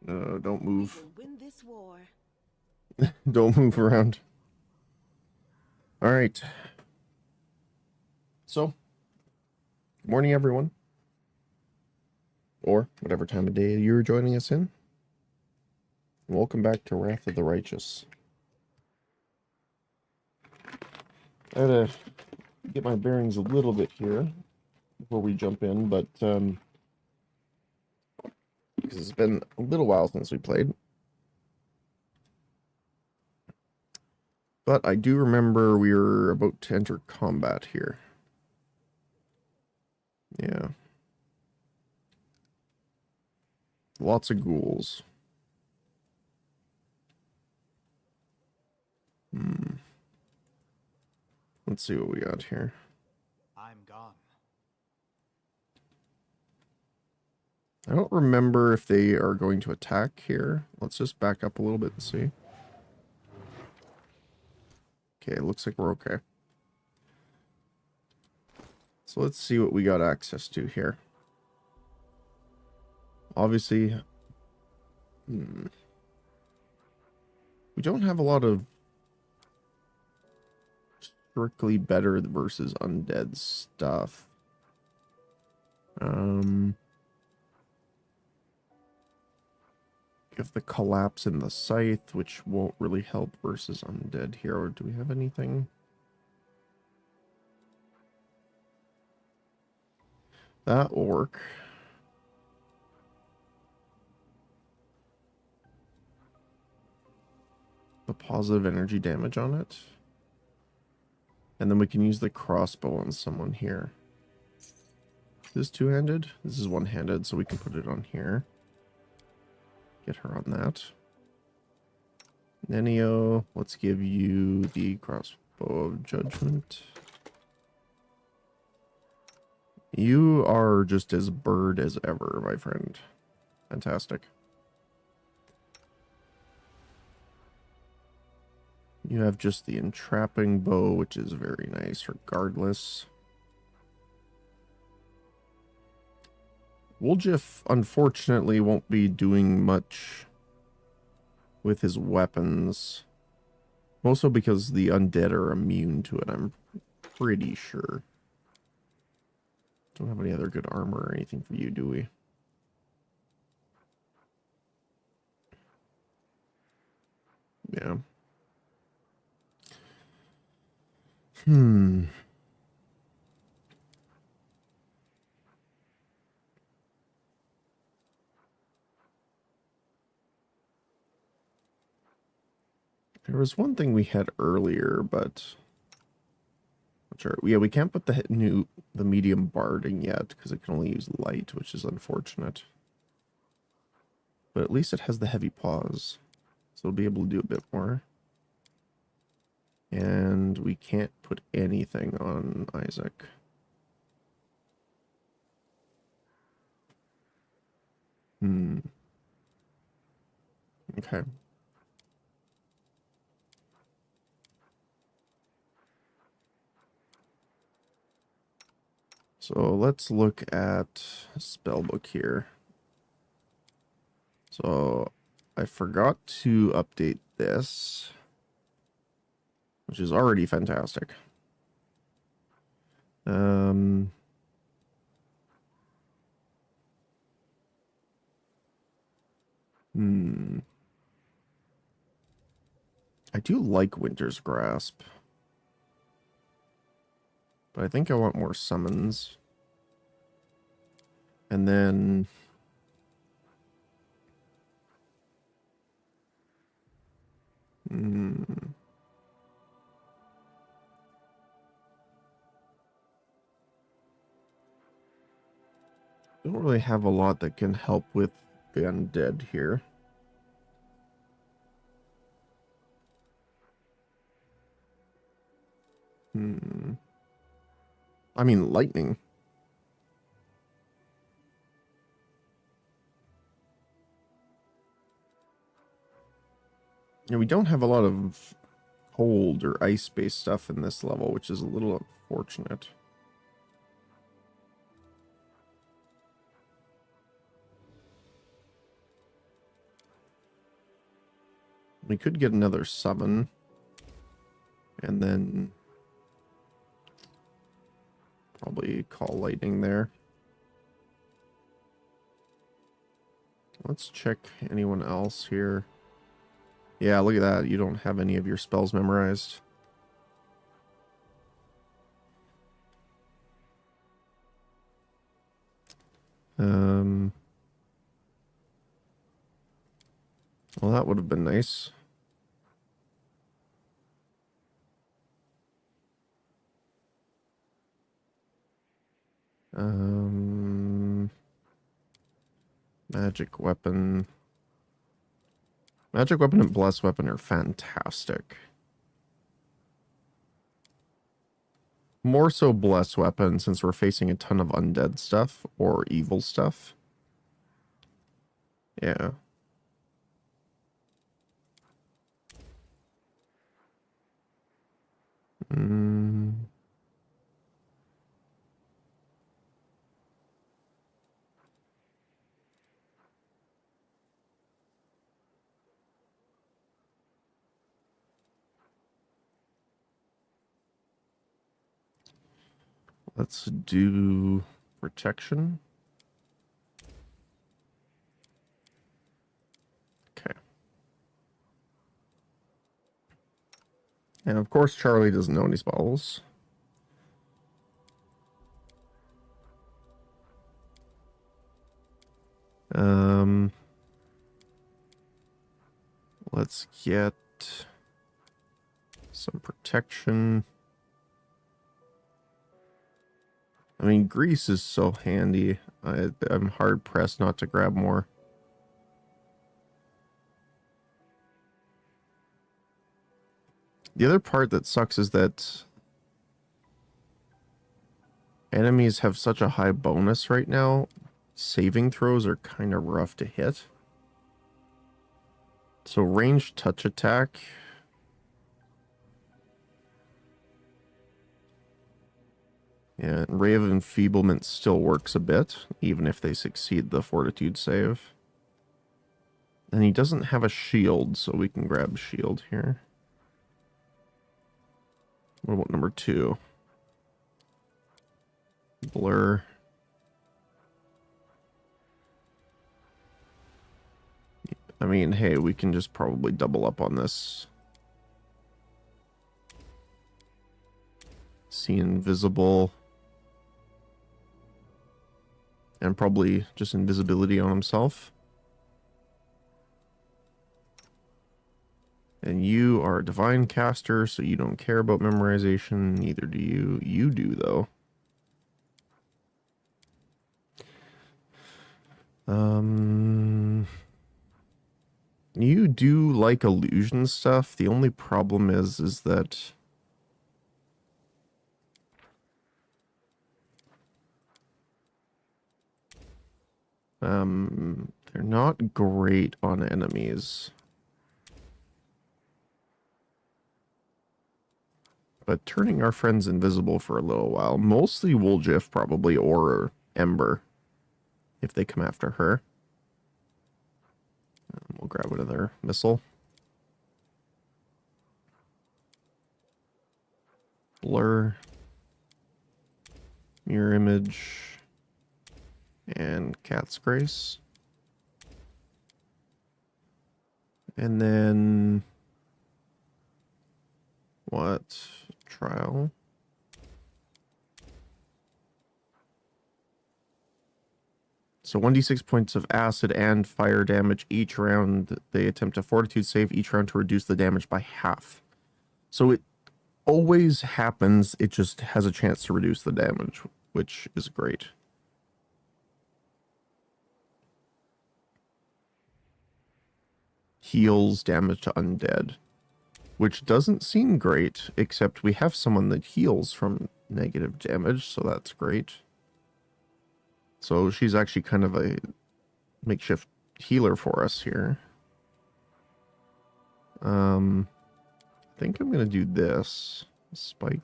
Don't We move. will win this war. Don't move around. All right. So, good morning, everyone. Or whatever time of day you're joining us in. Welcome back to Wrath of the Righteous. I had to get my bearings a little bit here before we jump in, but because it's been a little while since we played. But I do remember we were about to enter combat here. Yeah. Lots of ghouls. Let's see what we got here. I'm gone. I don't remember if they are going to attack here. Let's just back up a little bit and see. Okay, it looks like we're okay. So let's see what we got access to here. Obviously, we don't have a lot of strictly better versus undead stuff. Give the collapse in the scythe, which won't really help versus undead here. Or do we have anything? That will work. The positive energy damage on it. And then we can use the crossbow on someone here. Is this two-handed? This is one-handed, so we can put it on here. Get her on that. Nenio, let's give you the crossbow of judgment. You are just as bird as ever, my friend. Fantastic. You have just the entrapping bow, which is very nice regardless. Woljif, unfortunately, won't be doing much with his weapons. Mostly because the undead are immune to it, I'm pretty sure. Don't have any other good armor or anything for you, do we? Yeah. There was one thing we had earlier, but sure. Yeah, we can't put the medium barding yet because it can only use light, which is unfortunate. But at least it has the heavy paws, so we'll be able to do a bit more. And we can't put anything on Isaac. Okay. So let's look at spellbook here. So I forgot to update this, which is already fantastic. I do like Winter's Grasp, but I think I want more summons. And then don't really have a lot that can help with the undead here. I mean, lightning. Yeah, we don't have a lot of cold or ice-based stuff in this level, which is a little unfortunate. We could get another summon. And then probably call lightning there. Let's check anyone else here. Yeah, look at that. You don't have any of your spells memorized. Well, that would have been nice. Magic weapon. Magic weapon and blessed weapon are fantastic. More so blessed weapon since we're facing a ton of undead stuff or evil stuff. Yeah. Let's do protection. Okay. And of course, Charlie doesn't know any spells. Let's get some protection. I mean, grease is so handy. I'm hard pressed not to grab more. The other part that sucks is that enemies have such a high bonus right now. Saving throws are kind of rough to hit. So ranged touch attack. Yeah, Ray of Enfeeblement still works a bit, even if they succeed the Fortitude save. And he doesn't have a shield, so we can grab shield here. What about number 2? Blur. I mean, hey, we can just probably double up on this. See invisible. And probably just invisibility on himself. And you are a divine caster, so you don't care about memorization. Neither do you. You do, though. You do like illusion stuff. The only problem is that they're not great on enemies. But turning our friends invisible for a little while, mostly Woljif probably, or Ember, if they come after her. We'll grab another missile. Blur. Mirror image. And Cat's Grace. And then... what? Trial. So 1d6 points of acid and fire damage each round. They attempt a fortitude save each round to reduce the damage by half. So it always happens. It just has a chance to reduce the damage, which is great. Heals damage to undead, which doesn't seem great, except we have someone that heals from negative damage, so that's great. So she's actually kind of a makeshift healer for us here. I think I'm going to do this. Spike.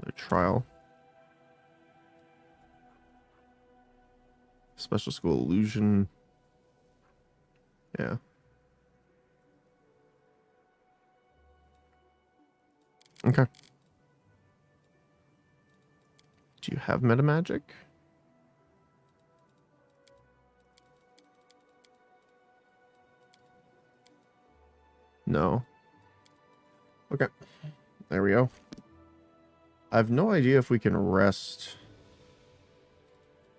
The trial. Special school illusion. Yeah. Okay. Do you have metamagic? No. Okay. There we go. I have no idea if we can rest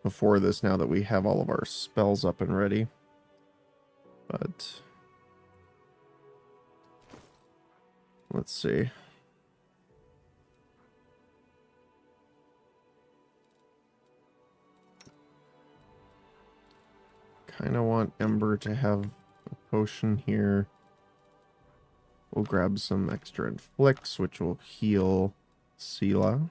before this now that we have all of our spells up and ready. But let's see. Kind of want Ember to have a potion here. We'll grab some extra inflicts, which will heal Sela.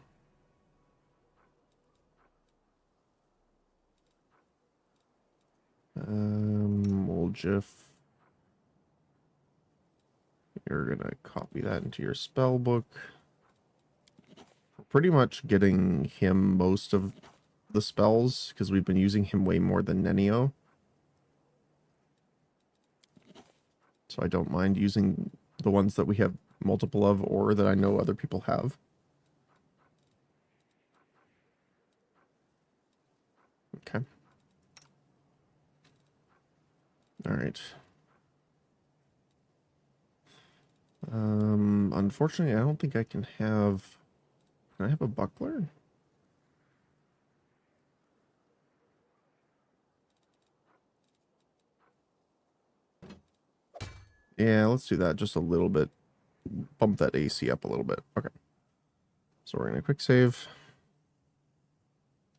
We'll just... You're gonna copy that into your spell book. We're pretty much getting him most of the spells, because we've been using him way more than Nenio. So I don't mind using the ones that we have multiple of or that I know other people have. Okay. All right. Unfortunately, I don't think I can have... Can I have a buckler? Yeah, let's do that just a little bit. Bump that AC up a little bit. Okay. So we're going to quick save.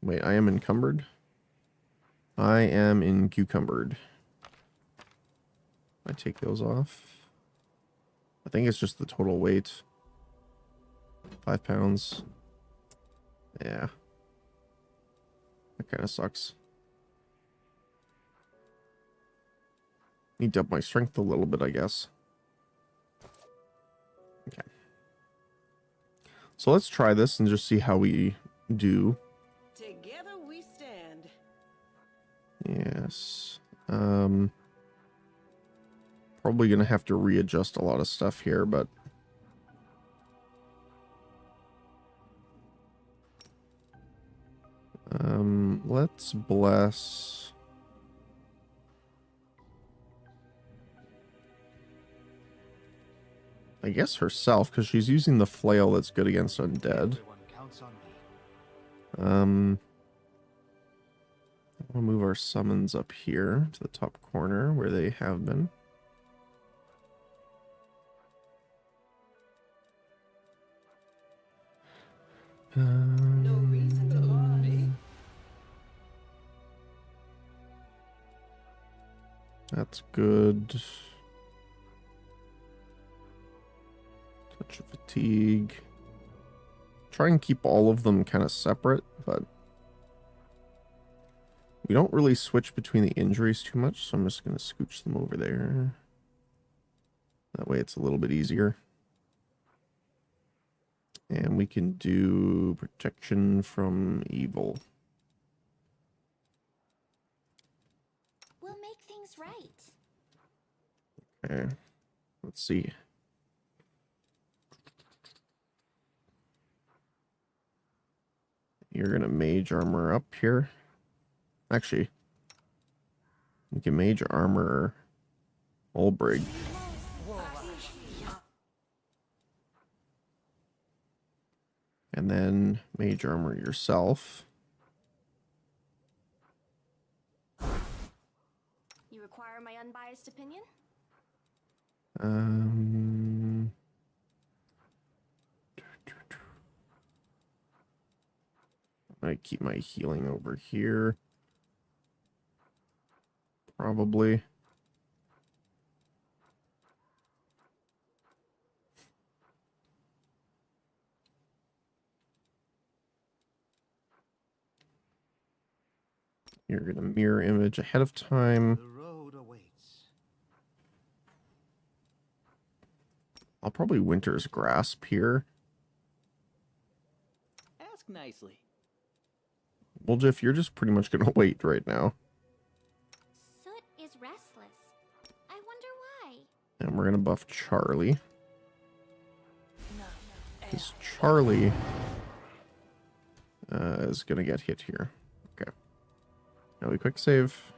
Wait, I am encumbered? I am encumbered. I take those off. I think it's just the total weight. 5 pounds. Yeah. That kind of sucks. Need to up my strength a little bit, I guess. Okay. So let's try this and just see how we do. Together we stand. Yes. Probably gonna have to readjust a lot of stuff here, but let's bless. I guess herself, because she's using the flail that's good against undead. We'll move our summons up here to the top corner where they have been. No reason to bother me. That's good. Touch of fatigue. Try and keep all of them kind of separate, but we don't really switch between the injuries too much, so I'm just going to scooch them over there. That way it's a little bit easier. And we can do protection from evil. We'll make things right. Okay. Let's see. You're going to mage armor up here. Actually, you can mage armor Olbrig. And then mage armor yourself. You require my unbiased opinion? I keep my healing over here. Probably. You're going to mirror image ahead of time. The road awaits. I'll probably Winter's Grasp here. Ask nicely. Well, Jeff, you're just pretty much going to wait right now. Soot is restless. I wonder why. And we're going to buff Charlie. None Because Charlie is going to get hit here. Okay. Now we quick save.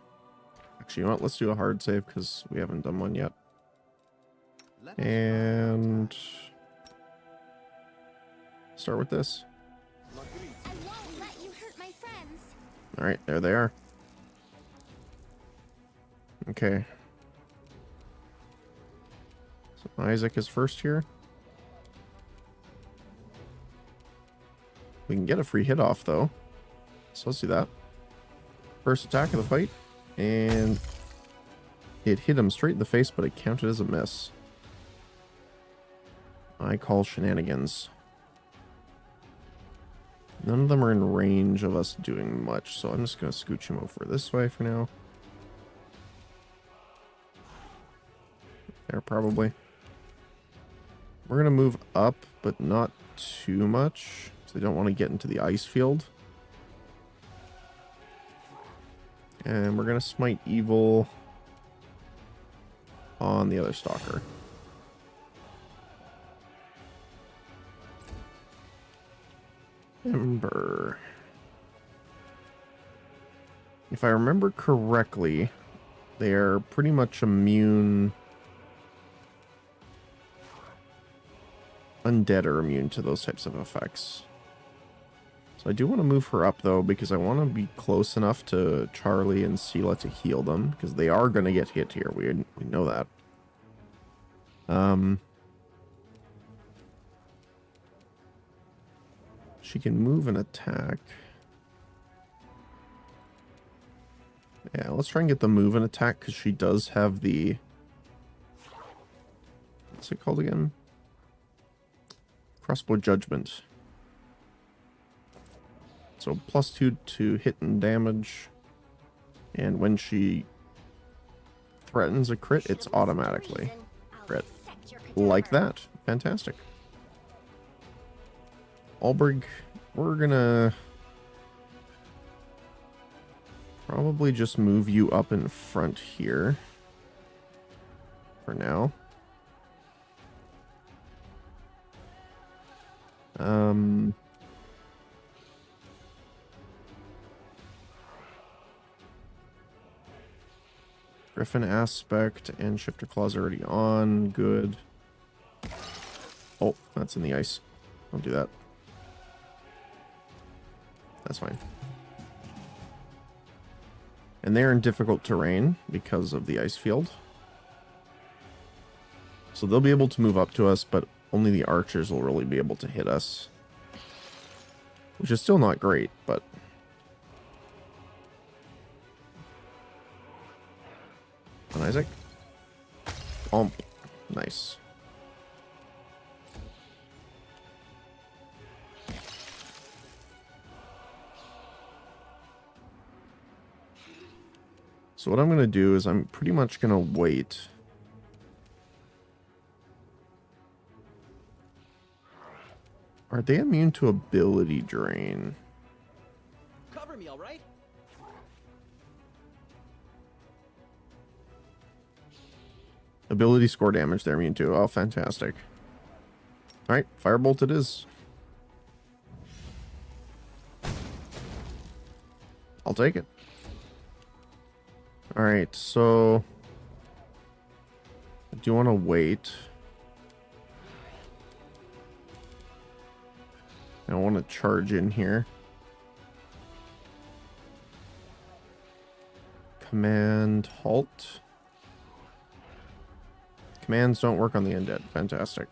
Actually, you know what? Let's do a hard save because we haven't done one yet. And start with this. I won't let you hurt my friends. All right, there they are. Okay. So Isaac is first here. We can get a free hit off though. So let's do that. First attack of the fight. And it hit him straight in the face, but it counted as a miss. I call shenanigans. None of them are in range of us doing much, so I'm just going to scooch him over this way for now. There, probably. We're going to move up, but not too much, because I don't want to get into the ice field. And we're going to smite evil on the other stalker. Ember. If I remember correctly, they're pretty much immune. Undead are immune to those types of effects. So I do want to move her up, though, because I want to be close enough to Charlie and Sela to heal them, because they are going to get hit here. We know that. She can move and attack. Yeah, let's try and get the move and attack, because she does have the... What's it called again? Crossbow Judgment. So +2 to hit and damage. And when she threatens a crit, it's automatically crit. Like that. Fantastic. Alberg, we're gonna probably just move you up in front here for now. Griffin Aspect and Shifter Claw's already on. Good. Oh, that's in the ice. Don't do that. That's fine. And they're in difficult terrain because of the ice field. So they'll be able to move up to us, but only the archers will really be able to hit us. Which is still not great, but... On Isaac. Nice. So what I'm going to do is I'm pretty much going to wait. Are they immune to ability drain? Cover me, all right? Ability score damage they're immune to. Oh, fantastic. Alright, Firebolt it is. I'll take it. Alright, so... do you want to wait? I want to charge in here. Command halt. Commands don't work on the undead. Fantastic.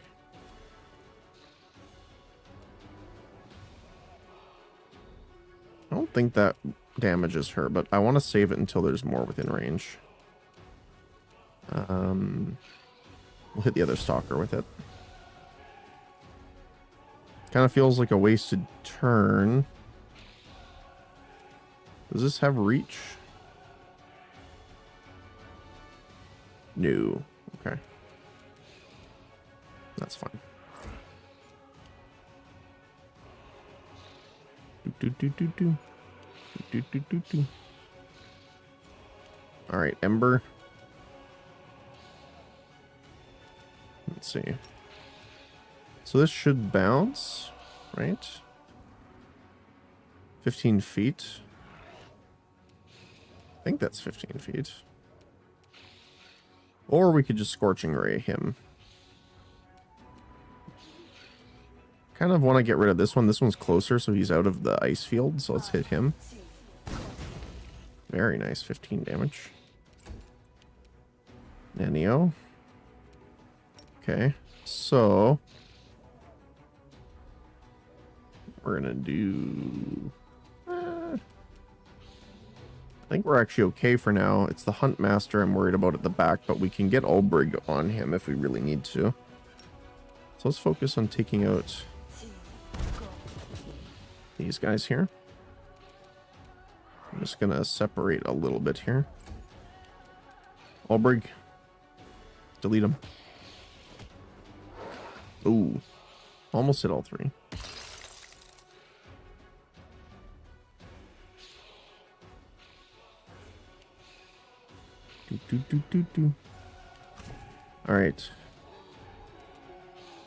I don't think that damages her, but I want to save it until there's more within range. We'll hit the other stalker with it. Kind of feels like a wasted turn. Does this have reach? No. Okay. That's fine. All right, Ember. Let's see. So this should bounce, right? 15 feet. I think that's 15 feet. Or we could just Scorching Ray him. Kind of want to get rid of this one. This one's closer, so he's out of the ice field. So let's hit him. Very nice. 15 damage. Nanio. Okay. So we're going to do... I think we're actually okay for now. It's the Hunt Master I'm worried about at the back, but we can get Ulbrig on him if we really need to. So let's focus on taking out these guys here. I'm just going to separate a little bit here. Ulbrig. Delete him. Ooh. Almost hit all three. All right.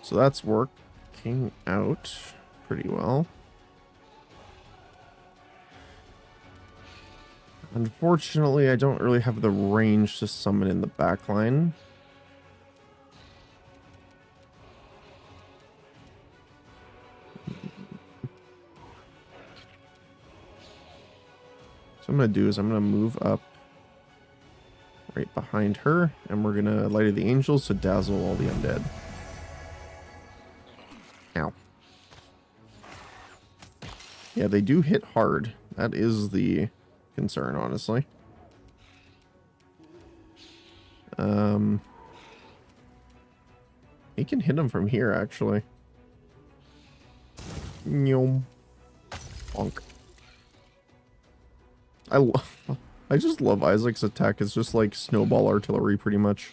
So that's working out pretty well. Unfortunately, I don't really have the range to summon in the back line. So what I'm going to do is I'm going to move up right behind her, and we're going to Light of the Angels to dazzle all the undead. Ow. Yeah, they do hit hard. That is the concern, honestly. He can hit him from here, actually. Nyom. Bonk. I just love Isaac's attack. It's just like snowball artillery, pretty much.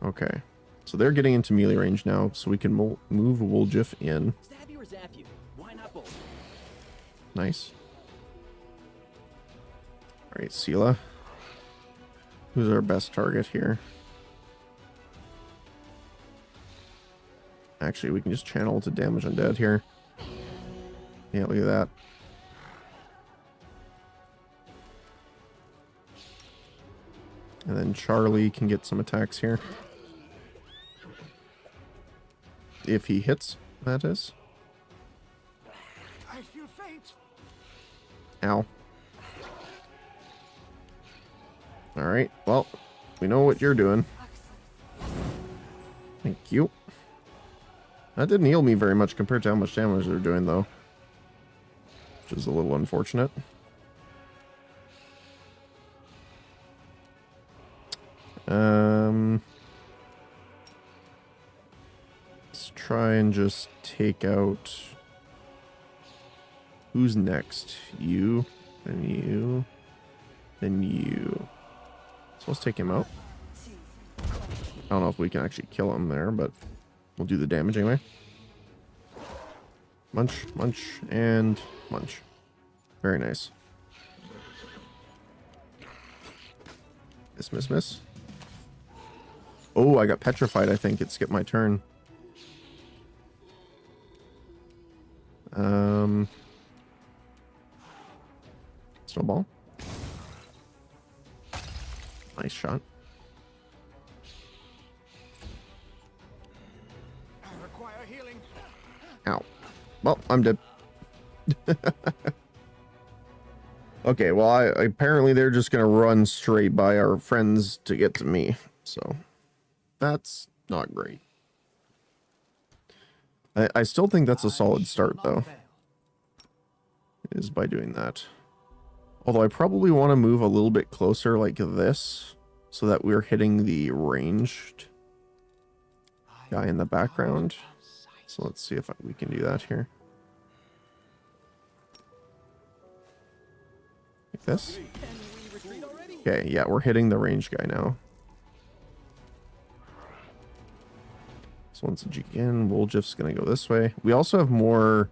Okay. So they're getting into melee range now, so we can move Woljif in. Stab you or zap you? Why not both? Nice. Alright, Sela. Who's our best target here? Actually, we can just channel to damage undead here. Yeah, look at that. And then Charlie can get some attacks here. If he hits, that is. I feel fate. Ow. Alright, well, we know what you're doing. Thank you. That didn't heal me very much compared to how much damage they're doing, though. Which is a little unfortunate. Let's try and just take out... Who's next? You, then you, then you. So let's take him out. I don't know if we can actually kill him there, but we'll do the damage anyway. Munch, munch, and munch. Very nice. Miss, miss, miss. Oh, I got petrified, I think. It skipped my turn. Snowball. Nice shot. I require healing. Ow. Well, I'm dead. Okay, well, apparently they're just gonna run straight by our friends to get to me. So, that's not great. I still think that's a solid start, though. Is by doing that. Although I probably want to move a little bit closer like this, so that we're hitting the ranged guy in the background. So let's see if we can do that here. Like this. Okay, yeah, we're hitting the ranged guy now. So once again, Woljif's going to go this way. We also have more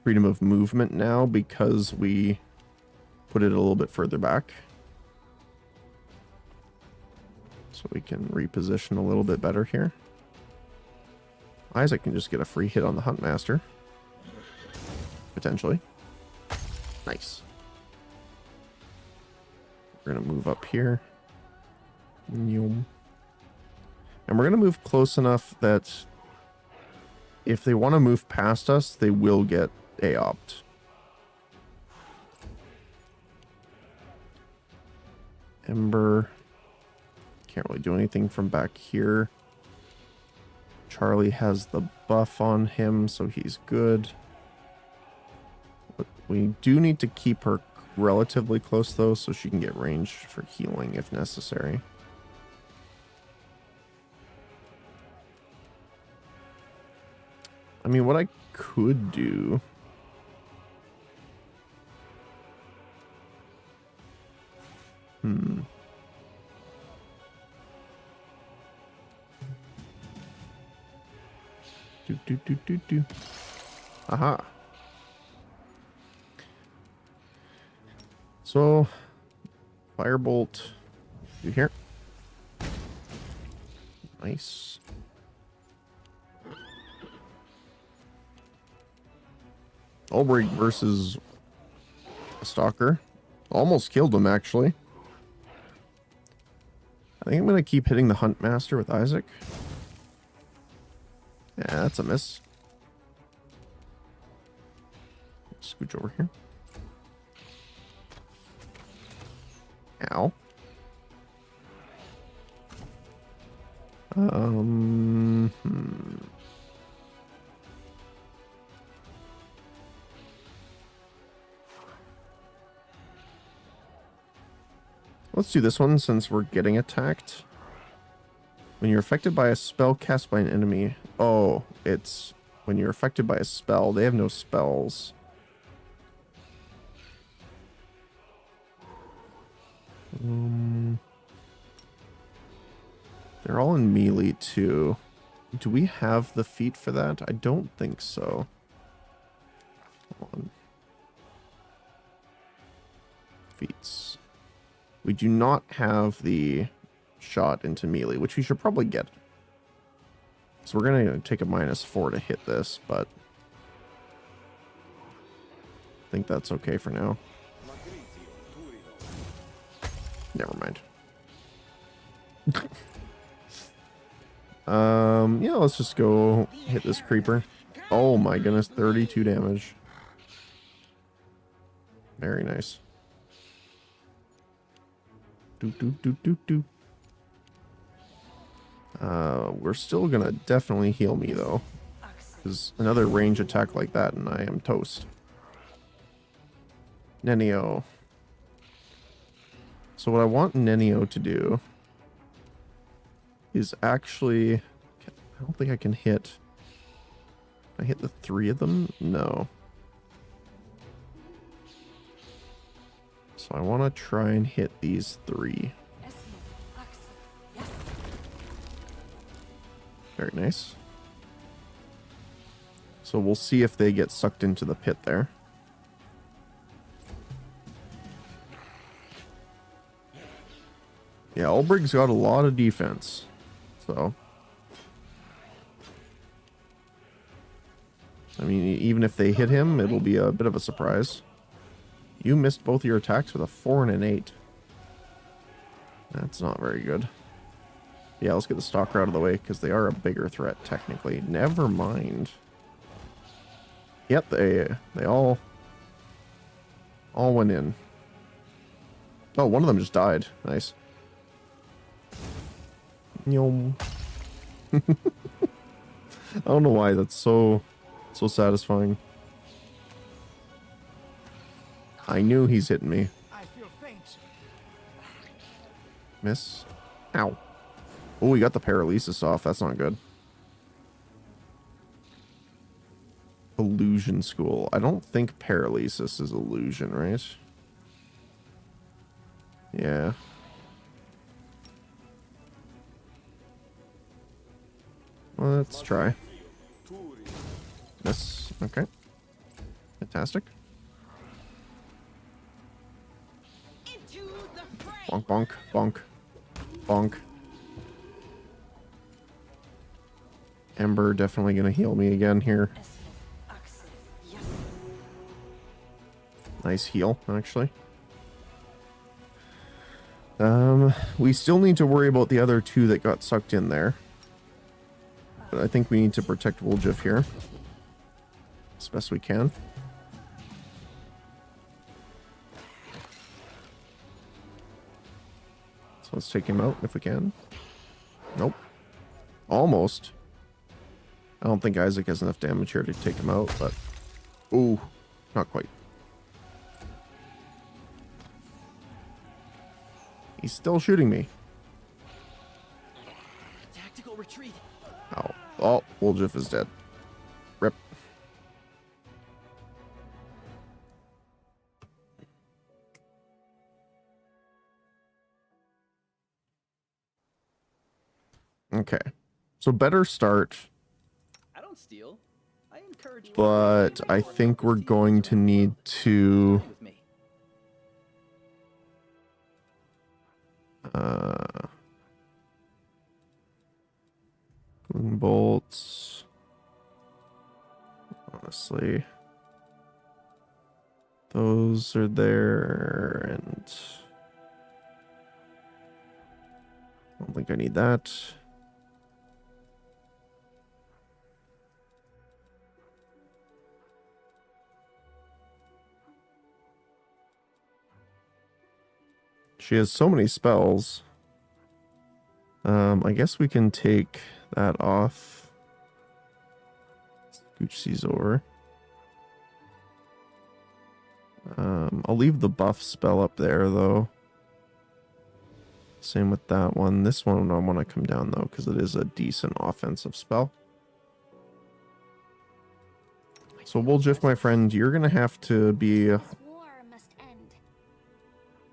freedom of movement now because we put it a little bit further back. So we can reposition a little bit better here. Isaac can just get a free hit on the Huntmaster. Potentially. Nice. We're going to move up here. And we're going to move close enough that if they want to move past us, they will get AOP'd. Ember. Can't really do anything from back here. Charlie has the buff on him, so he's good. But we do need to keep her relatively close, though, so she can get range for healing if necessary. I mean, what I could do... Do. Aha. So, Firebolt. You here? Nice. Ulbrich versus a Stalker. Almost killed him, actually. I think I'm going to keep hitting the Huntmaster with Isaac. Yeah, that's a miss. Scooch over here. Ow. Let's do this one since we're getting attacked. When you're affected by a spell cast by an enemy. Oh, it's when you're affected by a spell. They have no spells. They're all in melee too. Do we have the feat for that? I don't think so. Hold on. Feats. We do not have the shot into melee, which we should probably get. So we're going to take a -4 to hit this, but I think that's okay for now. Never mind. Yeah, let's just go hit this creeper. Oh my goodness, 32 damage. Very nice. We're still gonna definitely heal me though, because another range attack like that and I am toast. Nenio. So what I want Nenio to do is actually, I don't think I can hit. Can I hit the 3 of them? No. So I want to try and hit these 3. Very nice. So we'll see if they get sucked into the pit there. Yeah, Ulbrich's got a lot of defense. So, I mean, even if they hit him, it'll be a bit of a surprise. You missed both your attacks with a 4 and an 8. That's not very good. Yeah, let's get the Stalker out of the way, because they are a bigger threat, technically. Never mind. Yep, they all went in. Oh, one of them just died. Nice. Yum. I don't know why that's so satisfying. I knew he's hitting me. I feel faint. Miss. Ow. Oh, we got the paralysis off. That's not good. Illusion School. I don't think paralysis is illusion, right? Yeah. Well, let's try. Miss. Okay. Fantastic. Bonk, bonk, bonk, bonk. Ember definitely gonna heal me again here. Nice heal, actually. We still need to worry about the other two that got sucked in there. But I think we need to protect Woljif here as best we can. So let's take him out if we can. Nope. Almost. I don't think Isaac has enough damage here to take him out, but... Ooh, not quite. He's still shooting me. Tactical retreat. Oh, oh, Woljif is dead. Rip. Okay. So better start, I don't steal. I encourage. but I think we're going to need to... With me. Gloom bolts. Honestly. Those are there, and... I don't think I need that. She has so many spells. I guess we can take that off. Scooch these over. I'll leave the buff spell up there, though. Same with that one. This one I want to come down, though, because it is a decent offensive spell. So, Woljif, my friend, you're going to have to be This war must end.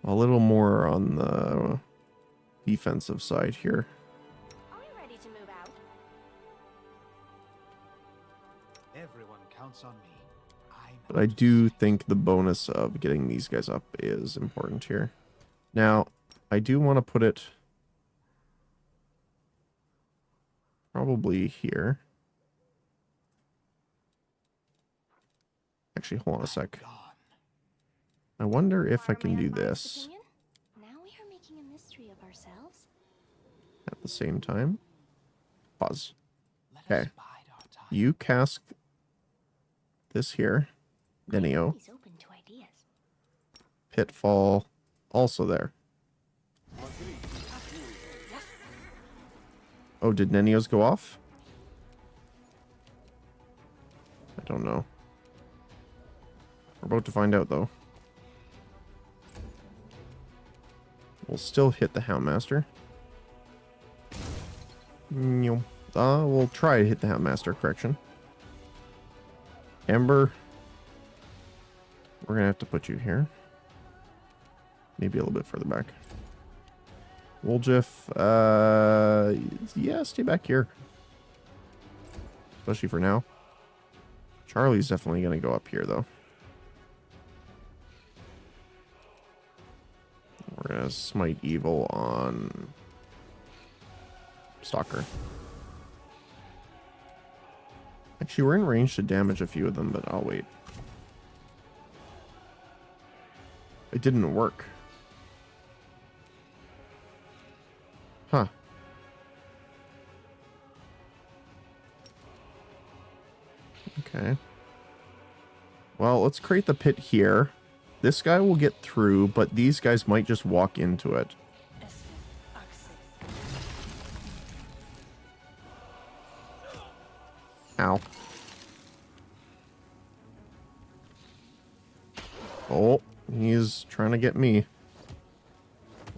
a little more on the defensive side here. Are we ready to move out? Everyone counts on me. But I do think the bonus of getting these guys up is important here. Now, I do want to put it probably here. Actually, hold on a sec. I wonder if I can do this Now we are making a mystery of ourselves. at the same time. Pause. Okay. You cast this here. Nenio. He's open to ideas. Pitfall. Also there. Oh, did Nenio's go off? I don't know. We're about to find out, though. We'll still hit the Houndmaster. We'll try to hit the Houndmaster, correction. Ember. We're gonna have to put you here. Maybe a little bit further back. Woljif, yeah, stay back here. Especially for now. Charlie's definitely gonna go up here, though. We're gonna smite evil on Stalker. Actually, we're in range to damage a few of them, but I'll wait. It didn't work. Huh. Okay. Well, let's create the pit here. This guy will get through, but these guys might just walk into it. Ow. Oh, he's trying to get me.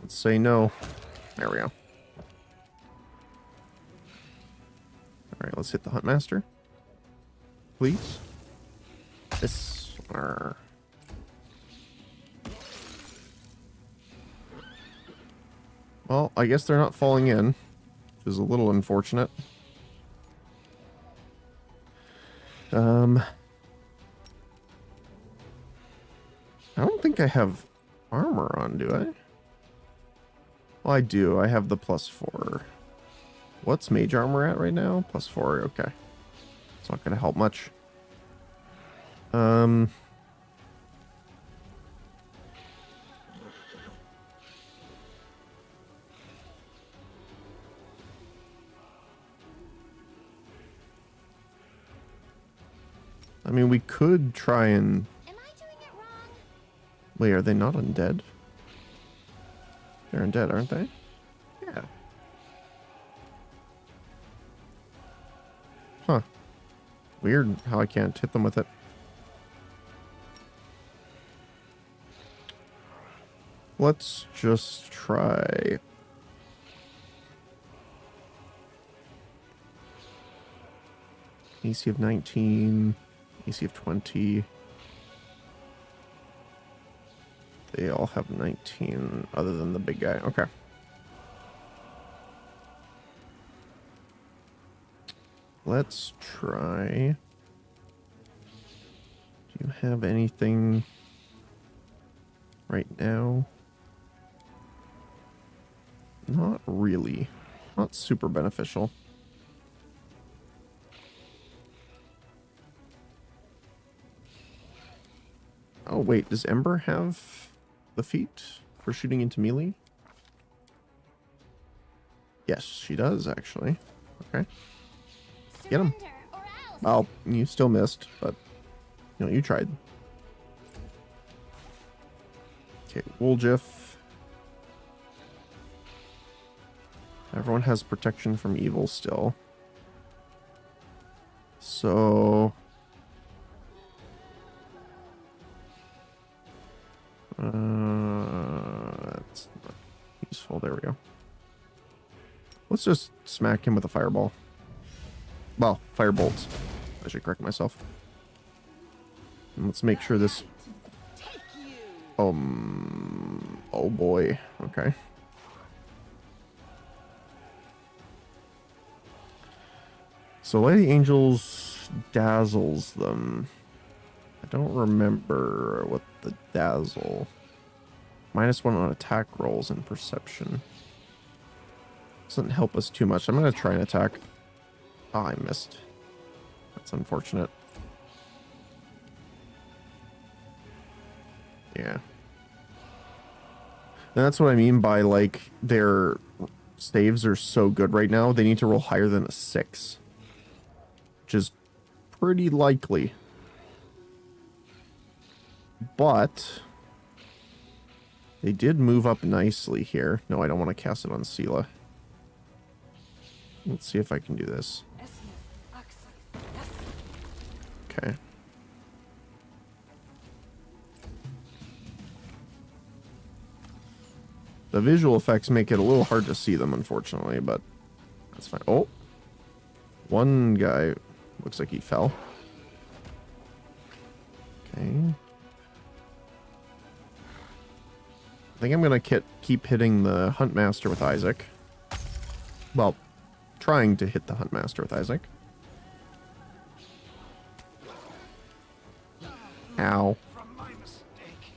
Let's say no. There we go. Alright, let's hit the Huntmaster. Please. This. Well, I guess they're not falling in, which is a little unfortunate. I don't think I have armor on, do I? Well, I do. I have the +4. What's mage armor at right now? +4. Okay. It's not gonna help much. I mean, we could try and... Am I doing it wrong? Wait, are they not undead? They're undead, aren't they? Yeah. Huh. Weird how I can't hit them with it. Let's just try... AC of 19... AC of 20. They all have 19 other than the big guy. Okay. Let's try. Do you have anything right now? Not really. Not super beneficial. Oh, wait, does Ember have the feat for shooting into melee? Yes, she does, actually. Okay. Get him. Surrender or else. Well, you still missed, but, you know, you tried. Okay, Wooljiff. Everyone has protection from evil still. So... that's not useful. There we go. Let's just smack him with a fireball. Well, firebolt. I should correct myself. And let's make sure this... oh boy. Okay. So Lady Angels dazzles them. I don't remember what the dazzle. -1 on attack rolls and perception. Doesn't help us too much. I'm going to try and attack. Oh, I missed. That's unfortunate. Yeah. And that's what I mean by, like, their saves are so good right now. They need to roll higher than a 6. Which is pretty likely. But they did move up nicely here. No, I don't want to cast it on Sela. Let's see if I can do this. Okay. The visual effects make it a little hard to see them, unfortunately, but that's fine. Oh! One guy looks like he fell. Okay. I think I'm going to keep hitting the Huntmaster with Isaac. Well, trying to hit the Huntmaster with Isaac. Ow. From my mistake.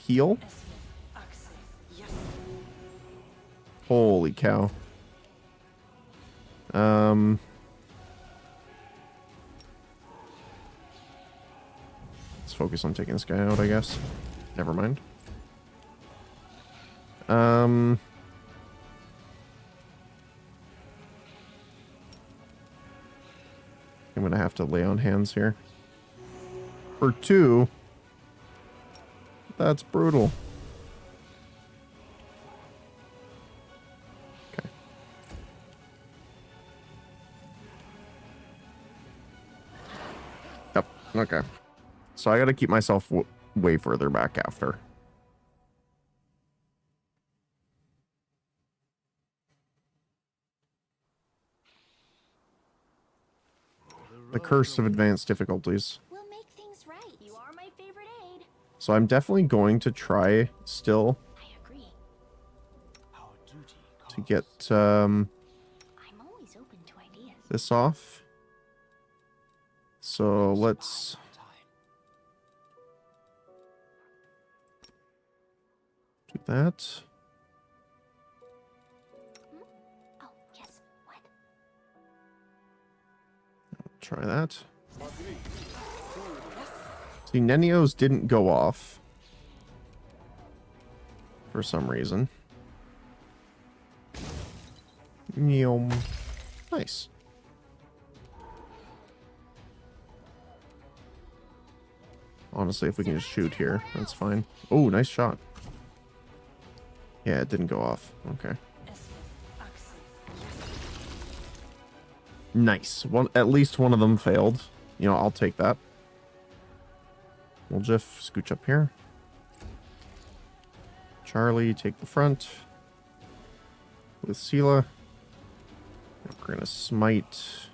Heal? Holy cow. Let's focus on taking this guy out, I guess. Never mind. I'm gonna have to lay on hands here. For 2. That's brutal. Okay. Yep. Okay. So I gotta keep myself way further back after. The curse of advanced difficulties. We'll make things right. You are my favorite aide. So I'm definitely going to try still I agree. Our duty to get I'm always open to ideas. this off. So let's do that. Try that. See, Nenio's didn't go off. For some reason. Yum. Nice. Honestly, if we can just shoot here, that's fine. Oh, nice shot. Yeah, it didn't go off. Okay. Nice. At least one of them failed. You know, I'll take that. We'll just scooch up here. Charlie, take the front. With Sela. We're going to smite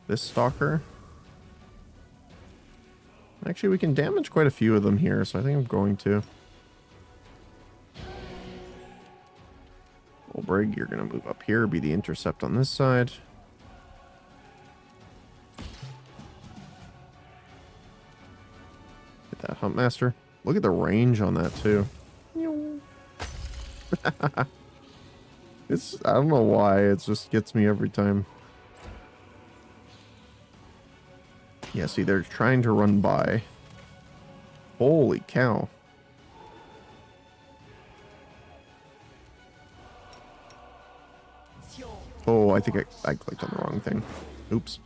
this stalker. Actually, we can damage quite a few of them here, so I think I'm going to. Olbrig, you're going to move up here, be the intercept on this side. Get that Huntmaster. Look at the range on that, too. I don't know why, it just gets me every time. Yeah, see, they're trying to run by. Holy cow. Oh, I think I clicked on the wrong thing. Oops.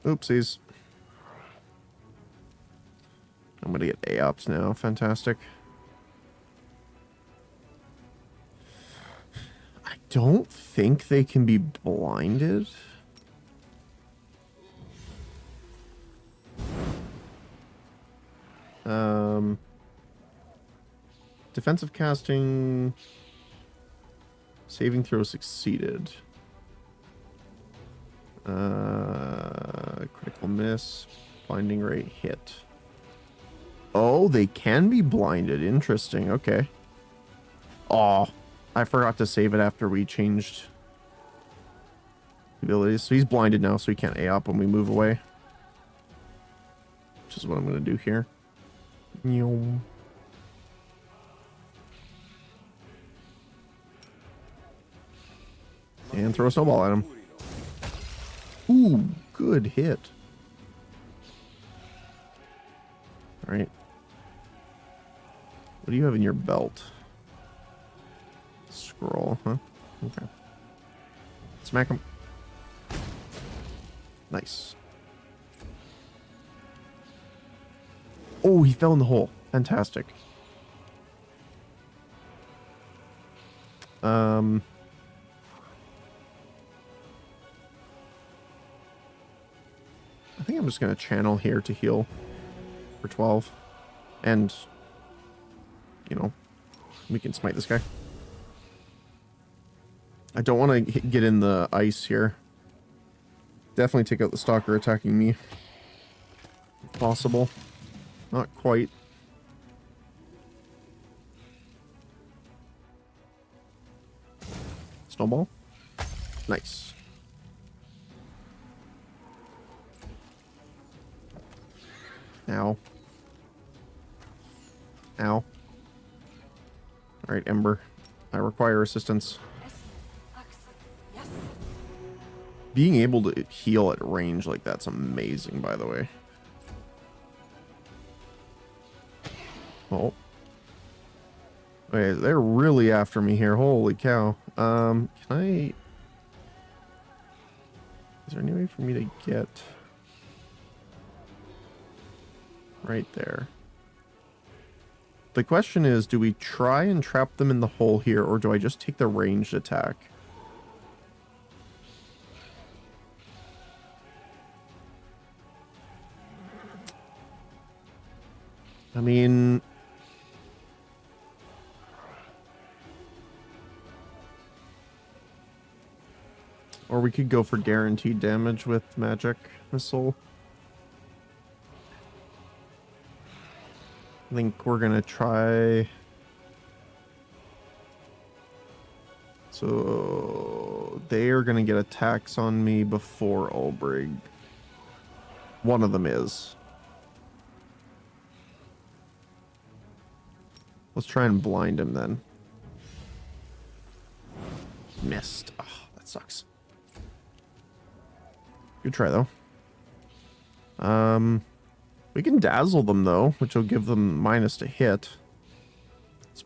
Oopsies. I'm gonna get AOPs now. Fantastic. I don't think they can be blinded. Defensive casting, saving throw succeeded. Critical miss, blinding rate hit. Oh, they can be blinded. Interesting. Okay. Oh, I forgot to save it after we changed abilities. So he's blinded now, so he can't AOP when we move away. Which is what I'm going to do here. And throw a snowball at him. Ooh, good hit. Alright. What do you have in your belt? Scroll, huh? Okay. Smack him. Nice. Oh, he fell in the hole. Fantastic. I think I'm just going to channel here to heal for 12. And, you know, we can smite this guy. I don't want to get in the ice here. Definitely take out the stalker attacking me. If possible. Not quite. Snowball. Nice. Ow. Ow. Alright, Ember. I require assistance. Being able to heal at range like that's amazing, by the way. Oh. Okay, they're really after me here. Holy cow. Can I... Is there any way for me to get... right there? The question is, do we try and trap them in the hole here, or do I just take the ranged attack? I mean... or we could go for guaranteed damage with magic missile. I think we're gonna try... So they are gonna get attacks on me before Olbrig. One of them is. Let's try and blind him then. Missed. Oh, that That sucks. Good try, though. We can dazzle them, though, which will give them minus to hit. It's,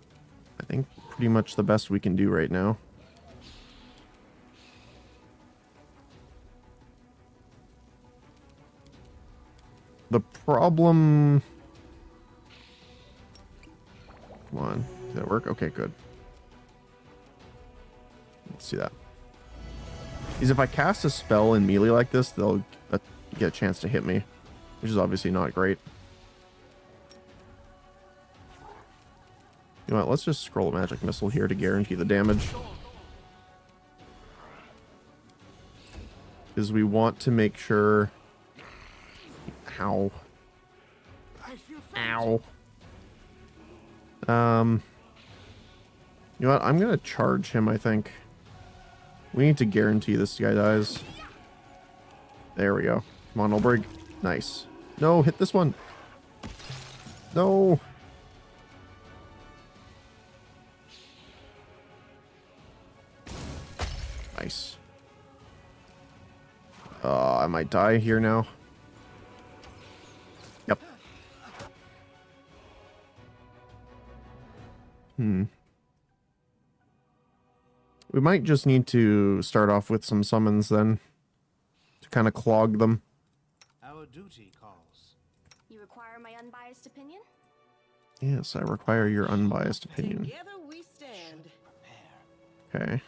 I think, pretty much the best we can do right now. The problem... Come on. Did that work? Okay, good. Let's see that. Because if I cast a spell in melee like this, they'll get a chance to hit me, which is obviously not great. You know what? Let's just scroll a magic missile here to guarantee the damage. Because we want to make sure... Ow. Ow. You know what? I'm gonna charge him, I think. We need to guarantee this guy dies. There we go. Come on, Olbrig. Nice. No, hit this one. No. Nice. I might die here now. Yep. We might just need to start off with some summons then, to kind of clog them. Our duty calls. You require my unbiased opinion? Yes, I require your unbiased opinion. Together we stand. Okay.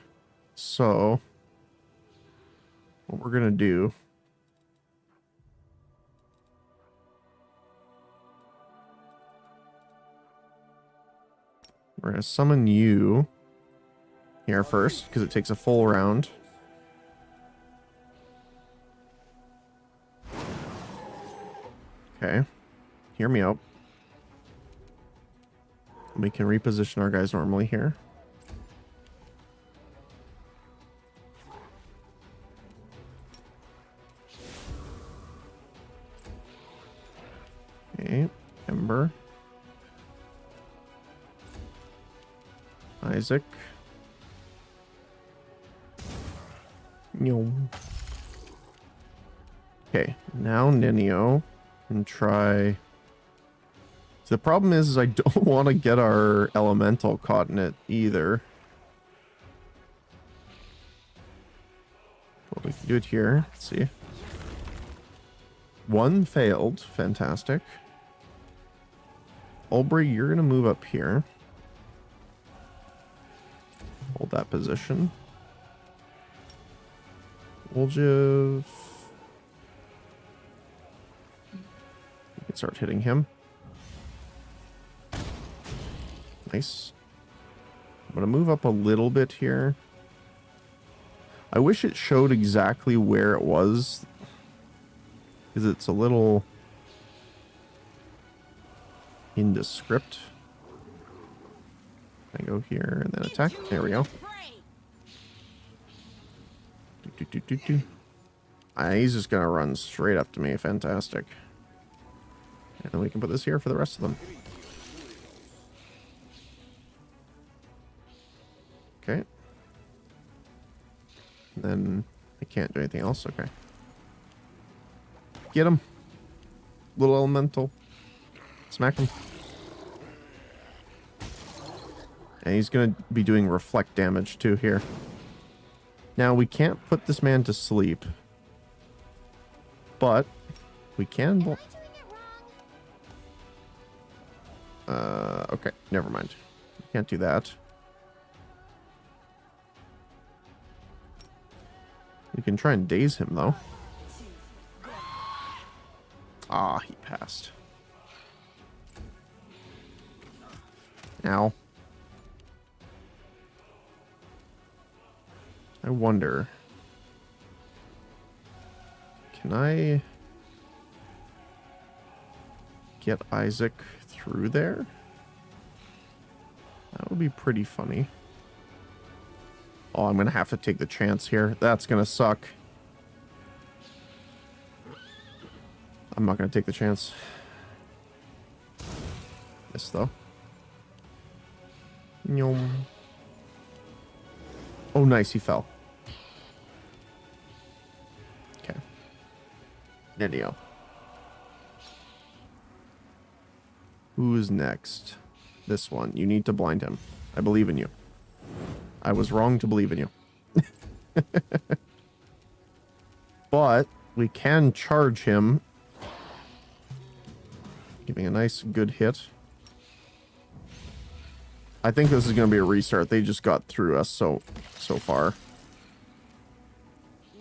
So, what we're going to do... We're going to summon you here first, because it takes a full round. Okay. Hear me out. We can reposition our guys normally here. Okay. Ember. Isaac. Okay, now Nenio can try. So the problem is I don't want to get our elemental caught in it either. But we can do it here. Let's see. One failed. Fantastic. Aubrey, you're going to move up here. Hold that position. We'll just... We can start hitting him. Nice. I'm going to move up a little bit here. I wish it showed exactly where it was, because it's a little indescript. I go here and then attack. There we go. He's just gonna run straight up to me. Fantastic. And then we can put this here for the rest of them. Okay. And then I can't do anything else. Okay. Get him. Little elemental. Smack him. And he's going to be doing reflect damage too here. Now, we can't put this man to sleep. But we can... Am I doing it wrong? Okay, never mind. We can't do that. We can try and daze him, though. Ah, he passed. Ow. I wonder... Can I get Isaac through there? That would be pretty funny. Oh, I'm going to have to take the chance here. That's going to suck. I'm not going to take the chance. This, though. Nyom. Oh, nice. He fell. Video. Who is next? This one. You need to blind him. I believe in you. I was wrong to believe in you. But we can charge him. Giving a nice good hit. I think this is going to be a restart. They just got through us so far.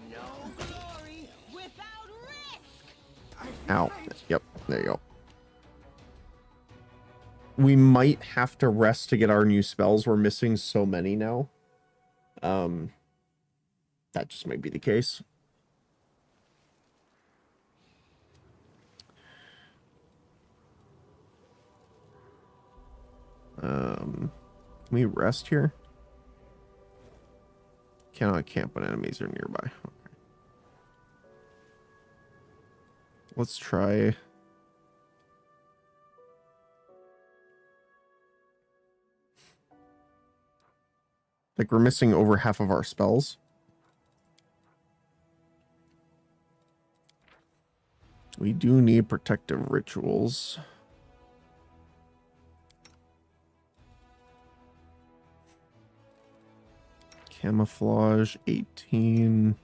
No glory without risk. Ow. Yep, there you go. We might have to rest to get our new spells. We're missing so many now. That just might be the case. Can we rest here? Cannot camp when enemies are nearby. Okay. Let's try. Like, we're missing over half of our spells. We do need protective rituals. Camouflage, 18.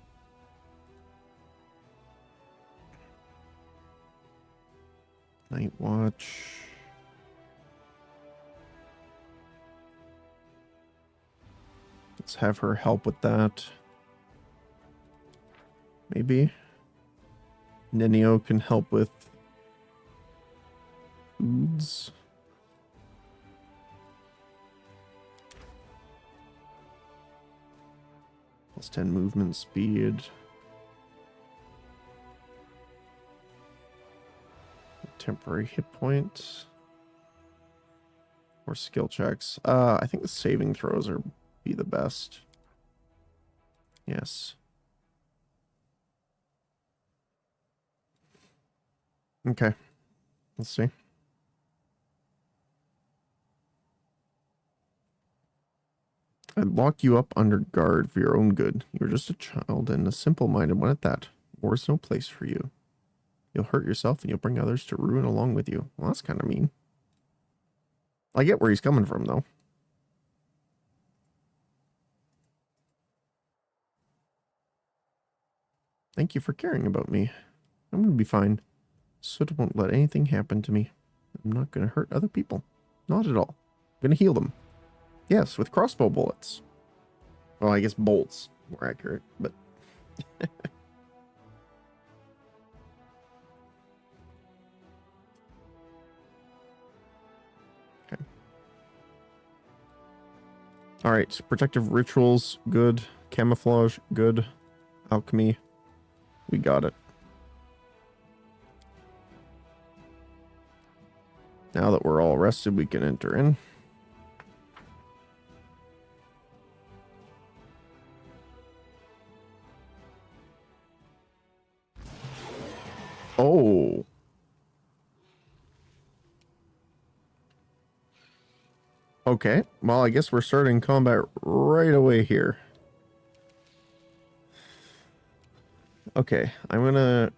Night Watch. Let's have her help with that. Maybe. Nenio can help with foods. Plus 10 movement speed. Temporary hit points. Or skill checks. I think the saving throws are be the best. Yes. Okay. Let's see. I'd lock you up under guard for your own good. You're just a child and a simple-minded one at that. War's no place for you. You'll hurt yourself and you'll bring others to ruin along with you. Well, that's kind of mean. I get where he's coming from, though. Thank you for caring about me. I'm going to be fine. Soot won't let anything happen to me. I'm not going to hurt other people. Not at all. I'm going to heal them. Yes, with crossbow bullets. Well, I guess bolts. More accurate, but... Okay. Alright, protective rituals, good. Camouflage, good. Alchemy, we got it. Now that we're all rested, we can enter in. Oh. Okay, well, I guess we're starting combat right away here. Okay, I'm gonna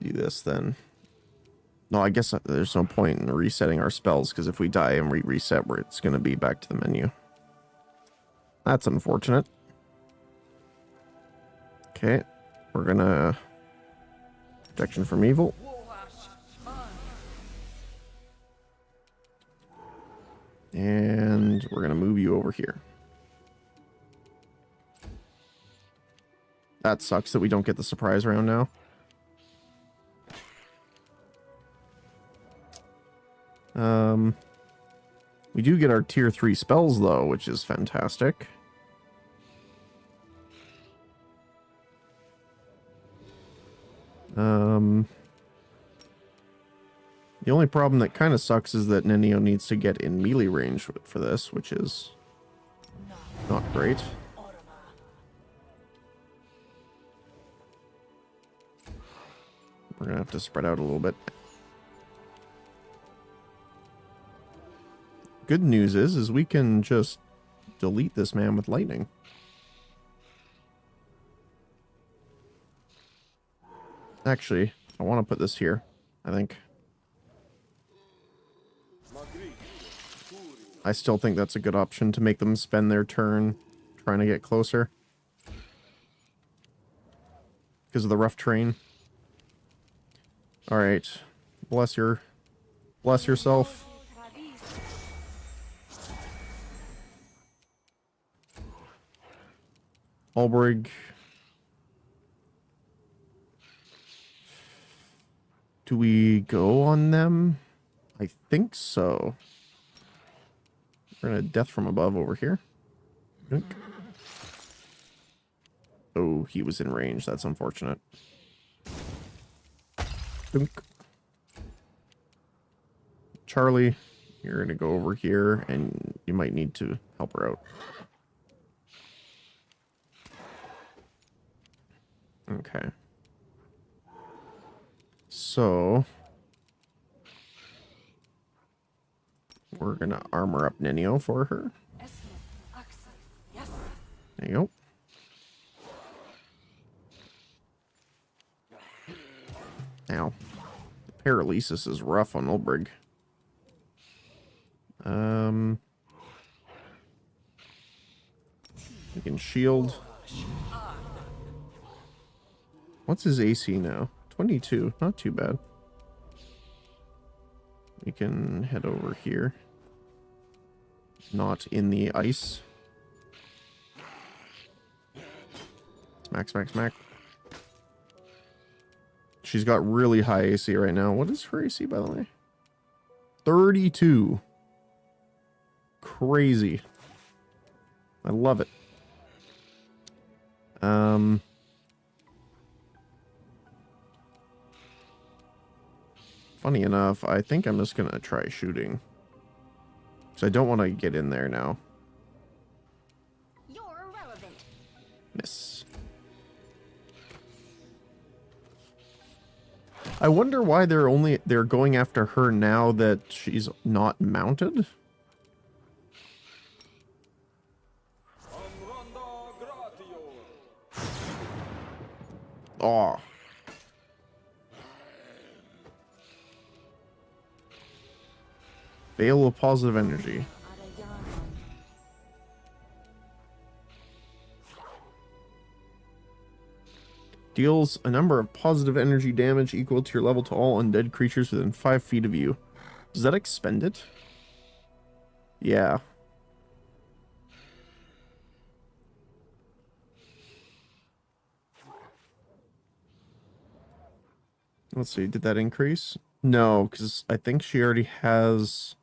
do this then. No, I guess there's no point in resetting our spells, because if we die and we reset, it's gonna be back to the menu. That's unfortunate. Okay, we're gonna... Protection from evil. And we're gonna move you over here. That sucks that we don't get the surprise round now. We do get our tier 3 spells though, which is fantastic. The only problem that kind of sucks is that Nenio needs to get in melee range for this, which is not great. We're gonna have to spread out a little bit. Good news is we can just delete this man with lightning. Actually, I want to put this here, I think. I still think that's a good option to make them spend their turn trying to get closer. Because of the rough terrain. Alright. Bless yourself. Ulbrig. Do we go on them? I think so. We're gonna death from above over here. Dunk. Oh, he was in range. That's unfortunate. Dunk. Charlie, you're gonna go over here, and you might need to help her out. Okay. So we're gonna armor up Ninio for her. There you go. Now, the paralysis is rough on Ulbrig. We can shield. What's his AC now? 22. Not too bad. We can head over here. Not in the ice. Smack, smack, smack. She's got really high AC right now. What is her AC, by the way? 32. Crazy. I love it. Funny enough, I think I'm just gonna try shooting. Because I don't want to get in there now. You're irrelevant. Miss. I wonder why they're going after her now that she's not mounted. Oh. Veil of positive energy. Deals a number of positive energy damage equal to your level to all undead creatures within 5 feet of you. Does that expend it? Yeah. Let's see, did that increase? No, because I think she already has...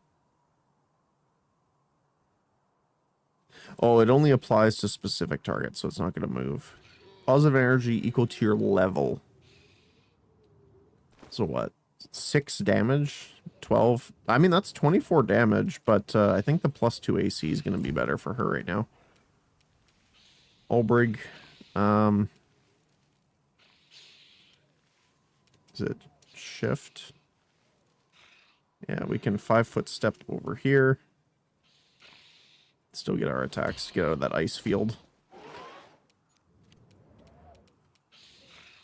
Oh, it only applies to specific targets, so it's not going to move. Positive energy equal to your level. So what? 6 damage? 12? I mean, that's 24 damage, but I think the +2 AC is going to be better for her right now. Ulbrig. Is it shift? Yeah, we can 5-foot step over here. Still get our attacks. Get out of that ice field.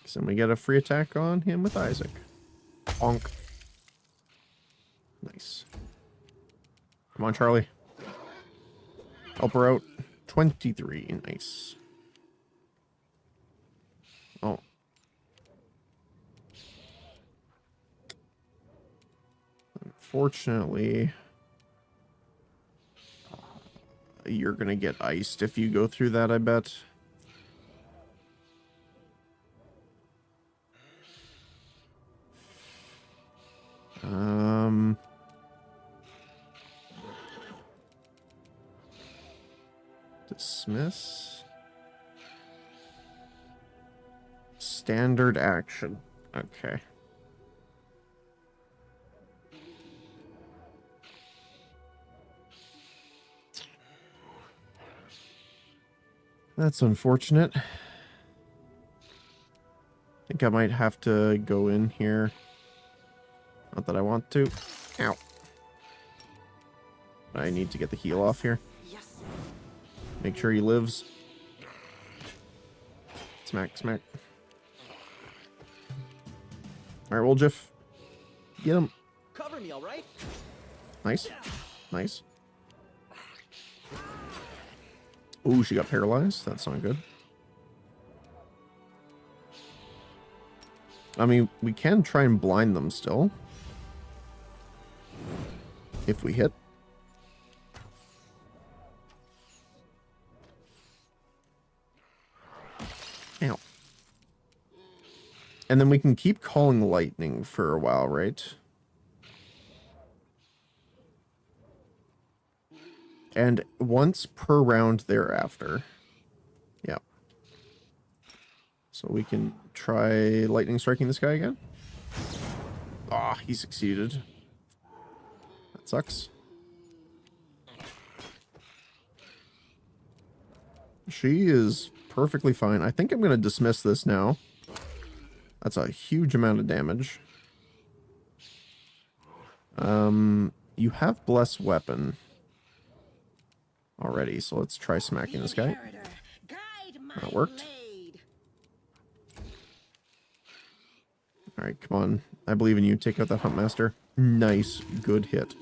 So we get a free attack on him with Isaac. Bonk. Nice. Come on, Charlie. Help her out. 23. Nice. Oh. Unfortunately, you're gonna get iced if you go through that, I bet. Dismiss. Standard action. Okay. That's unfortunate. I think I might have to go in here. Not that I want to. Ow. I need to get the heal off here. Make sure he lives. Smack, smack. All right, roll Jiff. Get him. Cover me, all right? Nice. Nice. Ooh, she got paralyzed. That's not good. I mean, we can try and blind them still. If we hit. Ow. And then we can keep calling lightning for a while, right? And once per round thereafter. Yeah. So we can try lightning striking this guy again. Ah, he succeeded. That sucks. She is perfectly fine. I think I'm going to dismiss this now. That's a huge amount of damage. You have Bless Weapon already, so let's try smacking this guy. That worked. Alright, come on. I believe in you. Take out that Huntmaster. Nice. Good hit.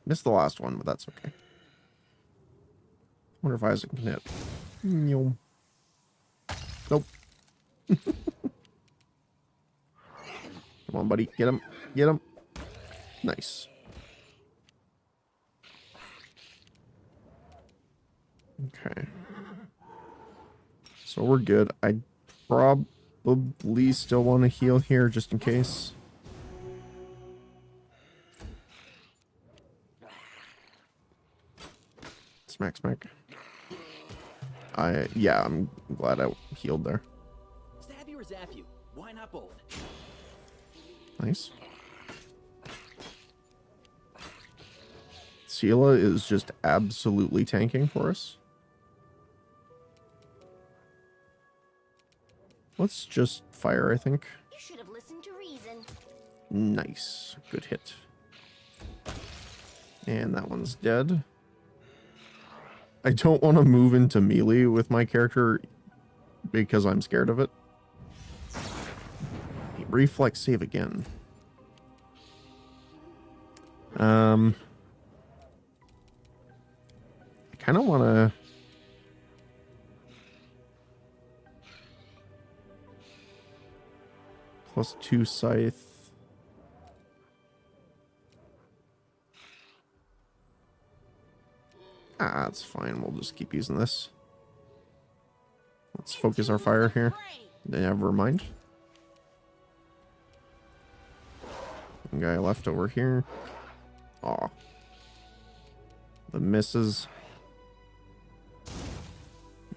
Missed the last one, but that's okay. Wonder if Isaac can hit. Nope. Come on, buddy. Get him. Get him. Nice. Okay. So we're good. I probably still want to heal here just in case. Smack, smack. Yeah, I'm glad I healed there. Stab you or zap you? Why not both? Nice. Sela is just absolutely tanking for us. Let's just fire, I think. You should have listened to reason. Nice. Good hit. And that one's dead. I don't want to move into melee with my character because I'm scared of it. Reflex save again. I kind of want to... +2 scythe. Ah, that's fine. We'll just keep using this. Let's focus our fire here. Never mind. One guy left over here. Aw. The misses.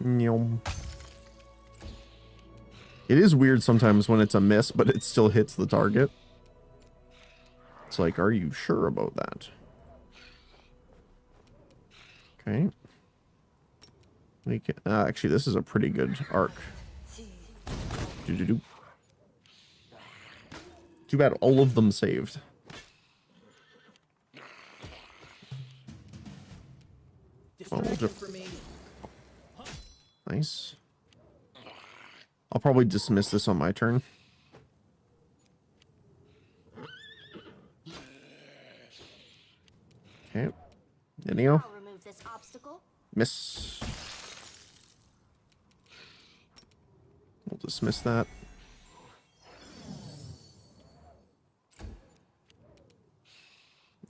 Nyom. It is weird sometimes when it's a miss, but it still hits the target. It's like, are you sure about that? Okay. We can, actually, this is a pretty good arc. Doo-doo-doo. Too bad all of them saved. Well, we'll just... Nice. I'll probably dismiss this on my turn. Okay. Neo. I'll remove this obstacle. Miss. We'll dismiss that.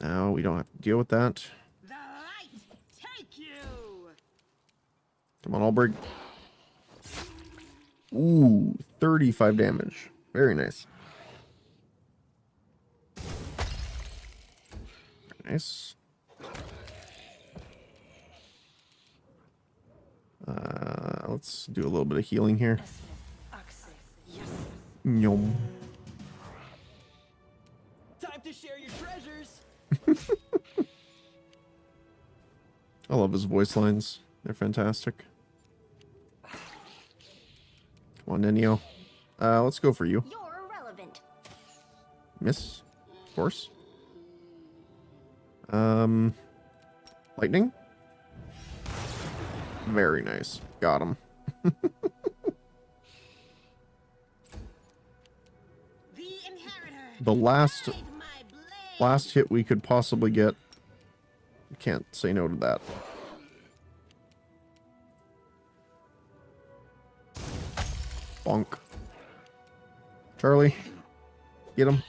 Now we don't have to deal with that. The light take you. Come on, Albrecht. Ooh, 35 damage. Very nice. Very nice. Let's do a little bit of healing here. Nyom. Time to share your treasures. I love his voice lines. They're fantastic. Come on, Nenio. Let's go for you. You're irrelevant. Miss, of course. Lightning. Very nice. Got him. The the last Hide my blade. hit we could possibly get. Can't say no to that. Bonk. Charlie, get him.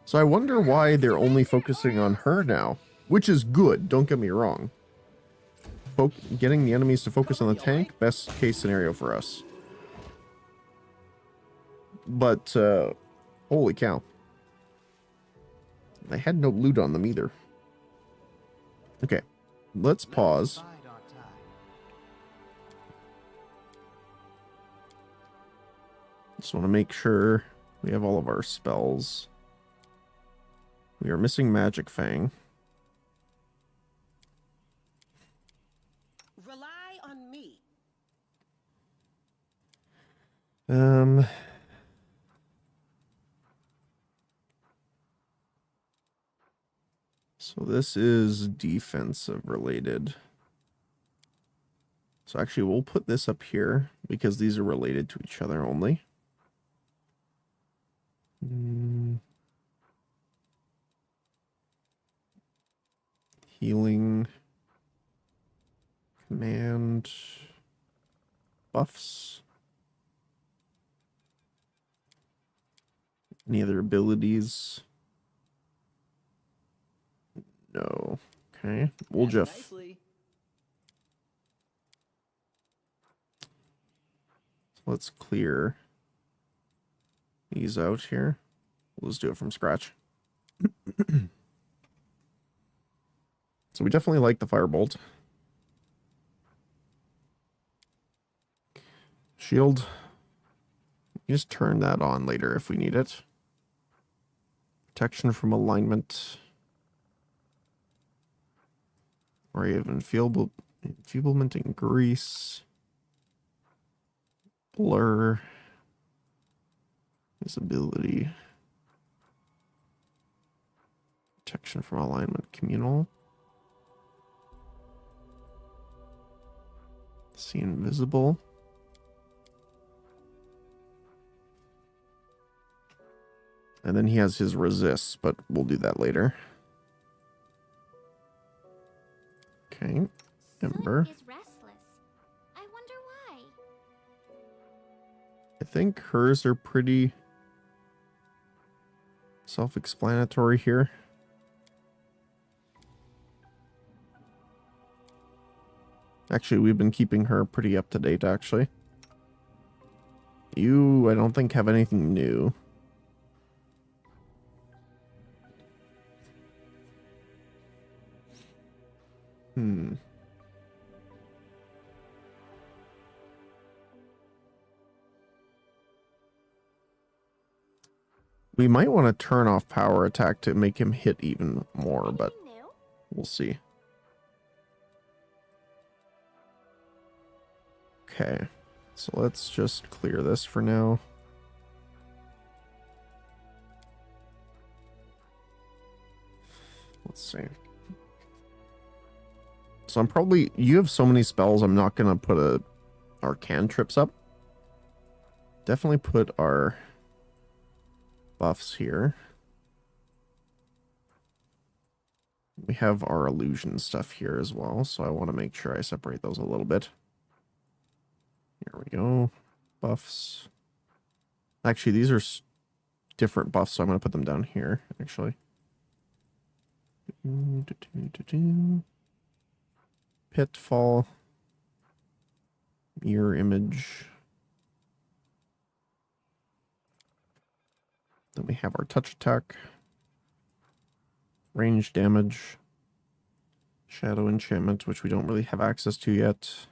So I wonder why they're only focusing on her now, which is good, don't get me wrong. Getting the enemies to focus on the tank, best case scenario for us. But, holy cow. They had no loot on them either. Okay, let's pause. Bide our time. Just want to make sure we have all of our spells. We are missing Magic Fang. Rely on me. So this is defensive related. So actually we'll put this up here because these are related to each other only. Healing. Command. Buffs. Any other abilities? No. Okay. We'll just... Let's clear these out here. We'll just do it from scratch. So we definitely like the Firebolt. Shield. You just turn that on later if we need it. Protection from alignment. Or even enfeeblement and grease. Blur. Visibility. Protection from alignment. Communal. See invisible. And then he has his resists, but we'll do that later. Okay. Ember. Sonic is restless. I wonder why. I think hers are pretty self-explanatory here. Actually, we've been keeping her pretty up to date, actually. You, I don't think, have anything new. We might want to turn off power attack to make him hit even more, but Anything new? we'll see. Okay, so let's just clear this for now. Let's see. So I'm probably... You have so many spells, I'm not going to put our cantrips up. Definitely put our buffs here. We have our illusion stuff here as well, so I want to make sure I separate those a little bit. Here we go. Buffs. Actually, these are different buffs, so I'm going to put them down here, actually. Pitfall. Mirror image. Then we have our touch attack. Range damage. Shadow enchantment, which we don't really have access to yet.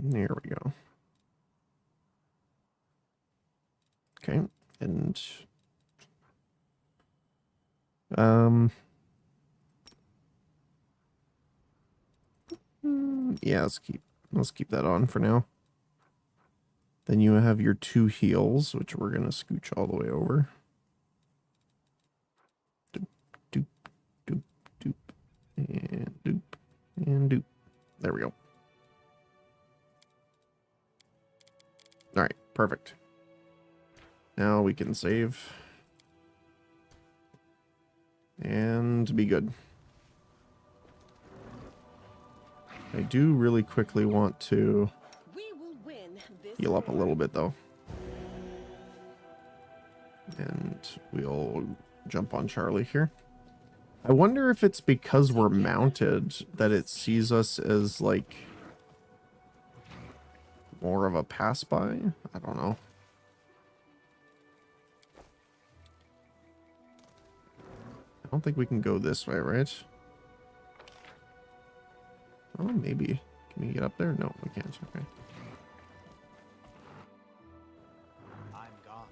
There we go. Okay, and yeah, let's keep that on for now. Then you have your 2 heals, which we're gonna scooch all the way over. Doop, doop, doop, doop, and doop, and doop. There we go. All right, Perfect. Now we can save. And be good. I do really quickly want to We will win this heal up a war. little bit, though. And we'll jump on Charlie here. I wonder if it's because we're mounted that it sees us as, like, more of a pass-by? I don't know. I don't think we can go this way, right? Oh, maybe. Can we get up there? No, we can't. Okay. I'm gone.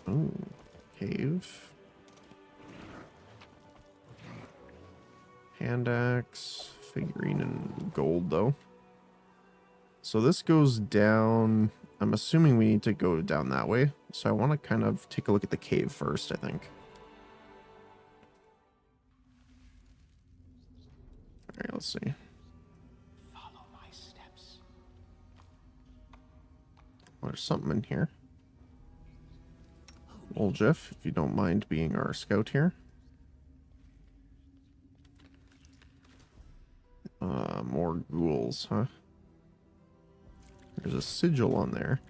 Oh, cave. Hand axe, figurine, and gold, though. So this goes down. I'm assuming we need to go down that way. So I want to kind of take a look at the cave first, I think. All right, let's see. Follow my steps. Well, there's something in here. Old Jeff, if you don't mind being our scout here. More ghouls, huh? There's a sigil on there.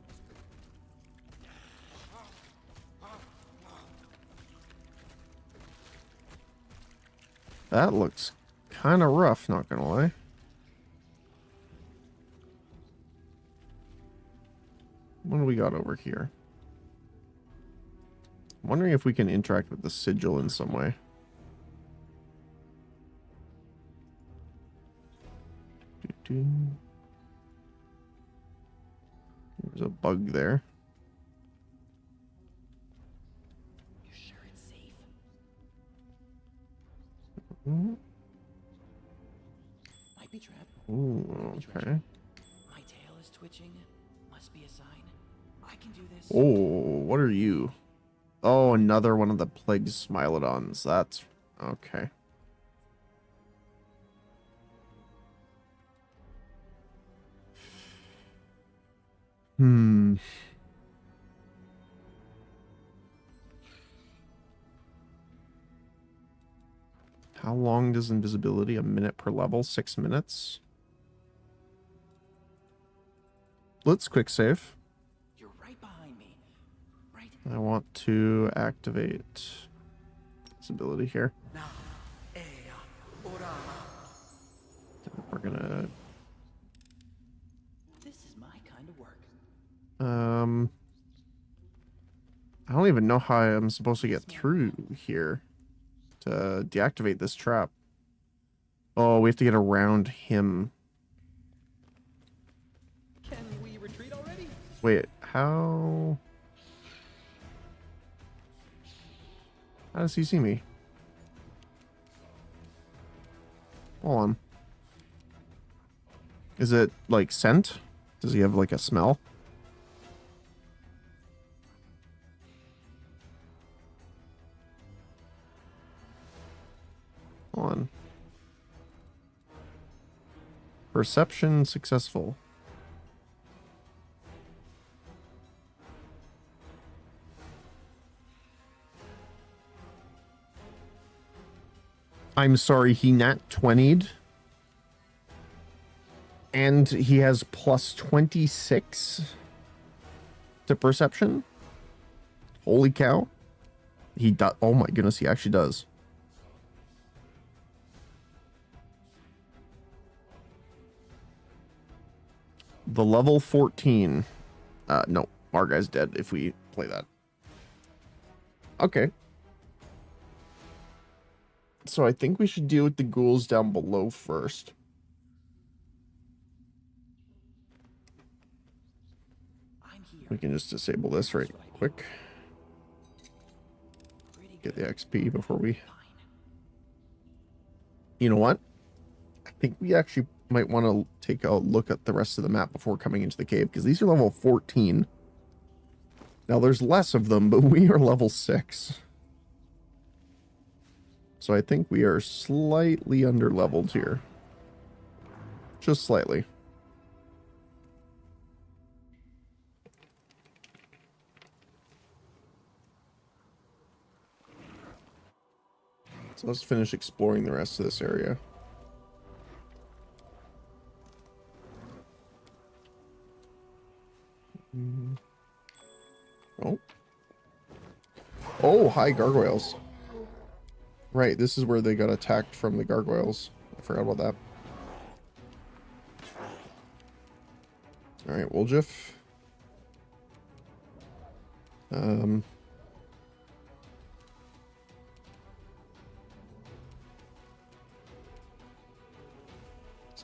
That looks kind of rough, not gonna lie. What do we got over here? I'm wondering if we can interact with the sigil in some way. There's a bug there. You sure it's safe? Ooh, Might be trapped. okay. My tail is twitching. Must be a sign. I can do this. Oh, what are you? Oh, another one of the plague smilodons. That's okay. Hmm. How long does invisibility? A minute per level? 6 minutes? Let's quick save. You're right behind me. Right I want to activate visibility here. now. We're gonna This is my kind of work. I don't even know how I'm supposed to get through here to deactivate this trap. Oh, we have to get around him. Can we retreat already? Wait, how does he see me? Hold on. Is it like scent? Does he have like a smell? Hold on. Perception successful. I'm sorry, he nat 20'd. And he has plus 26 to perception. Holy cow. He does. Oh my goodness, he actually does. The level 14. No, our guy's dead if we play that. Okay. So I think we should deal with the ghouls down below first. I'm here. We can just disable this right quick. Pretty Get good. the XP before we... Fine. You know what? I think we actually might want to take a look at the rest of the map before coming into the cave, because these are level 14. Now, there's less of them, but we are level 6. So I think we are slightly under-leveled here. Just slightly. So let's finish exploring the rest of this area. Oh. Oh, hi, gargoyles. Right, this is where they got attacked from the gargoyles. I forgot about that. Alright, Woljif.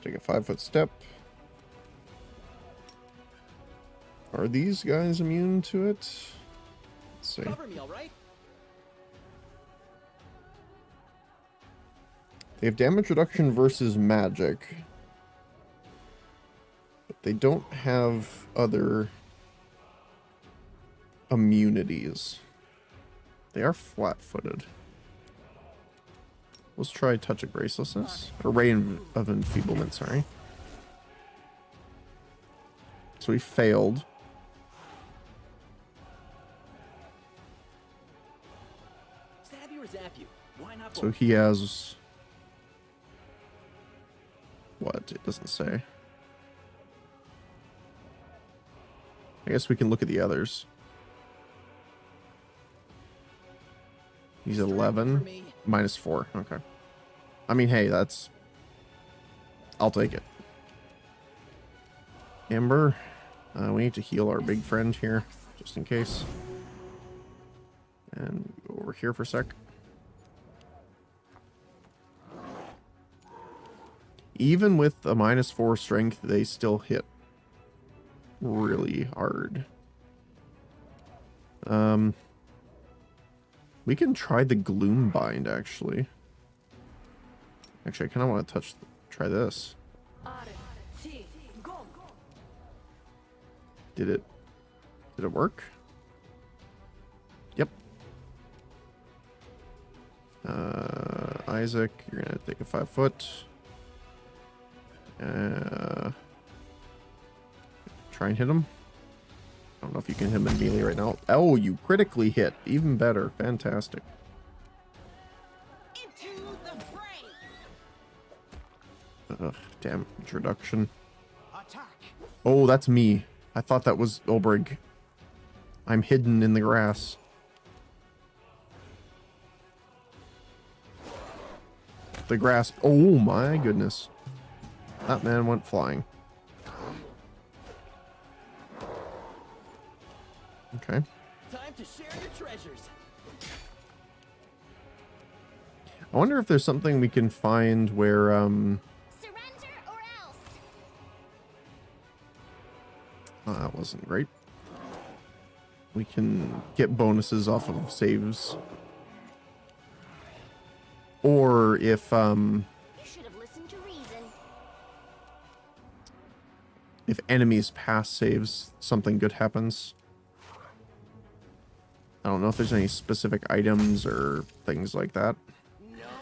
Let's take a 5-foot step. Are these guys immune to it? Let's see. Cover me, all right? They have damage reduction versus magic. But they don't have other immunities. They are flat-footed. Let's try Touch of Gracelessness. Or Ray of Enfeeblement, sorry. So he failed. Stab you or zap you? Why not So both? he has... What? It doesn't say. I guess we can look at the others. He's 11. -4. Okay. I mean, hey, that's... I'll take it. Amber, we need to heal our big friend here, just in case. And go over here for a sec. Even with a -4 strength, they still hit really hard. We can try the Gloom Bind, actually. Actually, I kind of want to try this. Did it work? Yep. Isaac, you're gonna take a 5-foot. Try and hit him. I don't know if you can hit him in melee right now. Oh, you critically hit. Even better. Fantastic. Into the fray. Ugh, damn. Introduction. Attack. Oh, that's me. I thought that was Ulbrig. I'm hidden in the grass. The grass. Oh my goodness. That man went flying. Okay. Time to share your treasures. I wonder if there's something we can find where, Surrender or else. oh, that wasn't great. We can get bonuses off of saves. Or if, You should have listened to reason. if enemies pass saves, something good happens. I don't know if there's any specific items or things like that,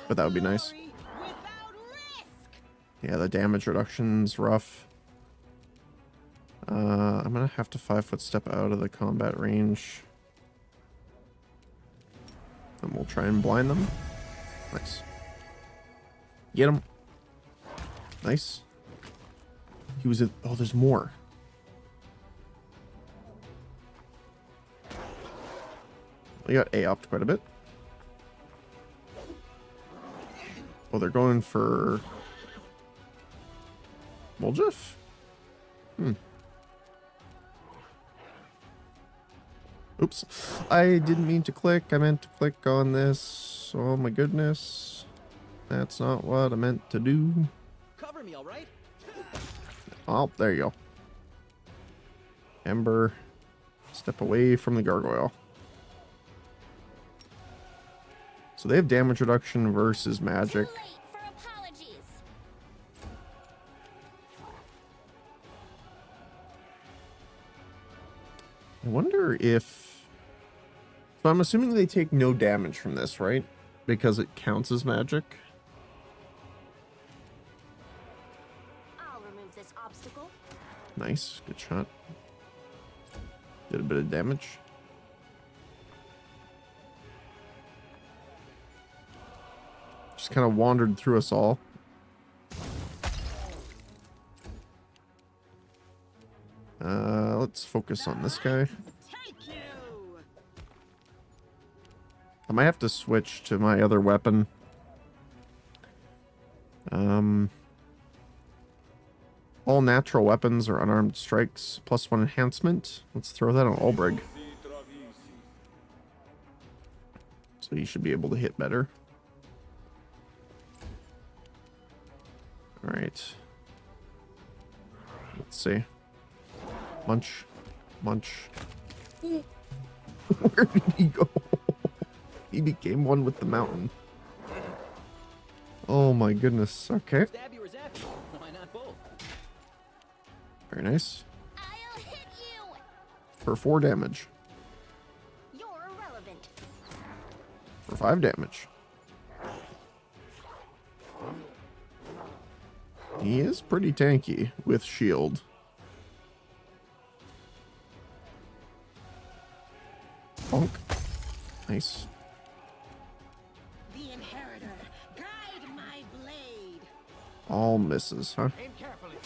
but that would be nice. Glory without risk. Yeah, the damage reduction's rough. I'm gonna have to 5-foot step out of the combat range. And we'll try and blind them. Nice. Get him. Nice. He was at... Oh, there's more. We got A-opt quite a bit. Oh, they're going for... Woljif? Oops. I didn't mean to click. I meant to click on this. Oh my goodness. That's not what I meant to do. Cover me, all right? Oh, there you go. Ember, step away from the gargoyle. So they have damage reduction versus magic. Too late for apologies. I wonder if... So I'm assuming they take no damage from this, right? Because it counts as magic. I'll remove this obstacle. Nice, good shot. Did a bit of damage. Just kind of wandered through us all. Let's focus on this guy. Take you. I might have to switch to my other weapon. All natural weapons or unarmed strikes +1 enhancement. Let's throw that on Olbrig. So he should be able to hit better. Alright. Let's see. Munch. Munch. Where did he go? He became one with the mountain. Oh my goodness. Okay. Stab you or zap you. Why not both? Very nice. I'll hit you. For 4 damage. You're irrelevant. For 5 damage. He is pretty tanky with shield. Bonk. Nice. The inheritor, guide my blade. All misses, huh? Aim carefully.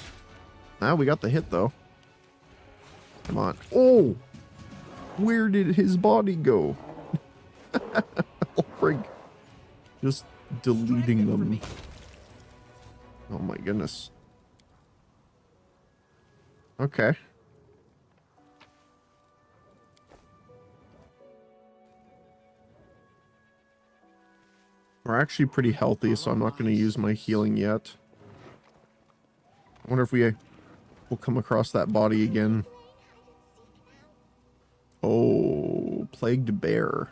Ah, we got the hit though. Come on. Oh! Where did his body go? Oh, frig. Just deleting them. Oh my goodness. Okay. We're actually pretty healthy, so I'm not going to use my healing yet. I wonder if we will come across that body again. Oh, plagued bear.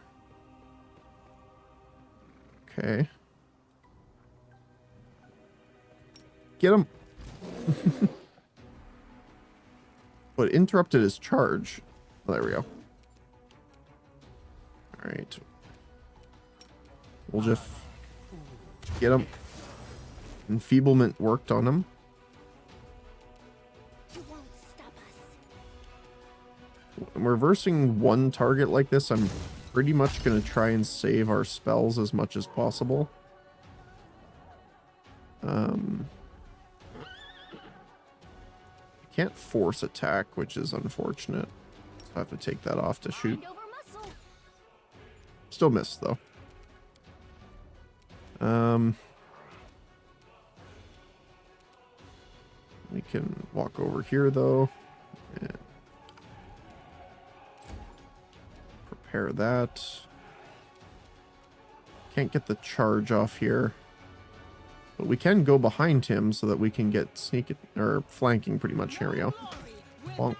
Okay. Get him. But interrupted his charge. Oh, there we go. All right. We'll just get him. Enfeeblement worked on him. You won't stop us. When reversing one target like this, I'm pretty much going to try and save our spells as much as possible. Can't force attack, which is unfortunate. So I have to take that off to shoot. Mind over muscle. Still missed though. We can walk over here though. And prepare that. Can't get the charge off here. But we can go behind him so that we can get sneaking or flanking pretty much. Here we go. Bonk.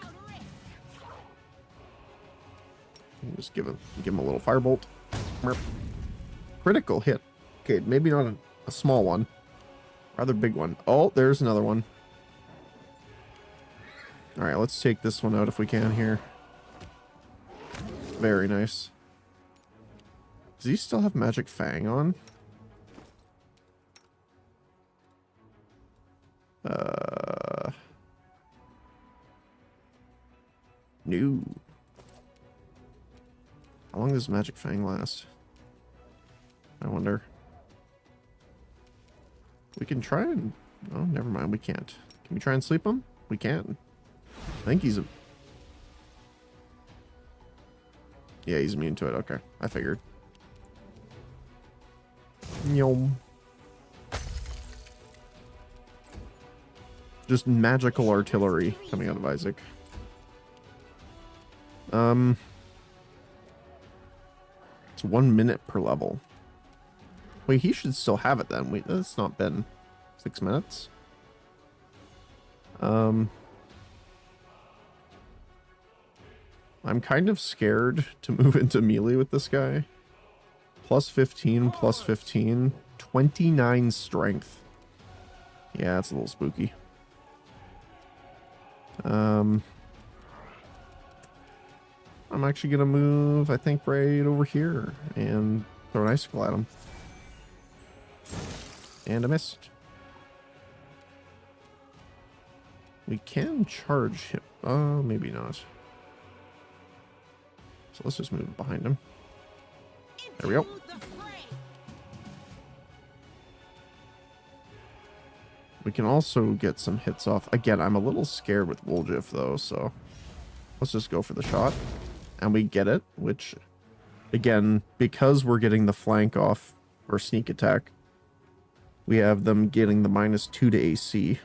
Just give him a little firebolt. Critical hit. Okay, maybe not a small one. Rather big one. Oh, there's another one. Alright, let's take this one out if we can here. Very nice. Does he still have Magic Fang on? No. How long does Magic Fang last? I wonder. We can try and... Oh, never mind. We can't. Can we try and sleep him? We can. I think he's... Yeah, he's immune to it. Okay. I figured. Yum. Just magical artillery coming out of Isaac. It's 1 minute per level. Wait, he should still have it then. Wait, that's not been 6 minutes. I'm kind of scared to move into melee with this guy. Plus 15, plus 15, 29 strength. Yeah, that's a little spooky. I'm actually gonna move, I think, right over here and throw an icicle at him. And I missed. We can charge him. Oh, maybe not. So let's just move behind him. There we go. We can also get some hits off. Again, I'm a little scared with Woljif though, so let's just go for the shot. And we get it, which, again, because we're getting the flank off or sneak attack, we have them getting the -2 to AC.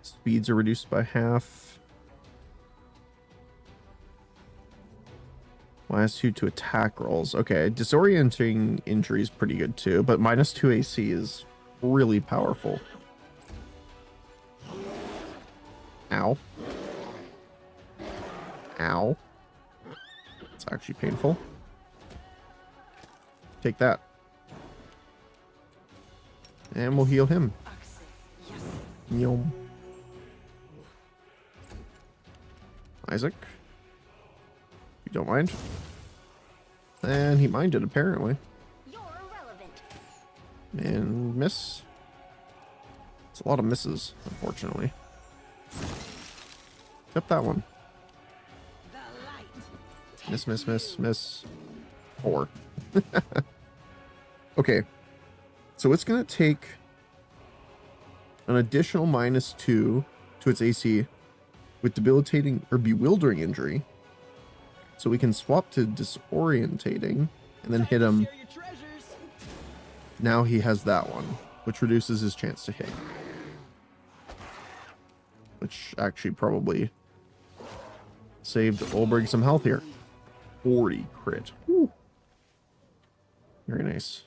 Speeds are reduced by half. -2 to attack rolls. Okay, disorienting injury is pretty good too, but -2 AC is really powerful. Ow. Ow. It's actually painful. Take that. And we'll heal him. Yum. Isaac. You don't mind? And he minded, apparently. You're irrelevant. And miss. It's a lot of misses, unfortunately. Except that one. The light. Miss, miss, miss, miss. 4. Okay. So it's going to take an additional -2 to its AC with debilitating or bewildering injury. So we can swap to disorientating and then hit him. Share your treasures. Now he has that one, which reduces his chance to hit. Which actually probably saved Olberg some health here. 40 crit. Woo. Very nice.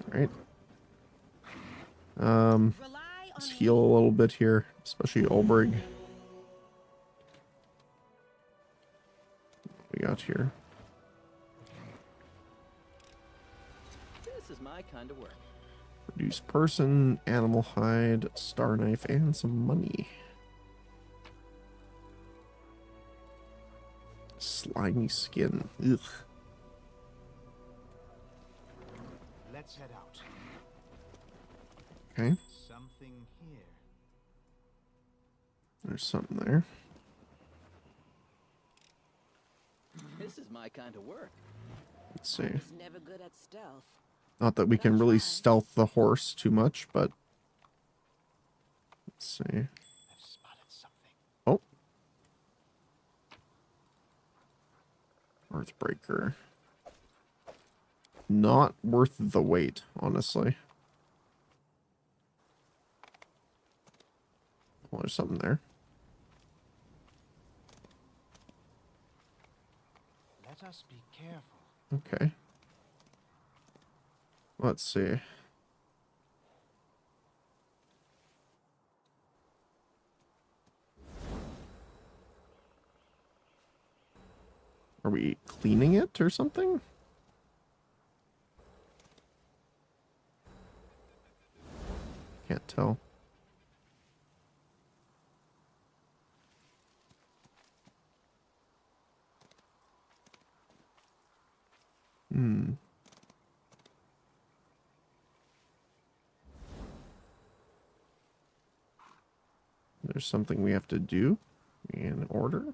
Alright. Rely Let's on heal a little bit here, especially Olberg. What we got here? This is my kind of work. Reduce person, animal hide, star knife, and some money. Slimy skin. Ugh. Let's head out. Okay, Something here. there's something there. This is my kind of work. Let's see. He's never good at stealth. Not that we can really stealth the horse too much, but let's see. I've spotted something. Oh. Earthbreaker. Not worth the wait, honestly. Well, there's something there. Let us be careful. Okay. Let's see. Are we cleaning it or something? Can't tell. There's something we have to do in order.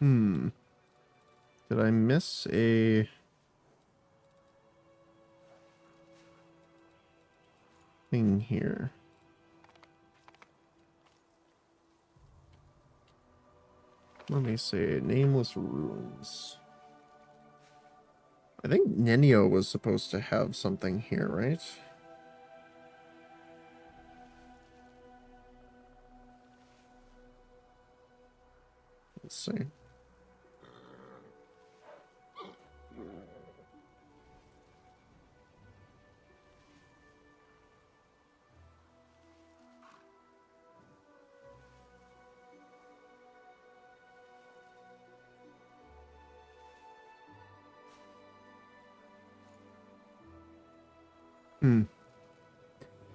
Did I miss a... thing here? Let me see. Nameless runes. I think Nenio was supposed to have something here, right? Let's see.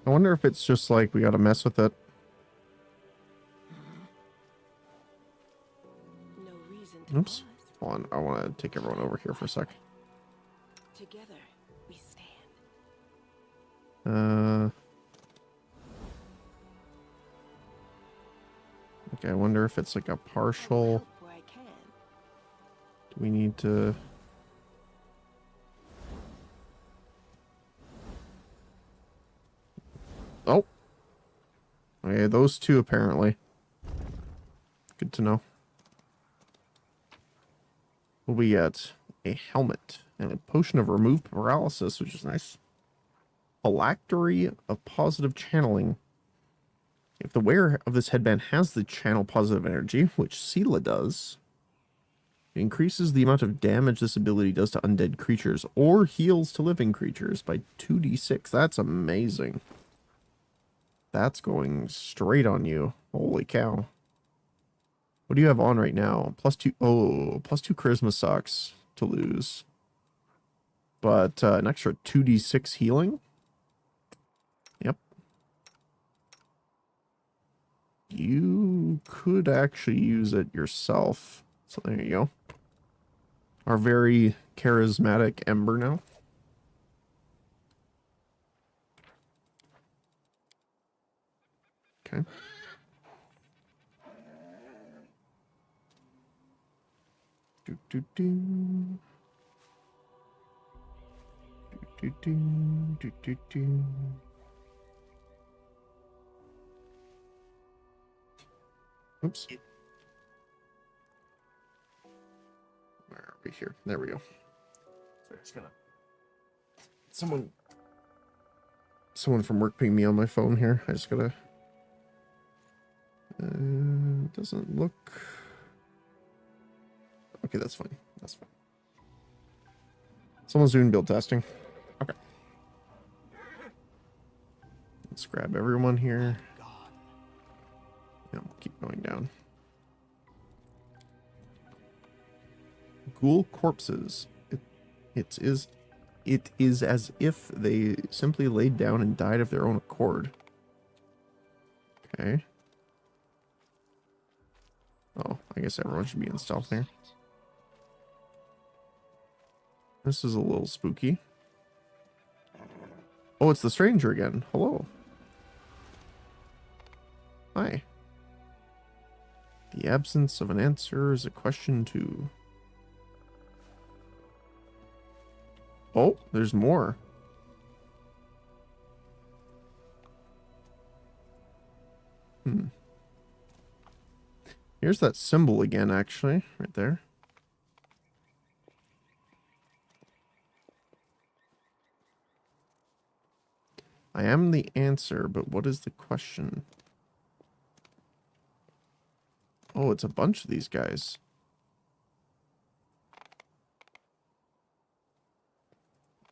I wonder if it's just like we gotta mess with it. Reason to Oops. pause. Hold on. I want to take everyone over here for a sec. Together we stand. Okay, I wonder if it's like a I will partial. help where I can. Do we need to... Oh. Okay, those two apparently. Good to know. What we get? A helmet and a potion of removed paralysis, which is nice. Phylactery of positive channeling. If the wearer of this headband has the channel positive energy, which Sela does, it increases the amount of damage this ability does to undead creatures or heals to living creatures by 2d6. That's amazing. That's going straight on you. Holy cow. What do you have on right now? +2. Oh, +2 charisma sucks to lose. But an extra 2d6 healing? Yep. You could actually use it yourself. So there you go. Our very charismatic Ember now. Okay. Do do do. Do do do do do. Oops. Where are we here? There we go. Sorry, just gonna. Someone from work pinged me on my phone here. I just gotta. Doesn't look. Okay, that's fine. That's fine. Someone's doing build testing. Okay. Let's grab everyone here. Yeah, we'll keep going down. Ghoul corpses. It is as if they simply laid down and died of their own accord. Okay. Oh, I guess everyone should be in stealth here. This is a little spooky. Oh, it's the stranger again. Hello. Hi. The absence of an answer is a question too. Oh, there's more. Here's that symbol again, actually, right there. I am the answer, but what is the question? Oh, it's a bunch of these guys.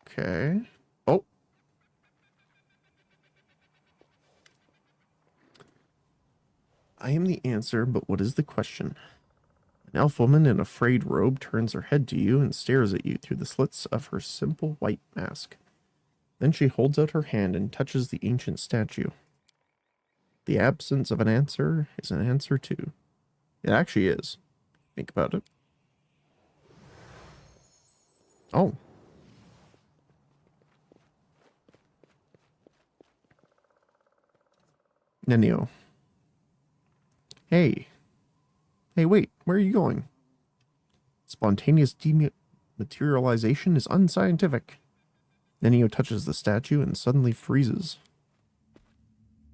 Okay. Oh. I am the answer, but what is the question? An elf woman in a frayed robe turns her head to you and stares at you through the slits of her simple white mask. Then she holds out her hand and touches the ancient statue. The absence of an answer is an answer too. It actually is. Think about it. Oh. Nenio. Hey. Hey, wait. Where are you going? Spontaneous dematerialization is unscientific. Nenio touches the statue and suddenly freezes.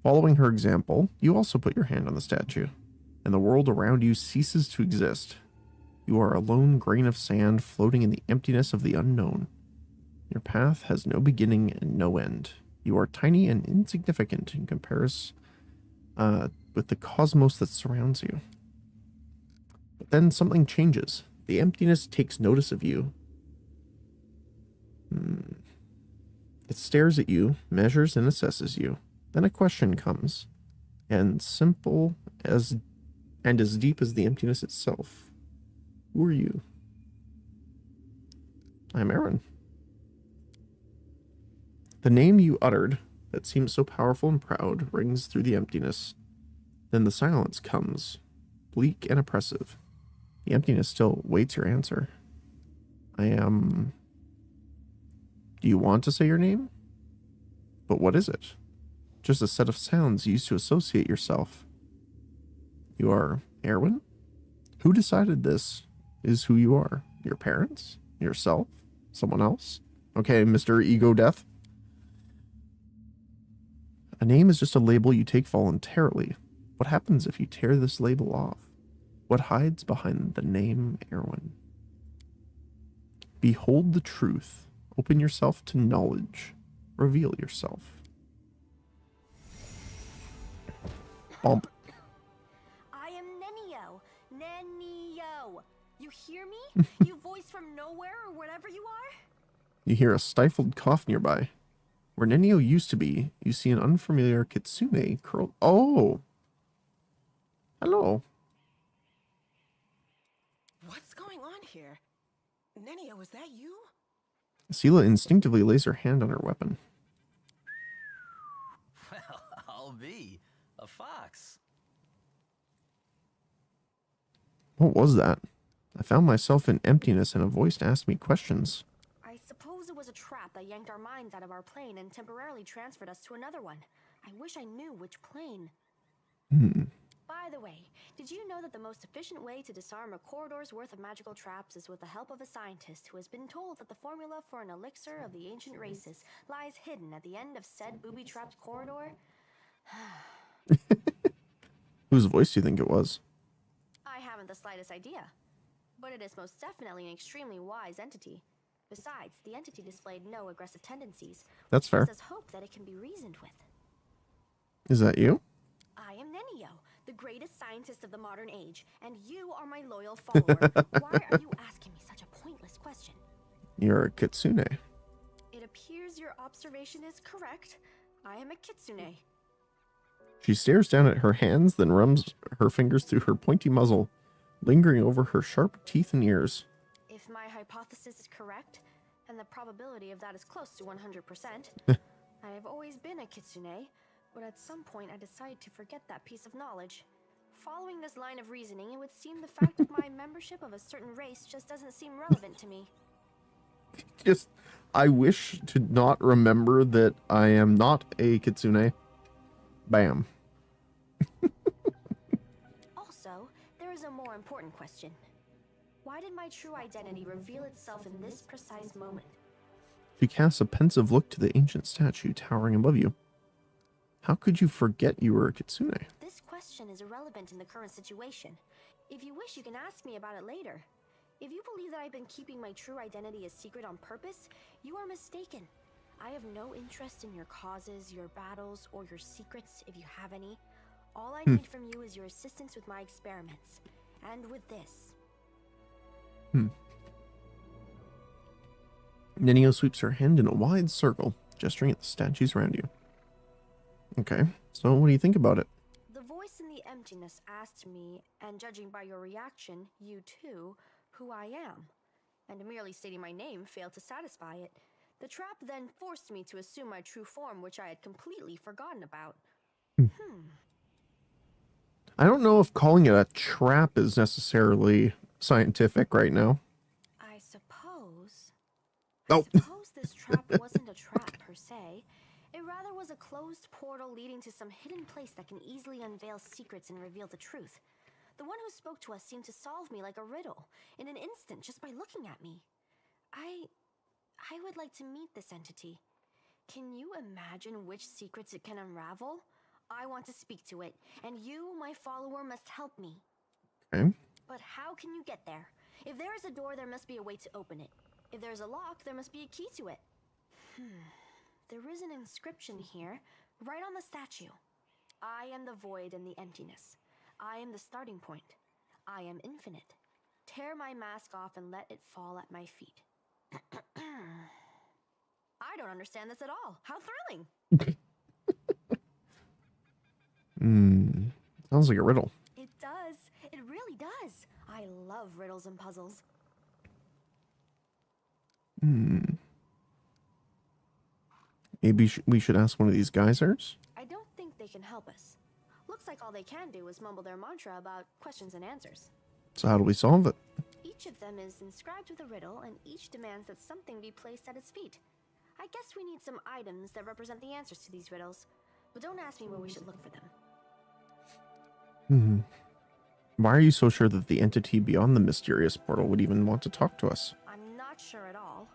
Following her example, you also put your hand on the statue, and the world around you ceases to exist. You are a lone grain of sand floating in the emptiness of the unknown. Your path has no beginning and no end. You are tiny and insignificant in comparison with the cosmos that surrounds you. But then something changes. The emptiness takes notice of you. It stares at you, measures and assesses you. Then a question comes, and simple as and as deep as the emptiness itself. Who are you? I'm Aaron. The name you uttered, that seems so powerful and proud, rings through the emptiness. Then the silence comes, bleak and oppressive. The emptiness still waits your answer. I am... Do you want to say your name? But what is it? Just a set of sounds used to associate yourself. You are Erwin? Who decided this is who you are? Your parents? Yourself? Someone else? Okay, Mr. Ego Death. A name is just a label you take voluntarily. What happens if you tear this label off? What hides behind the name Erwin? Behold the truth. Open yourself to knowledge. Reveal yourself. Bump. I am Nenio. Nenio. You hear me? You voice from nowhere or whatever you are? You hear a stifled cough nearby. Where Nenio used to be, you see an unfamiliar kitsune curled... Oh! Hello. What's going on here? Nenio, was that you? Sela instinctively lays her hand on her weapon. Well, I'll be a fox. What was that? I found myself in emptiness and a voice asked me questions. I suppose it was a trap that yanked our minds out of our plane and temporarily transferred us to another one. I wish I knew which plane. By the way, did you know that the most efficient way to disarm a corridor's worth of magical traps is with the help of a scientist who has been told that the formula for an elixir of the ancient races lies hidden at the end of said booby-trapped corridor? Whose voice do you think it was? I haven't the slightest idea, but it is most definitely an extremely wise entity. Besides, the entity displayed no aggressive tendencies. That's fair. Gives us hope that it can be reasoned with. Is that you? I am Nenio, the greatest scientist of the modern age, and you are my loyal follower. Why are you asking me such a pointless question? You're a kitsune. It appears your observation is correct. I am a kitsune. She stares down at her hands, then runs her fingers through her pointy muzzle, lingering over her sharp teeth and ears. If my hypothesis is correct, and the probability of that is close to 100%, I have always been a kitsune, but at some point I decided to forget that piece of knowledge. Following this line of reasoning, it would seem the fact of my membership of a certain race just doesn't seem relevant to me. I wish to not remember that I am not a kitsune. Bam. Also, there is a more important question. Why did my true identity reveal itself in this precise moment? She casts a pensive look to the ancient statue towering above you. How could you forget you were a kitsune? This question is irrelevant in the current situation. If you wish, you can ask me about it later. If you believe that I've been keeping my true identity a secret on purpose, you are mistaken. I have no interest in your causes, your battles, or your secrets, if you have any. All I need from you is your assistance with my experiments. And with this. Nenio sweeps her hand in a wide circle, gesturing at the statues around you. Okay, so what do you think about it? The voice in the emptiness asked me, and judging by your reaction, you too, who I am. And merely stating my name failed to satisfy it. The trap then forced me to assume my true form, which I had completely forgotten about. I don't know if calling it a trap is necessarily scientific right now. I suppose Oh. this trap wasn't a trap per se. It rather was a closed portal leading to some hidden place that can easily unveil secrets and reveal the truth. The one who spoke to us seemed to solve me like a riddle, in an instant, just by looking at me. I would like to meet this entity. Can you imagine which secrets it can unravel? I want to speak to it, and you, my follower, must help me. Okay. But how can you get there? If there is a door, there must be a way to open it. If there's a lock, there must be a key to it. There is an inscription here, right on the statue. I am the void and the emptiness. I am the starting point. I am infinite. Tear my mask off and let it fall at my feet. I don't understand this at all. How thrilling! Sounds like a riddle. It does. It really does. I love riddles and puzzles. Maybe we should ask one of these geysers? I don't think they can help us. Looks like all they can do is mumble their mantra about questions and answers. So how do we solve it? Each of them is inscribed with a riddle, and each demands that something be placed at its feet. I guess we need some items that represent the answers to these riddles, but don't ask me where we should look for them. Hmm. Why are you so sure that the entity beyond the mysterious portal would even want to talk to us? I'm not sure at all,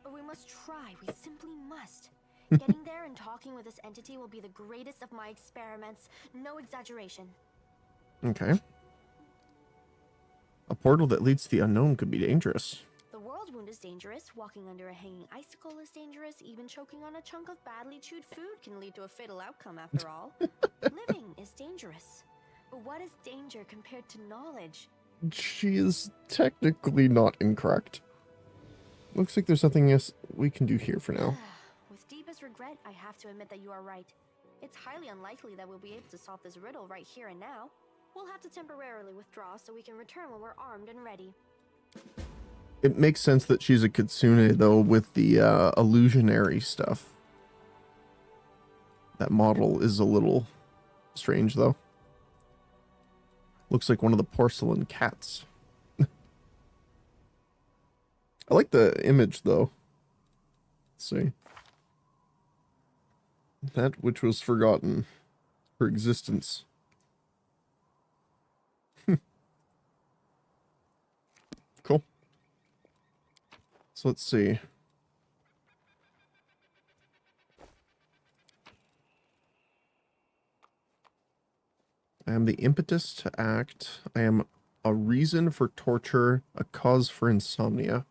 but we must try. We simply must. Getting there and talking with this entity will be the greatest of my experiments. No exaggeration. Okay. A portal that leads to the unknown could be dangerous. The world wound is dangerous. Walking under a hanging icicle is dangerous. Even choking on a chunk of badly chewed food can lead to a fatal outcome after all. Living is dangerous. But what is danger compared to knowledge? She is technically not incorrect. Looks like there's nothing else we can do here for now. With deepest regret, I have to admit that you are right. It's highly unlikely that we'll be able to solve this riddle right here and now. We'll have to temporarily withdraw so we can return when we're armed and ready. It makes sense that she's a kitsune, though, with the illusionary stuff. That model is a little strange, though. Looks like one of the porcelain cats. I like the image, though. Let's see. That which was forgotten. Her existence. Cool. So let's see. I am the impetus to act. I am a reason for torture, a cause for insomnia.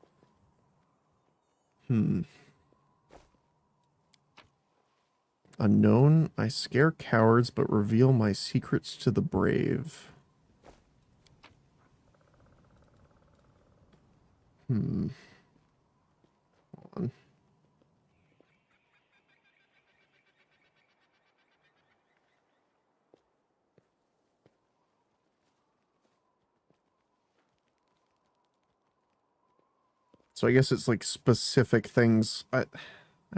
Unknown, I scare cowards but reveal my secrets to the brave. Hold on. So I guess it's like specific things. I'm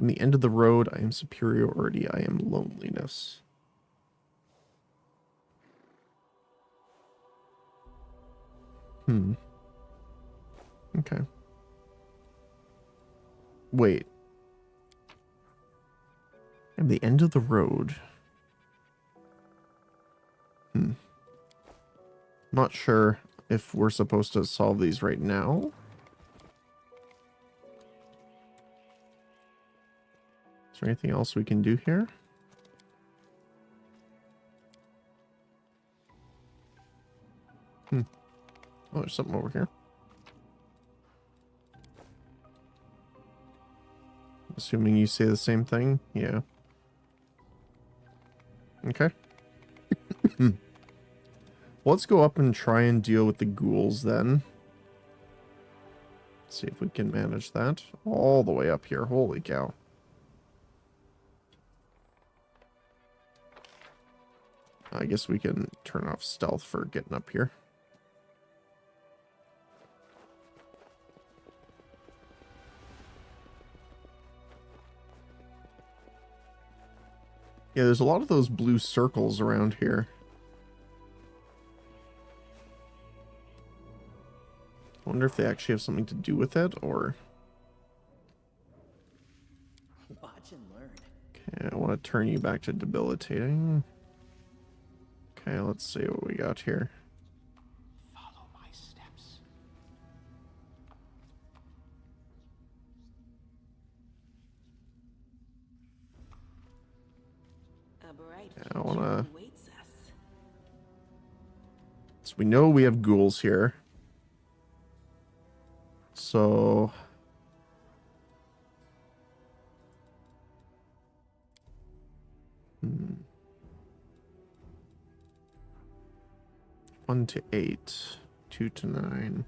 the end of the road. I am superiority. I am loneliness. Okay. Wait. I'm the end of the road. Not sure if we're supposed to solve these right now. Is there anything else we can do here? Oh, there's something over here. Assuming you say the same thing? Yeah. Okay. Let's go up and try and deal with the ghouls then. See if we can manage that. All the way up here. Holy cow. I guess we can turn off stealth for getting up here. Yeah, there's a lot of those blue circles around here. I wonder if they actually have something to do with it, or... Watch and learn. Okay, I want to turn you back to debilitating. Okay, let's see what we got here. Follow my steps. A bright Yeah, I wanna... future awaits us. So we know we have ghouls here. So... One to 8, 2 to 9.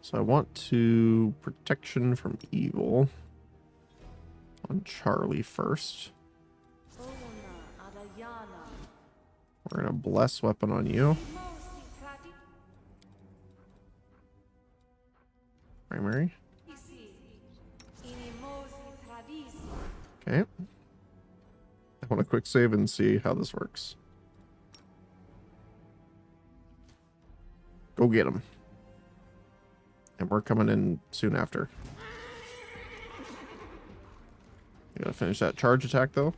So I want to protection from evil on Charlie first. We're gonna bless weapon on you. Primary. Okay. I want a quick save and see how this works. Go get him. And we're coming in soon after. You gotta finish that charge attack, though.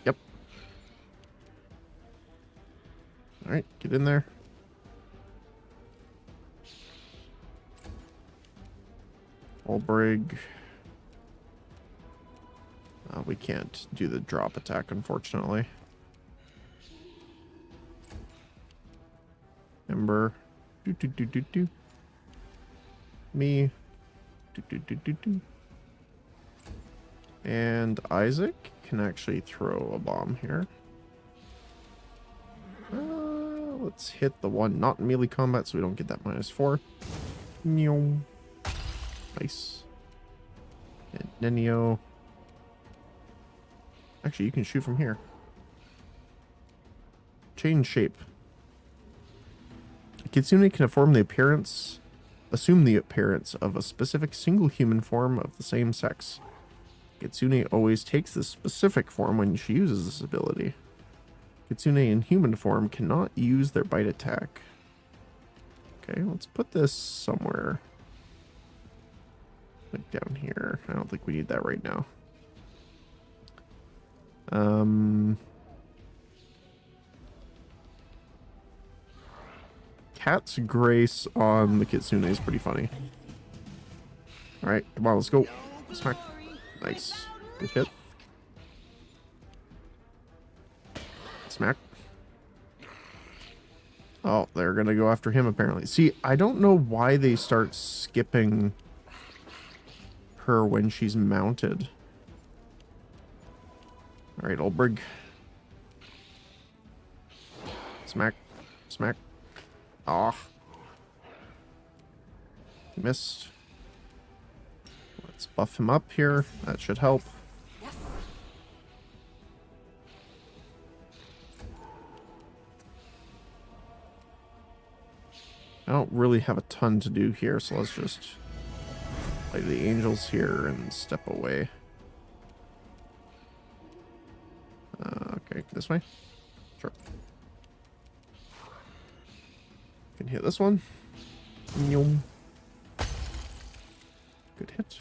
Yep. Alright, get in there. Olbrig. We can't do the drop attack, unfortunately. Ember. Do. Me. Do. And Isaac can actually throw a bomb here. Let's hit the one not in melee combat so we don't get that -4. Meow. Nice. And Nenio. Actually, you can shoot from here. Change shape. A kitsune can assume the appearance of a specific single human form of the same sex. Kitsune always takes this specific form when she uses this ability. Kitsune in human form cannot use their bite attack. Okay, let's put this somewhere. Like down here. I don't think we need that right now. Cat's Grace on the Kitsune is pretty funny. Alright, come on, let's go. Smack. Nice. Good hit. Smack. Oh, they're gonna go after him apparently. See, I don't know why they start skipping her when she's mounted. Alright, Olbrig. Smack. Smack. Ah. Missed. Let's buff him up here. That should help. I don't really have a ton to do here, so let's just play the angels here and step away. Okay, this way? Sure. Can hit this one. Good hit.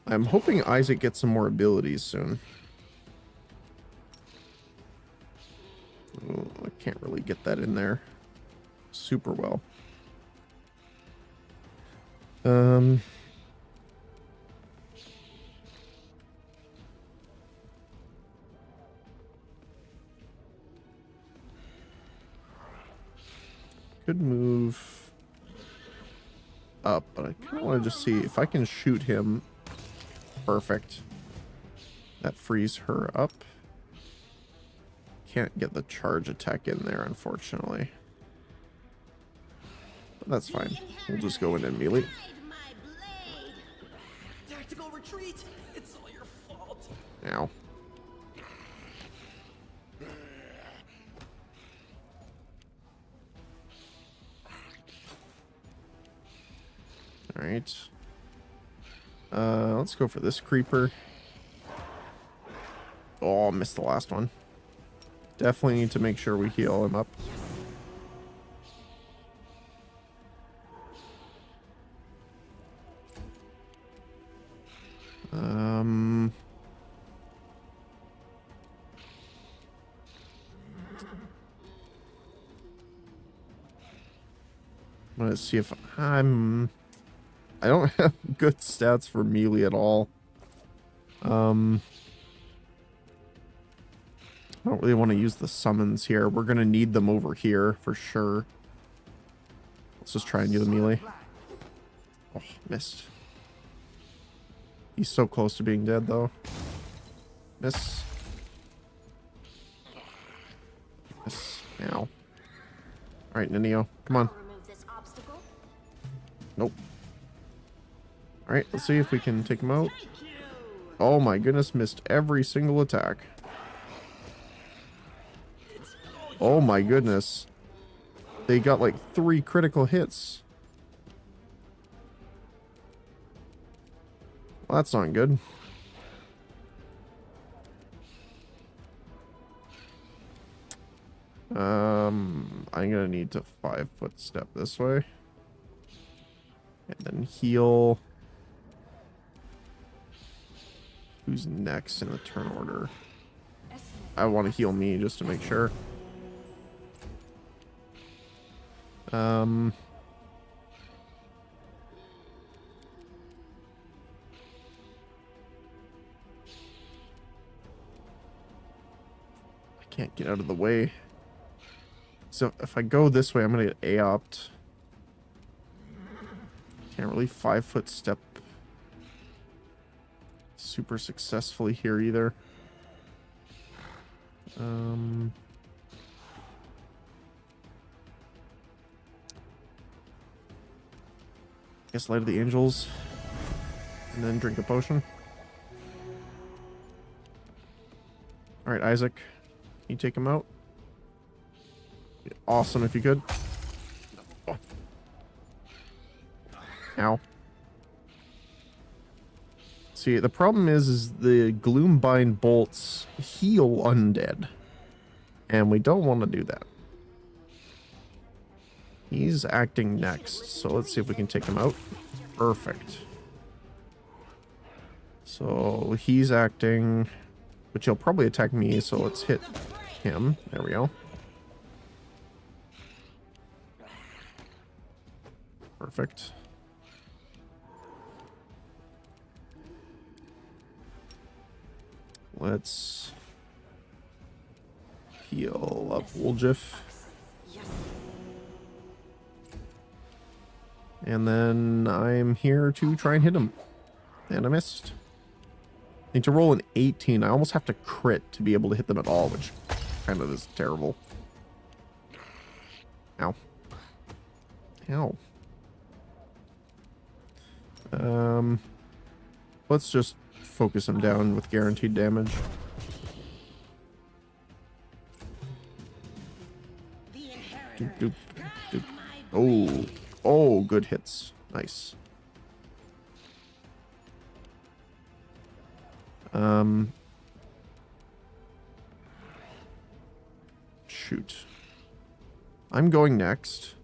I'm hoping Isaac gets some more abilities soon. Oh, I can't really get that in there super well. Could move up, but I kind of want to just see if I can shoot him. Perfect. That frees her up. Can't get the charge attack in there, unfortunately. But that's fine. We'll just go in and melee. Tactical retreat. It's all your fault. Ow. Alright. Let's go for this creeper. Oh, missed the last one. Definitely need to make sure we heal him up. Let's see if I don't have good stats for melee at all. I don't really want to use the summons here. We're going to need them over here for sure. Let's just try and do the melee. Oh, missed. He's so close to being dead, though. Miss. Miss. Ow. Alright, Nenio. Come on. Nope. Alright, let's see if we can take him out. Oh my goodness, missed every single attack. Oh my goodness. They got like 3 critical hits. Well, that's not good. I'm gonna need to 5-foot step this way. And then heal. Who's next in the turn order? I want to heal me just to make sure. I can't get out of the way. So if I go this way, I'm gonna get AOP'd. Can't really 5-foot step super successfully here either. Guess Light of the Angels. And then drink a potion. Alright, Isaac. Can you take him out? Awesome if you could. Oh. Ow. See, the problem is the Gloombind bolts heal undead. And we don't want to do that. He's acting next, so let's see if we can take him out. Perfect. So he's acting, which he'll probably attack me, so let's hit him. There we go. Perfect. Let's heal up Woljif. And then I'm here to try and hit him. And I missed. I need to roll an 18. I almost have to crit to be able to hit them at all, which kind of is terrible. Ow. Ow. Let's just focus him down with guaranteed damage. Doop, doop, doop. Oh. Oh, good hits. Nice. Shoot. I'm going next.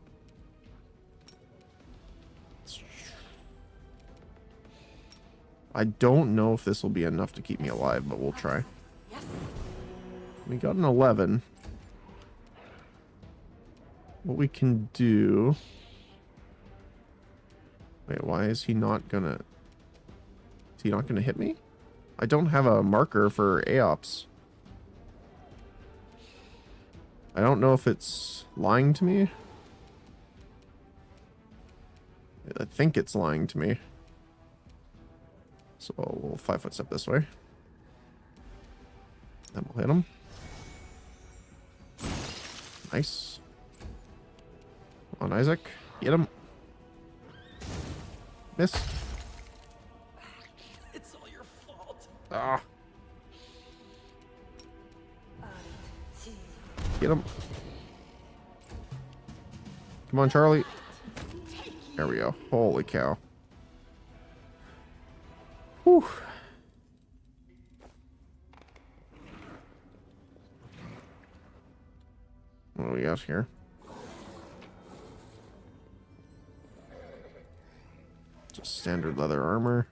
I don't know if this will be enough to keep me alive, but we'll try. We got an 11. What we can do... Wait, why is he not gonna... Is he not gonna hit me? I don't have a marker for AOPS. I don't know if it's lying to me. I think it's lying to me. So we'll 5-foot step this way. Then we'll hit him. Nice. Come on, Isaac. Get him. Missed. It's all your fault. Ah. Get him. Come on, Charlie. There we go. Holy cow. Whew. What do we got here? Just standard leather armor.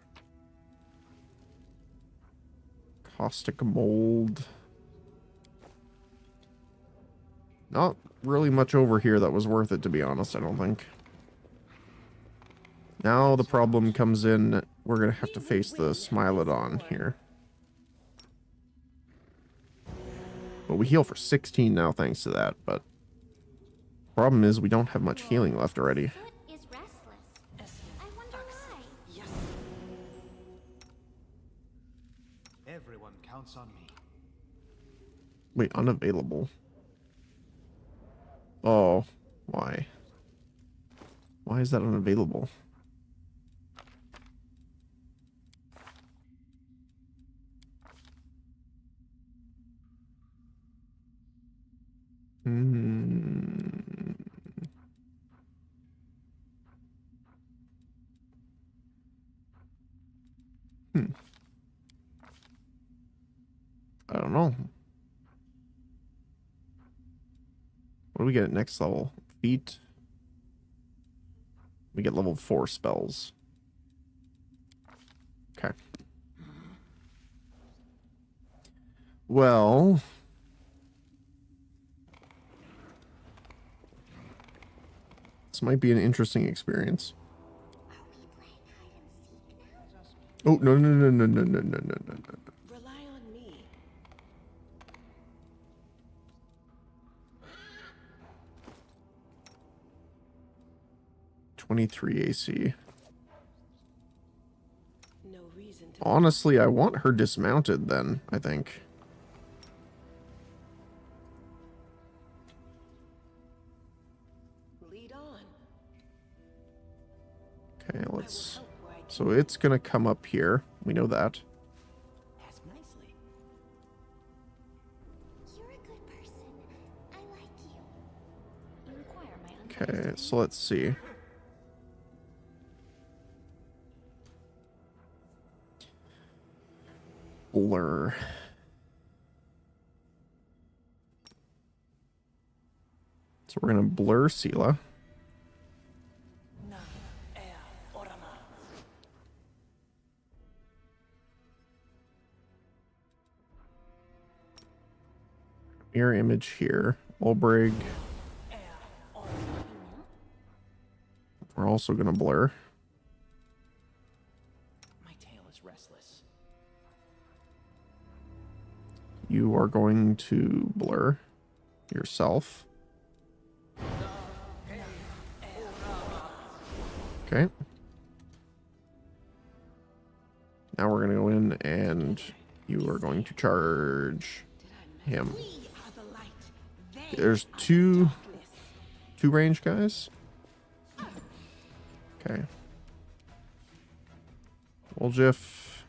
Caustic mold. Not really much over here that was worth it, to be honest, I don't think. Now the problem comes in, we're going to have to face the Smilodon here. But we heal for 16 now thanks to that, but... Problem is we don't have much healing left already. Is restless. I wonder why. Yes. Everyone counts on me. Wait, unavailable. Oh, why? Why is that unavailable? I don't know. What do we get at next level? Feet. We get level 4 spells. Okay. Well, this might be an interesting experience. Oh, no, no, no, no, no, no, no, no, no, no. Rely on me. 23 AC. No reason to. Honestly, I want her dismounted then, I think. Lead on. Okay, I will let's... help where I can. So it's gonna come up here. We know that. Ask nicely. You're a good person. I like you. You require my Okay, so let's see. Blur. So we're gonna blur Sela. Mirror image here. Olbrig. We're also gonna blur. My tail is restless. You are going to blur yourself. Okay. Now we're gonna go in and you are going to charge him. We are the light. They There's are the two darkness. range guys. Okay. Woljif,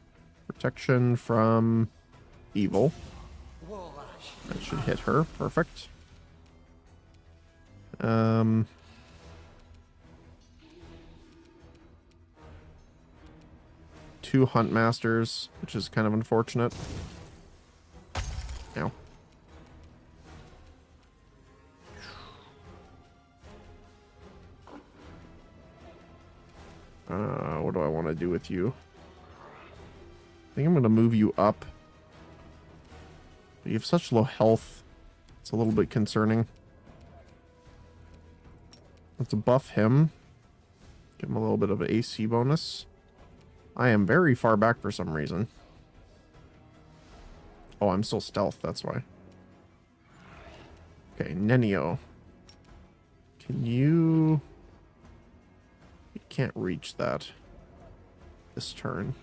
protection from evil. That should hit her. Perfect. Two hunt masters, which is kind of unfortunate. Ow. What do I want to do with you? I think I'm going to move you up. But you have such low health. It's a little bit concerning. Let's buff him. Give him a little bit of an AC bonus. I am very far back for some reason. Oh, I'm still stealth, that's why. Okay, Nenio. Can you... You can't reach that this turn.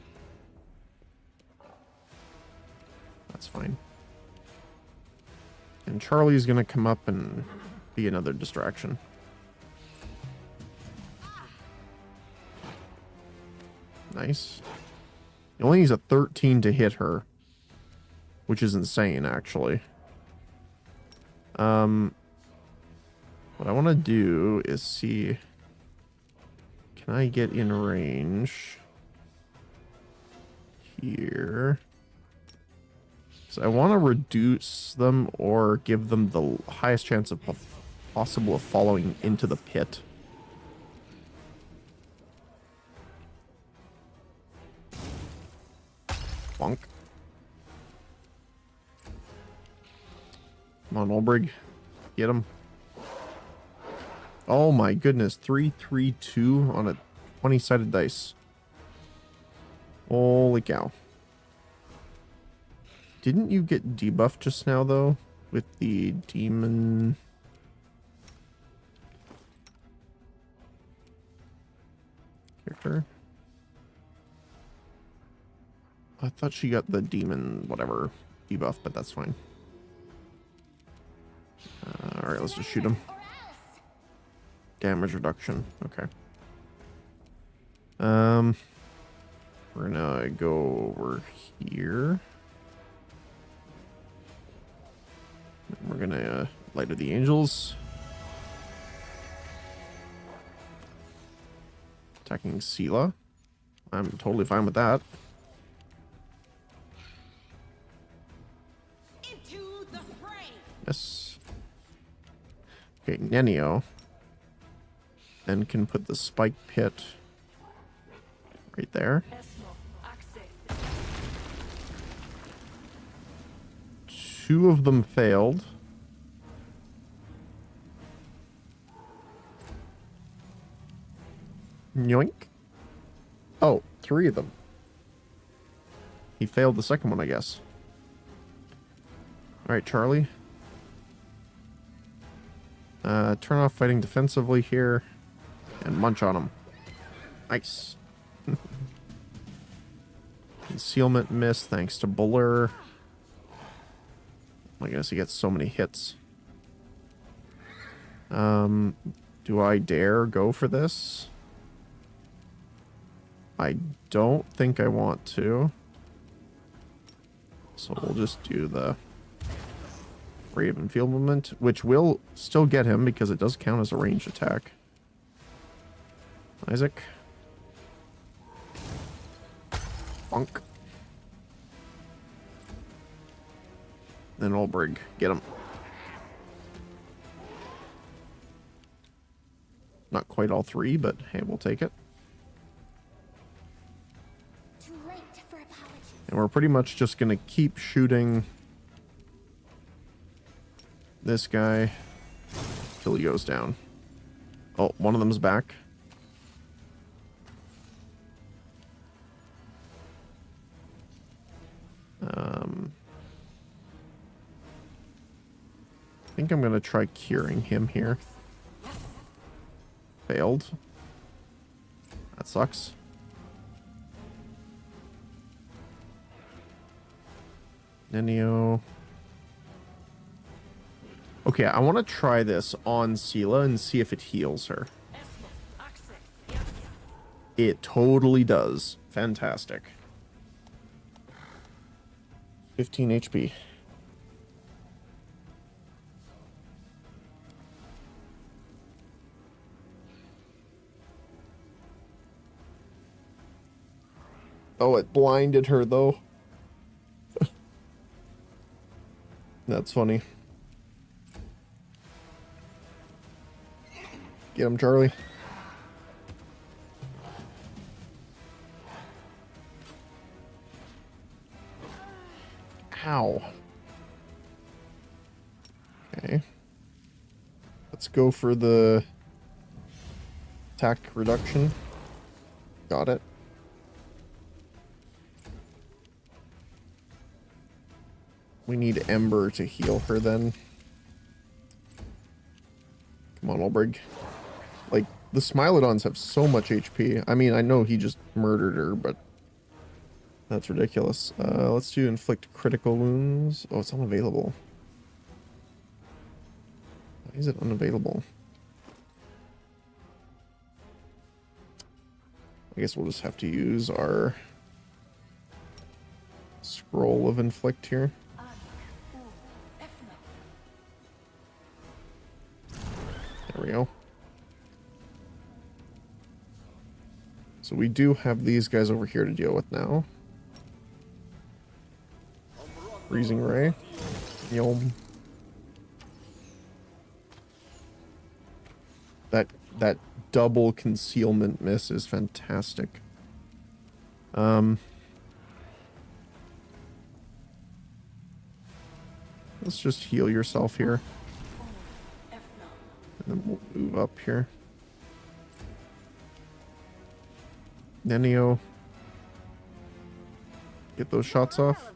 That's fine. And Charlie's gonna come up and be another distraction. Nice. He only needs a 13 to hit her, which is insane, actually. What I want to do is see... Can I get in range here? So I want to reduce them or give them the highest chance of possible of falling into the pit. Bonk. Come on, Olbrig. Get him. Oh my goodness. 3-3-2 on a 20-sided dice. Holy cow. Didn't you get debuffed just now, though? With the demon... character? I thought she got the demon, whatever, debuff, but that's fine. Alright, let's just shoot him. Damage reduction. Okay. We're gonna go over here. We're gonna Light of the Angels. Attacking Sela. I'm totally fine with that. Into the fray. Yes. Okay, Nenio. Then can put the spike pit right there. Two of them failed. Yoink. Oh, three of them. He failed the second one, I guess. Alright, Charlie. Turn off fighting defensively here. And munch on him. Nice. Concealment miss thanks to Blur. I guess he gets so many hits. Do I dare go for this? I don't think I want to. So we'll just do the Brave Enfeeblement, which will still get him because it does count as a ranged attack. Isaac. Bonk. Then Olbrig. Get him. Not quite all three, but hey, we'll take it. Too late for apologies. And we're pretty much just going to keep shooting this guy till he goes down. Oh, one of them's back. I think I'm going to try curing him here. Failed. That sucks. Nenio. Okay, I want to try this on Sela and see if it heals her. It totally does. Fantastic. 15 HP. Oh, it blinded her, though. That's funny. Get him, Charlie. Ow. Okay. Let's go for the attack reduction. Got it. We need Ember to heal her then. Come on, Olbrig. Like, the Smilodons have so much HP. I mean, I know he just murdered her, but that's ridiculous. Let's do inflict critical wounds. Oh, it's unavailable. Why is it unavailable? I guess we'll just have to use our scroll of inflict here. There we go. So we do have these guys over here to deal with now. Freezing Ray. Yum. That double concealment miss is fantastic. Let's just heal yourself here. And then we'll move up here. Nenio. Get those shots off.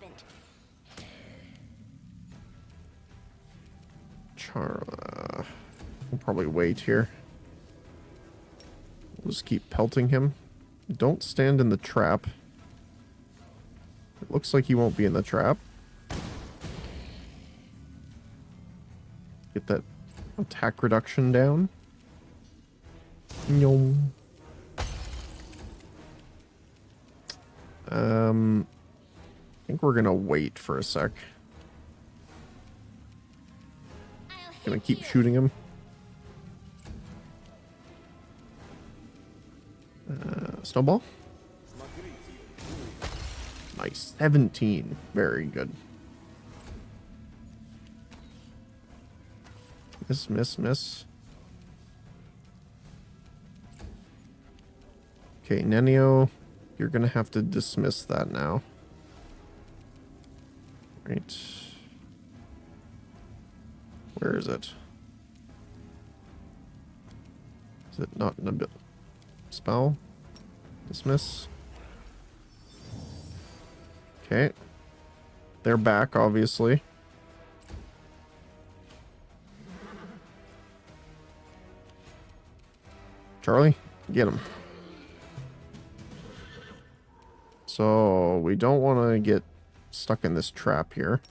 We'll probably wait here. We'll just keep pelting him. Don't stand in the trap. It looks like he won't be in the trap. Get that attack reduction down. Yum. I think we're gonna wait for a sec. Gonna keep shooting him. Snowball. Nice. 17. Very good. Miss. Okay, Nenio, you're gonna have to dismiss that now. Right. Where is it? Is it not an spell? Dismiss. Okay. They're back, obviously. Charlie, get him. So, we don't want to get stuck in this trap here.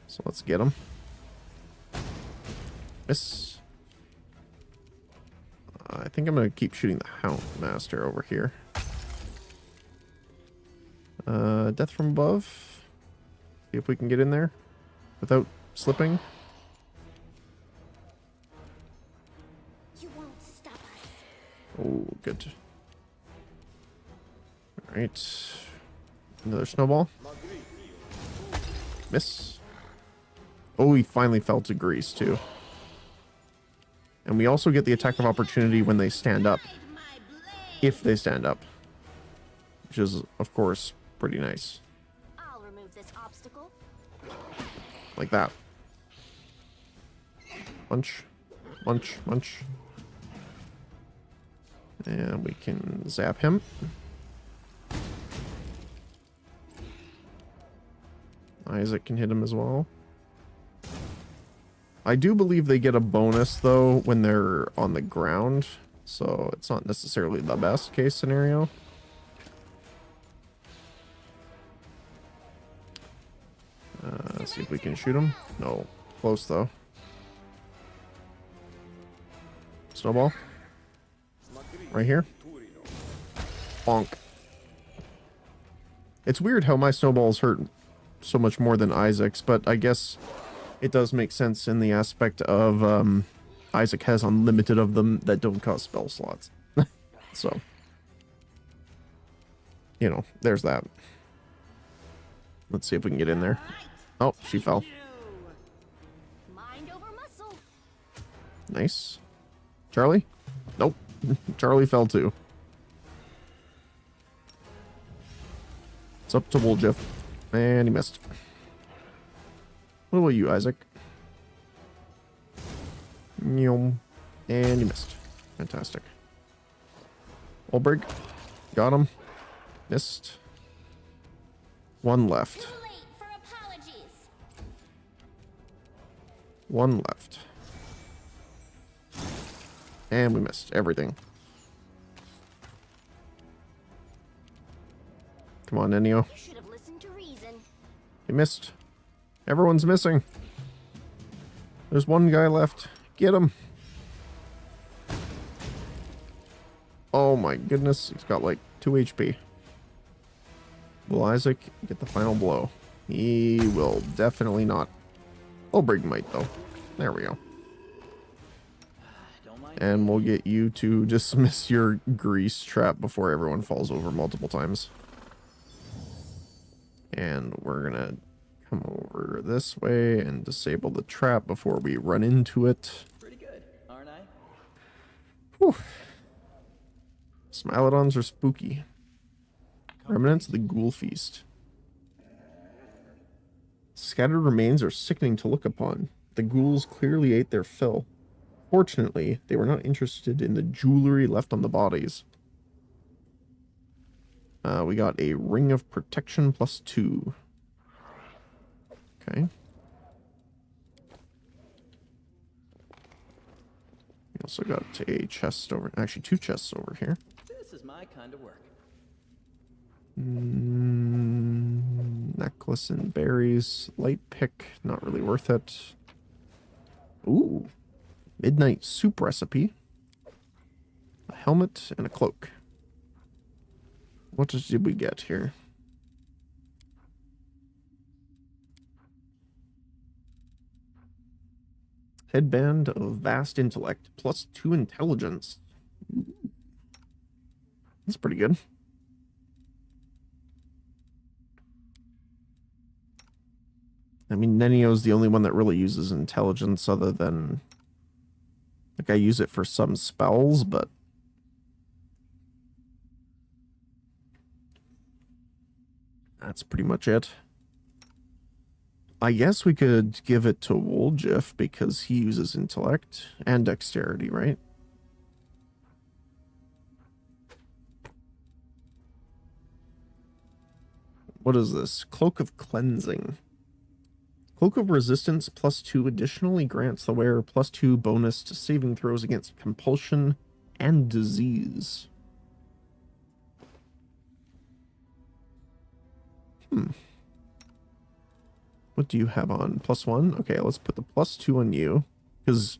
So let's get him. Miss. I think I'm going to keep shooting the Hound Master over here. Death from above. See if we can get in there without slipping. You won't stop us. Oh, good. Alright. Another snowball. Miss. Oh, he finally fell to grease, too. And we also get the attack of opportunity when they stand up. If they stand up. Which is, of course, pretty nice. I'll remove this obstacle. Like that. Munch. Munch. Munch. And we can zap him. Isaac can hit him as well. I do believe they get a bonus, though, when they're on the ground. So it's not necessarily the best case scenario. See if we can shoot him. No. Close, though. Snowball. Right here. Bonk. It's weird how my snowballs hurt so much more than Isaac's, but I guess it does make sense in the aspect of Isaac has unlimited of them that don't cost spell slots. So, you know, there's that. Let's see if we can get in there. Oh, she fell. Mind over muscle. Nice. Charlie? Nope. Charlie fell too. It's up to Woljif. And he missed. What about you, Isaac? And he missed. Fantastic. Olberg. Got him. Missed. One left. Too late for apologies. One left. And we missed everything. Come on, Ennio. You should have listened to reason. You missed. Everyone's missing. There's one guy left. Get him. Oh my goodness. He's got like 2 HP. Will Isaac get the final blow? He will definitely not. Olberg might, though. There we go. And we'll get you to dismiss your grease trap before everyone falls over multiple times. And we're gonna come over this way and disable the trap before we run into it. Pretty good, aren't I? Whew. Smilodons are spooky. Remnants of the Ghoul Feast. Scattered remains are sickening to look upon. The ghouls clearly ate their fill. Fortunately, they were not interested in the jewelry left on the bodies. We got a Ring of Protection +2. Okay. We also got a chest over... Actually, 2 chests over here. This is my kind of work. Necklace and berries. Light pick. Not really worth it. Ooh. Midnight soup recipe. A helmet and a cloak. What did we get here? Headband of vast intellect. +2 intelligence. That's pretty good. I mean, Nenio's the only one that really uses intelligence other than... Like, I use it for some spells, but... That's pretty much it. I guess we could give it to Woljif because he uses intellect and dexterity, right? What is this? Cloak of Cleansing. Cloak of Resistance +2 additionally grants the wearer +2 bonus to saving throws against compulsion and disease. What do you have on? +1? Okay, let's put the +2 on you. Because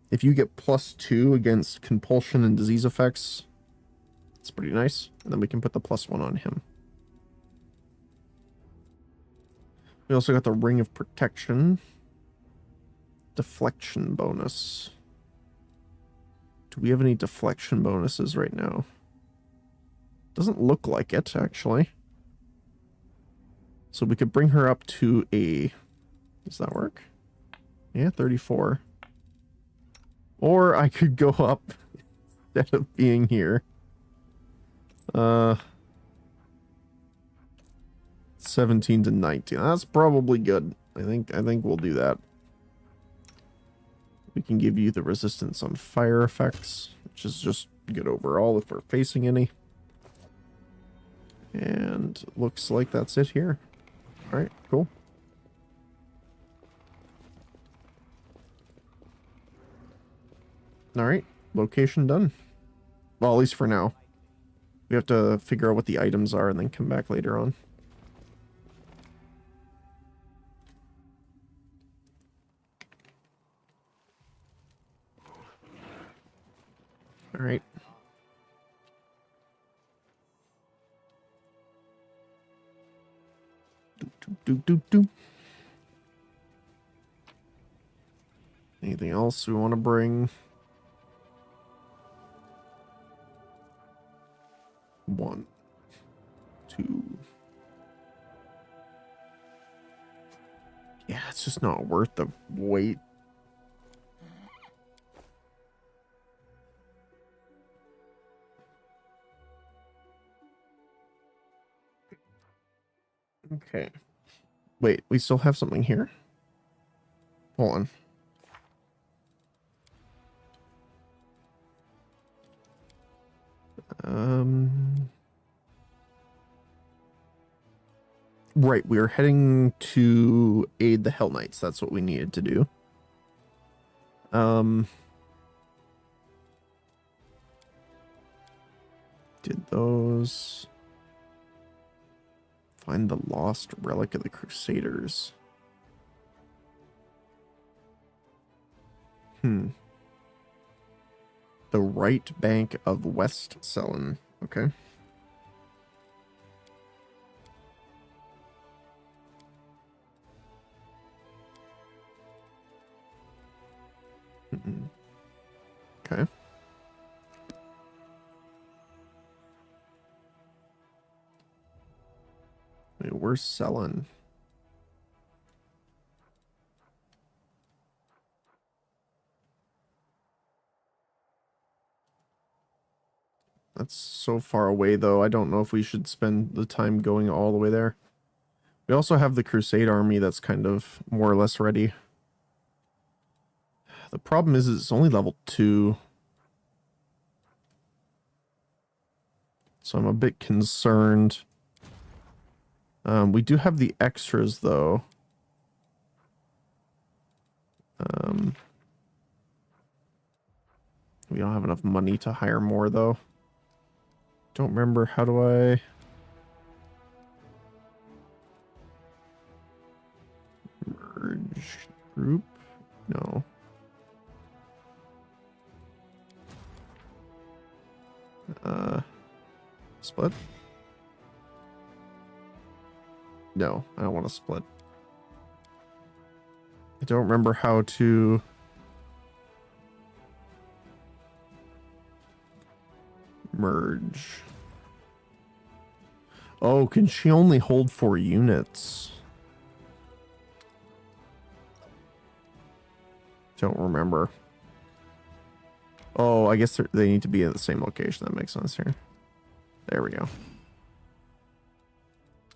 if you get +2 against compulsion and disease effects, it's pretty nice. And then we can put the +1 on him. We also got the Ring of Protection. Deflection bonus. Do we have any deflection bonuses right now? Doesn't look like it, actually. So we could bring her up to a... Does that work? Yeah, 34. Or I could go up instead of being here. 17 to 19. That's probably good. I think we'll do that. We can give you the resistance on fire effects, which is just good overall if we're facing any. And looks like that's it here. Alright, cool. Alright, location done. Well, at least for now. We have to figure out what the items are and then come back later on. Alright. Do. Anything else we want to bring? 1, 2. Yeah, it's just not worth the wait. Okay. Wait, we still have something here? Hold on. Right, we are heading to aid the Hell Knights. That's what we needed to do. Did those... Find the lost relic of the Crusaders. The right bank of West Selen. Okay. Okay. Wait, where's Selen? That's so far away, though. I don't know if we should spend the time going all the way there. We also have the Crusade army that's kind of more or less ready. The problem is it's only level 2. So I'm a bit concerned. We do have the extras, though. We don't have enough money to hire more, though. Don't remember, how do I... Merge group? No. Split? No, I don't want to split. I don't remember how to... merge. Oh, can she only hold 4 units? Don't remember. Oh, I guess they need to be at the same location. That makes sense here. There we go.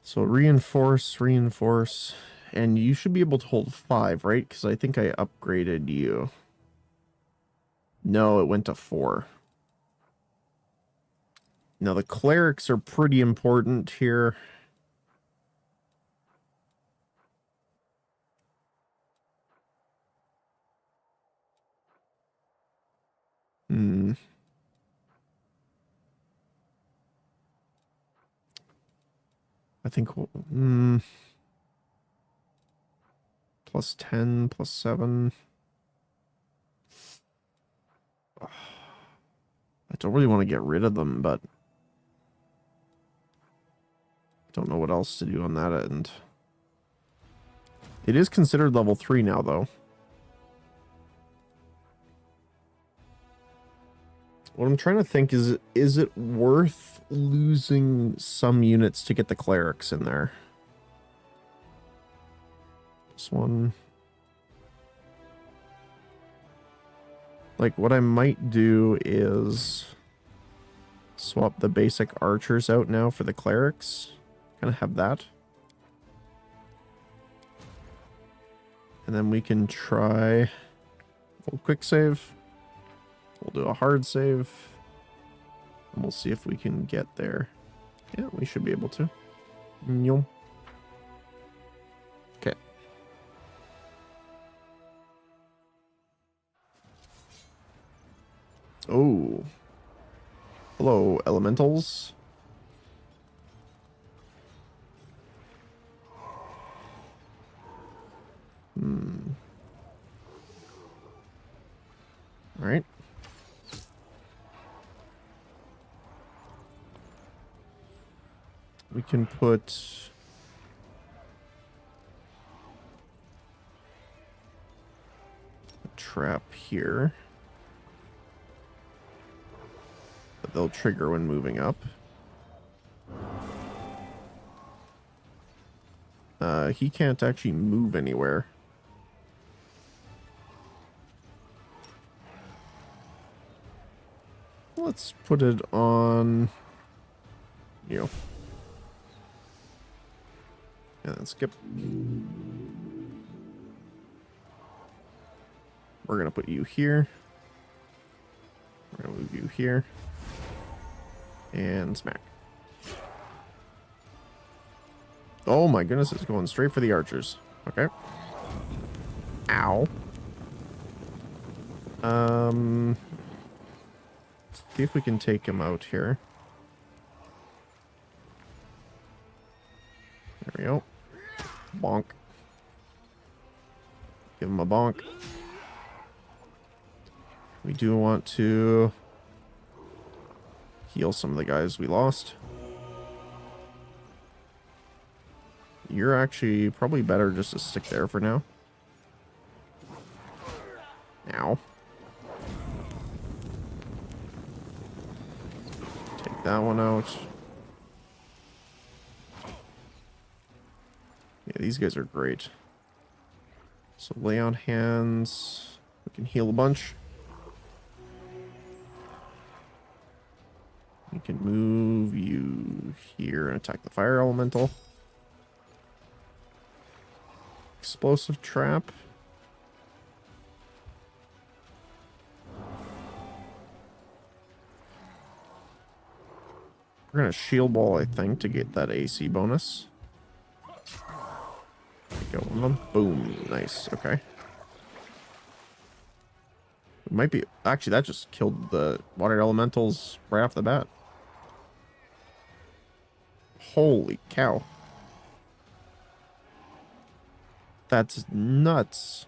So reinforce, reinforce. And you should be able to hold 5, right? Because I think I upgraded you. No, it went to 4. Now the clerics are pretty important here. I think plus 10, plus 7. I don't really want to get rid of them, but don't know what else to do on that end. It is considered level 3 now, though. What I'm trying to think is it worth losing some units to get the clerics in there? This one. Like, what I might do is swap the basic archers out now for the clerics. Kind of have that. And then we can try full quick save. We'll do a hard save. And we'll see if we can get there. Yeah, we should be able to. Nyom. Okay. Oh. Hello, elementals. All right. We can put a trap here. But they'll trigger when moving up. He can't actually move anywhere. Let's put it on you. And then skip. We're going to put you here. We're going to move you here. And smack. Oh my goodness, it's going straight for the archers. Okay. Ow. See if we can take him out here. There we go. Bonk. Give him a bonk. We do want to heal some of the guys we lost. You're actually probably better just to stick there for now. Ow. Take that one out. Yeah, these guys are great. So lay on hands. We can heal a bunch. We can move you here and attack the fire elemental. Explosive trap. We're gonna shield wall, I think, to get that AC bonus. There we go. Boom. Nice. Okay. It might be... Actually, that just killed the water elementals right off the bat. Holy cow. That's nuts.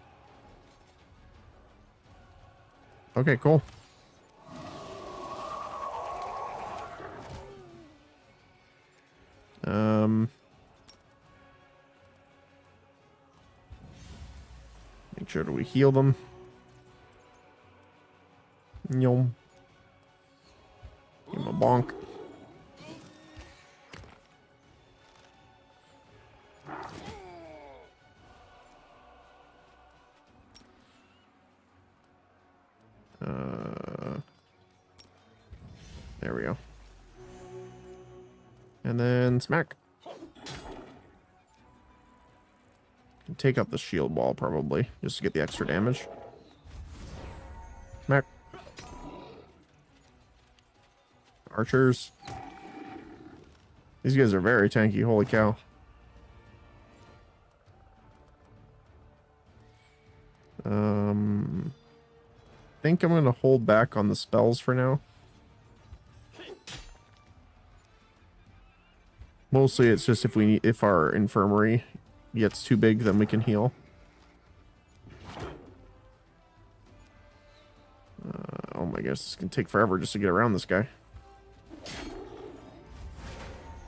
Okay, cool. Make sure that we heal them. Yum. Give him a bonk. There we go. And then smack. Take out the shield wall, probably, just to get the extra damage. Smack. Archers. These guys are very tanky, holy cow. I think I'm going to hold back on the spells for now. Mostly it's just if our infirmary gets too big, then we can heal. Oh my gosh, this can take forever just to get around this guy.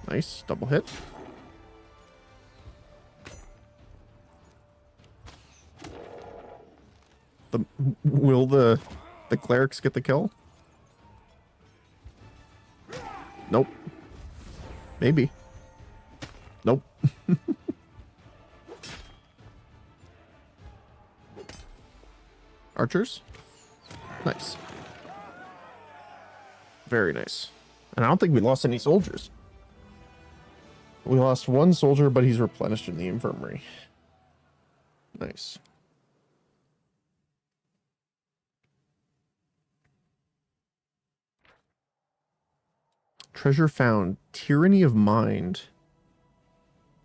Nice, double hit. Will the clerics get the kill? Nope. Maybe. Nope. Archers? Nice. Very nice. And I don't think we lost any soldiers. We lost one soldier, but he's replenished in the infirmary. Nice. Treasure found. Tyranny of Mind.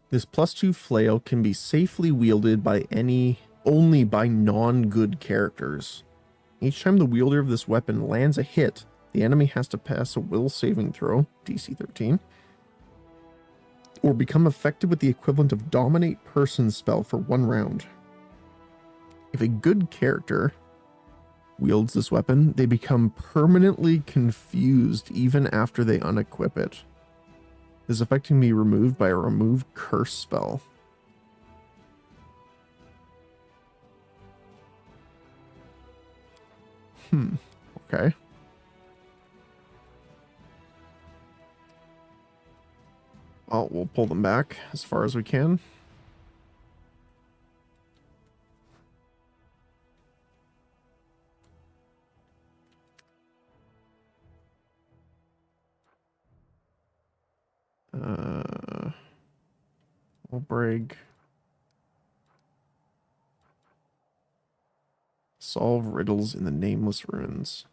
This +2 flail can be safely wielded by only by non-good characters. Each time the wielder of this weapon lands a hit, the enemy has to pass a will saving throw, DC 13, or become affected with the equivalent of Dominate Person spell for 1 round. If a good character wields this weapon, they become permanently confused even after they unequip it. This effect can be removed by a remove curse spell. Okay. Well, we'll pull them back as far as we can. We'll break. Solve riddles in the nameless ruins.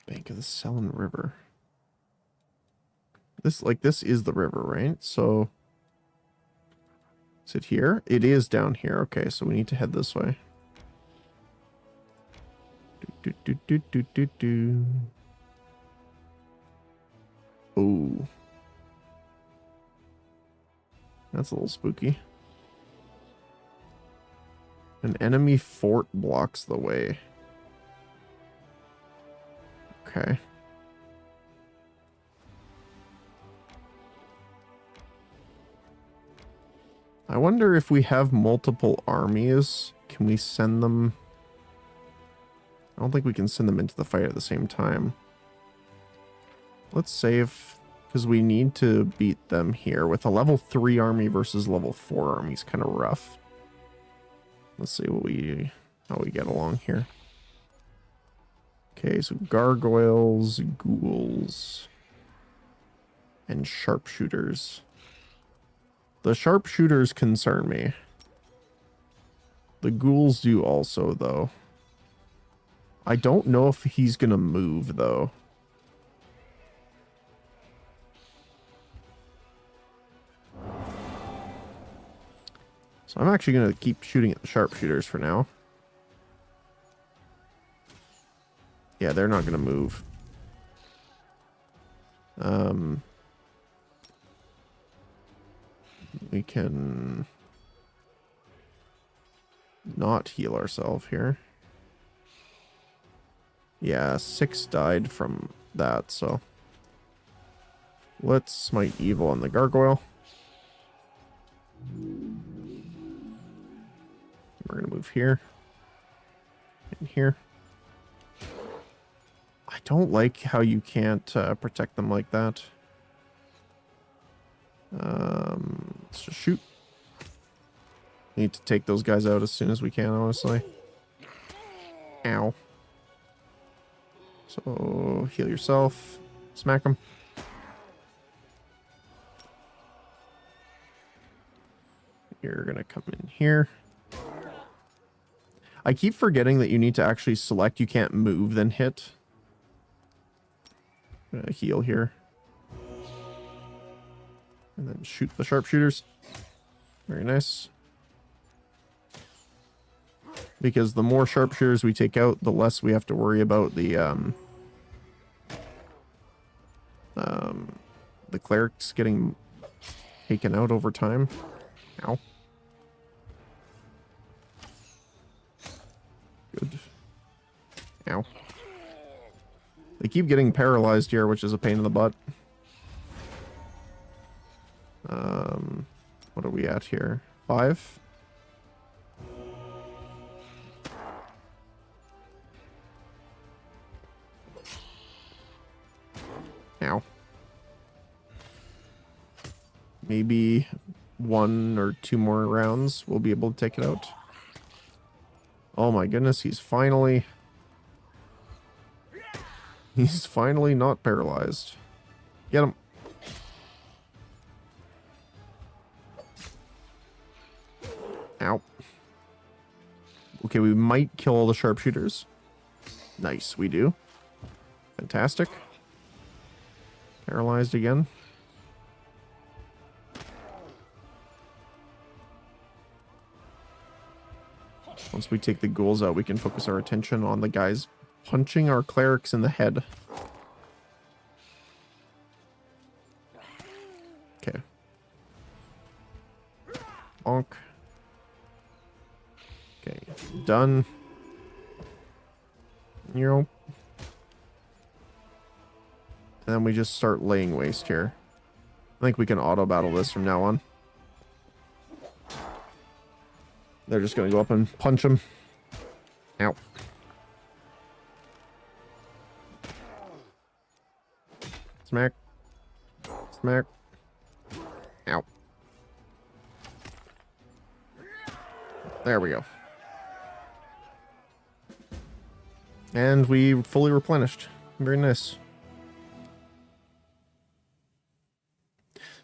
Bank of the Selin River. This is the river, right? So is it here? It is down here. Okay, so we need to head this way. Oh. That's a little spooky. An enemy fort blocks the way. Okay. I wonder if we have multiple armies, can we send them? I don't think we can send them into the fight at the same time. Let's save, because we need to beat them here. With a level 3 army versus level 4 army is kind of rough. Let's see how we get along here. Okay, so gargoyles, ghouls, and sharpshooters. The sharpshooters concern me. The ghouls do also, though. I don't know if he's gonna move, though. So I'm actually gonna keep shooting at the sharpshooters for now. Yeah, they're not gonna move. We can not heal ourselves here. Yeah, 6 died from that, so let's smite evil on the gargoyle. We're gonna move here and here. I don't like how you can't protect them like that. Let's just shoot. Need to take those guys out as soon as we can, honestly. Ow. So, heal yourself. Smack them. You're gonna come in here. I keep forgetting that you need to actually select. You can't move, then hit. I'm gonna heal here. And then shoot the sharpshooters. Very nice. Because the more sharpshooters we take out, the less we have to worry about the clerics getting taken out over time. Ow. Good. Ow. They keep getting paralyzed here, which is a pain in the butt. What are we at here? 5? Ow. Maybe 1 or 2 more rounds we'll be able to take it out. Oh my goodness, he's finally not paralyzed. Get him. Ow. Okay, we might kill all the sharpshooters. Nice, we do. Fantastic. Paralyzed again. Once we take the ghouls out, we can focus our attention on the guys punching our clerics in the head. Okay. Bonk. Okay, done. And then we just start laying waste here. I think we can auto battle this from now on. They're just gonna go up and punch him. Ow. Smack. Smack. Ow. There we go. And we fully replenished. Very nice.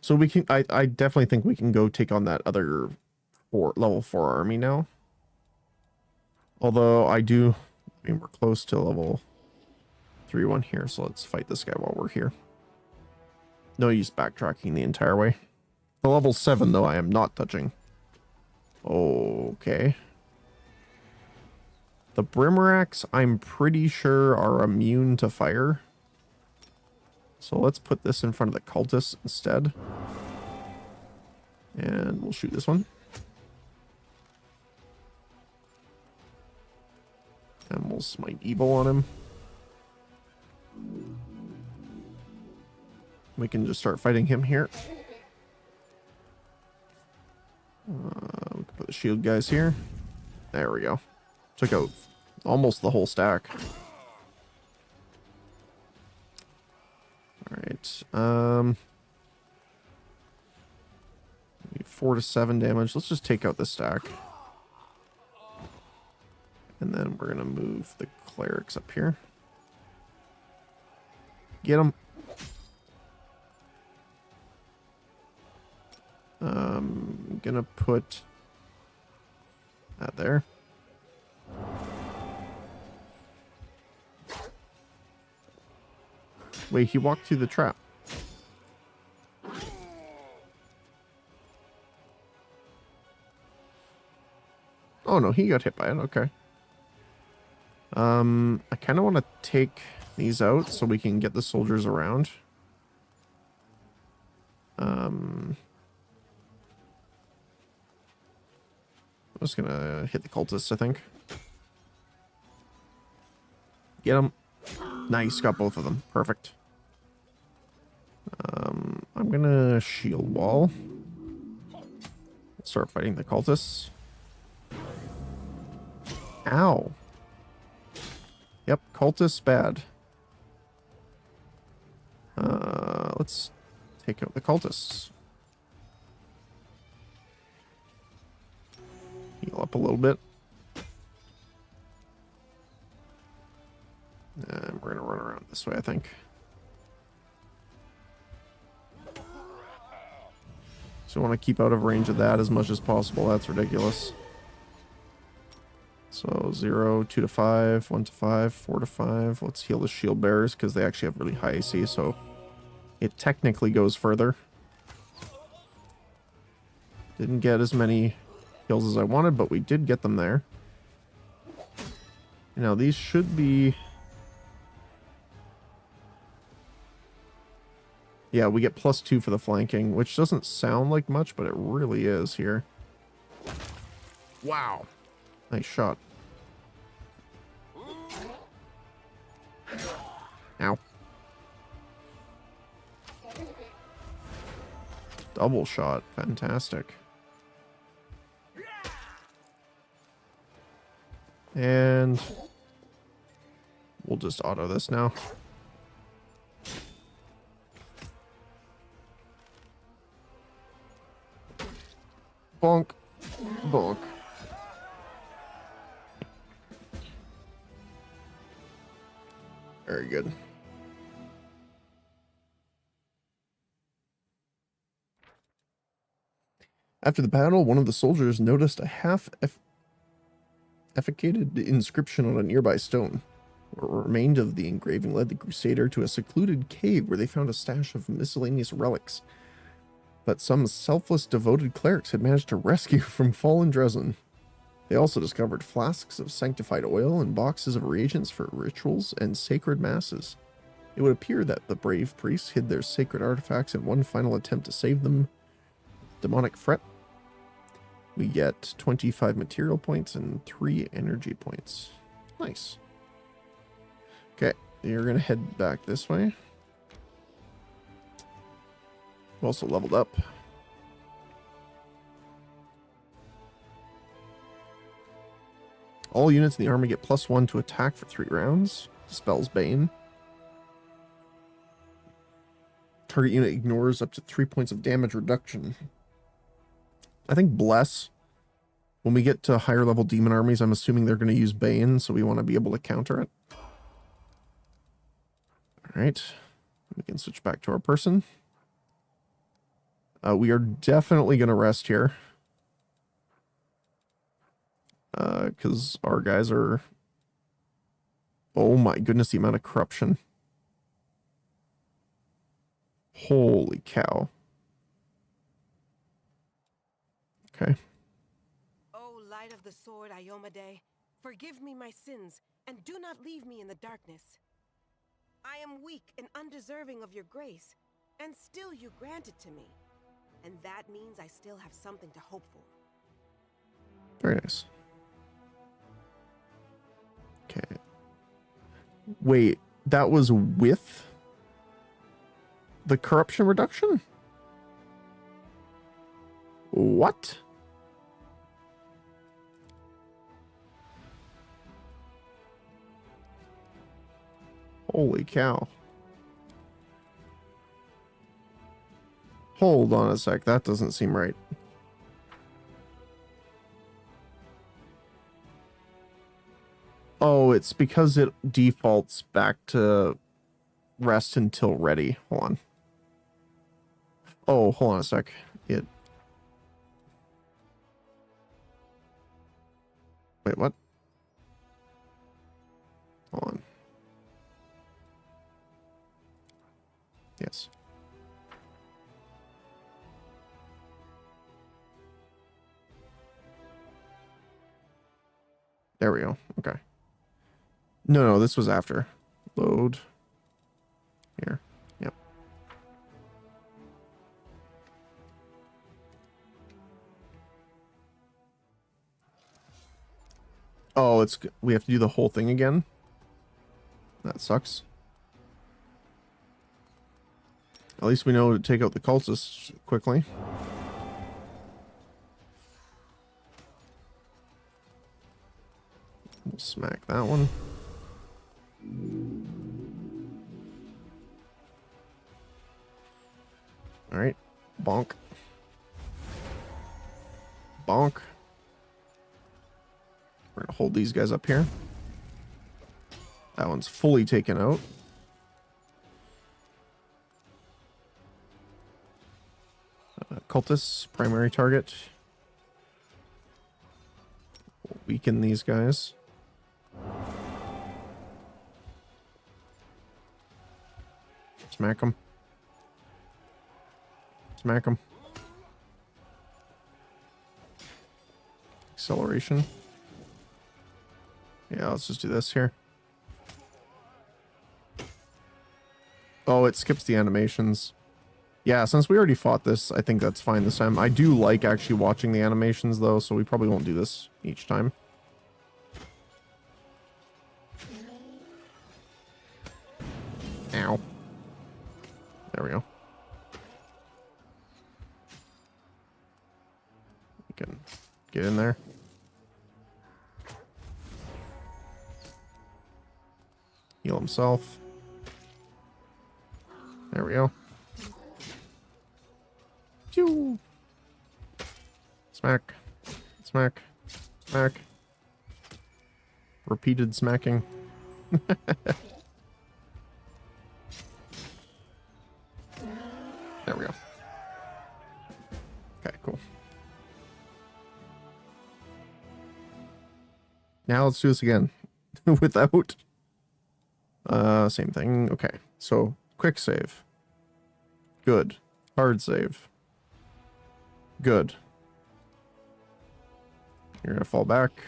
So we can, I definitely think we can go take on that other level 4 army now. Although I mean, we're close to level 3-1 here, so let's fight this guy while we're here. No use backtracking the entire way. The level 7, though, I am not touching. Okay. The Brimracks, I'm pretty sure, are immune to fire. So let's put this in front of the cultists instead. And we'll shoot this one. And we'll smite evil on him. We can just start fighting him here. We can put the shield guys here. There we go. Took out almost the whole stack. Alright. 4 to 7 damage. Let's just take out the stack. And then we're going to move the clerics up here. Get them. I'm going to put that there. Wait, he walked through the trap. Oh no, he got hit by it. Okay. I kind of want to take these out so we can get the soldiers around. I'm just gonna hit the cultists, I think. Get them. Nice, got both of them. Perfect. I'm gonna shield wall. Start fighting the cultists. Ow. Yep, cultists bad. Let's take out the cultists. Heal up a little bit. And we're gonna run around this way, I think. So I want to keep out of range of that as much as possible. That's ridiculous. So 0, 2 to 5, 1 to 5, 4 to 5. Let's heal the shield bearers because they actually have really high AC, so it technically goes further. Didn't get as many kills as I wanted, but we did get them there. Now these should be... Yeah, we get +2 for the flanking, which doesn't sound like much, but it really is here. Wow. Nice shot. Ow. Double shot. Fantastic. And we'll just auto this now. Bonk. Bonk. Very good. After the battle, one of the soldiers noticed a efficated inscription on a nearby stone. What remained of the engraving led the Crusader to a secluded cave where they found a stash of miscellaneous relics that some selfless, devoted clerics had managed to rescue from fallen Dresden. They also discovered flasks of sanctified oil and boxes of reagents for rituals and sacred masses. It would appear that the brave priests hid their sacred artifacts in one final attempt to save them. Demonic Fret. We get 25 material points and 3 energy points. Nice. Okay, you're going to head back this way. We also leveled up. All units in the army get +1 to attack for 3 rounds. Dispels Bane. Target unit ignores up to 3 points of damage reduction. I think Bless, when we get to higher level demon armies, I'm assuming they're going to use Bane, so we want to be able to counter it. Alright. We can switch back to our person. We are definitely going to rest here. Because our guys are... Oh my goodness, the amount of corruption. Holy cow. Okay. O light of the sword, Iomade, forgive me my sins, and do not leave me in the darkness. I am weak and undeserving of your grace, and still you grant it to me. And that means I still have something to hope for. Very nice. Okay. Wait, that was with the corruption reduction? What? Holy cow. Hold on a sec, that doesn't seem right. Oh, it's because it defaults back to rest until ready. Hold on. Oh, hold on a sec. Wait, what? Hold on. Yes. There we go. Okay. No, this was after. Load. Here. Yep. Oh, we have to do the whole thing again? That sucks. At least we know to take out the cultists quickly. We'll smack that one. All right. Bonk. Bonk. We're going to hold these guys up here. That one's fully taken out. Cultists, primary target. We'll weaken these guys. Smack them. Smack them. Acceleration. Yeah, let's just do this here. Oh, it skips the animations. Yeah, since we already fought this, I think that's fine this time. I do like actually watching the animations, though, so we probably won't do this each time. Ow. There we go. We can get in there. Heal himself. There we go. Pew! Smack. Smack. Smack. Repeated smacking. There we go. Okay, cool. Now let's do this again. Without... same thing. Okay, so quick save. Good. Hard save. Good. You're gonna fall back.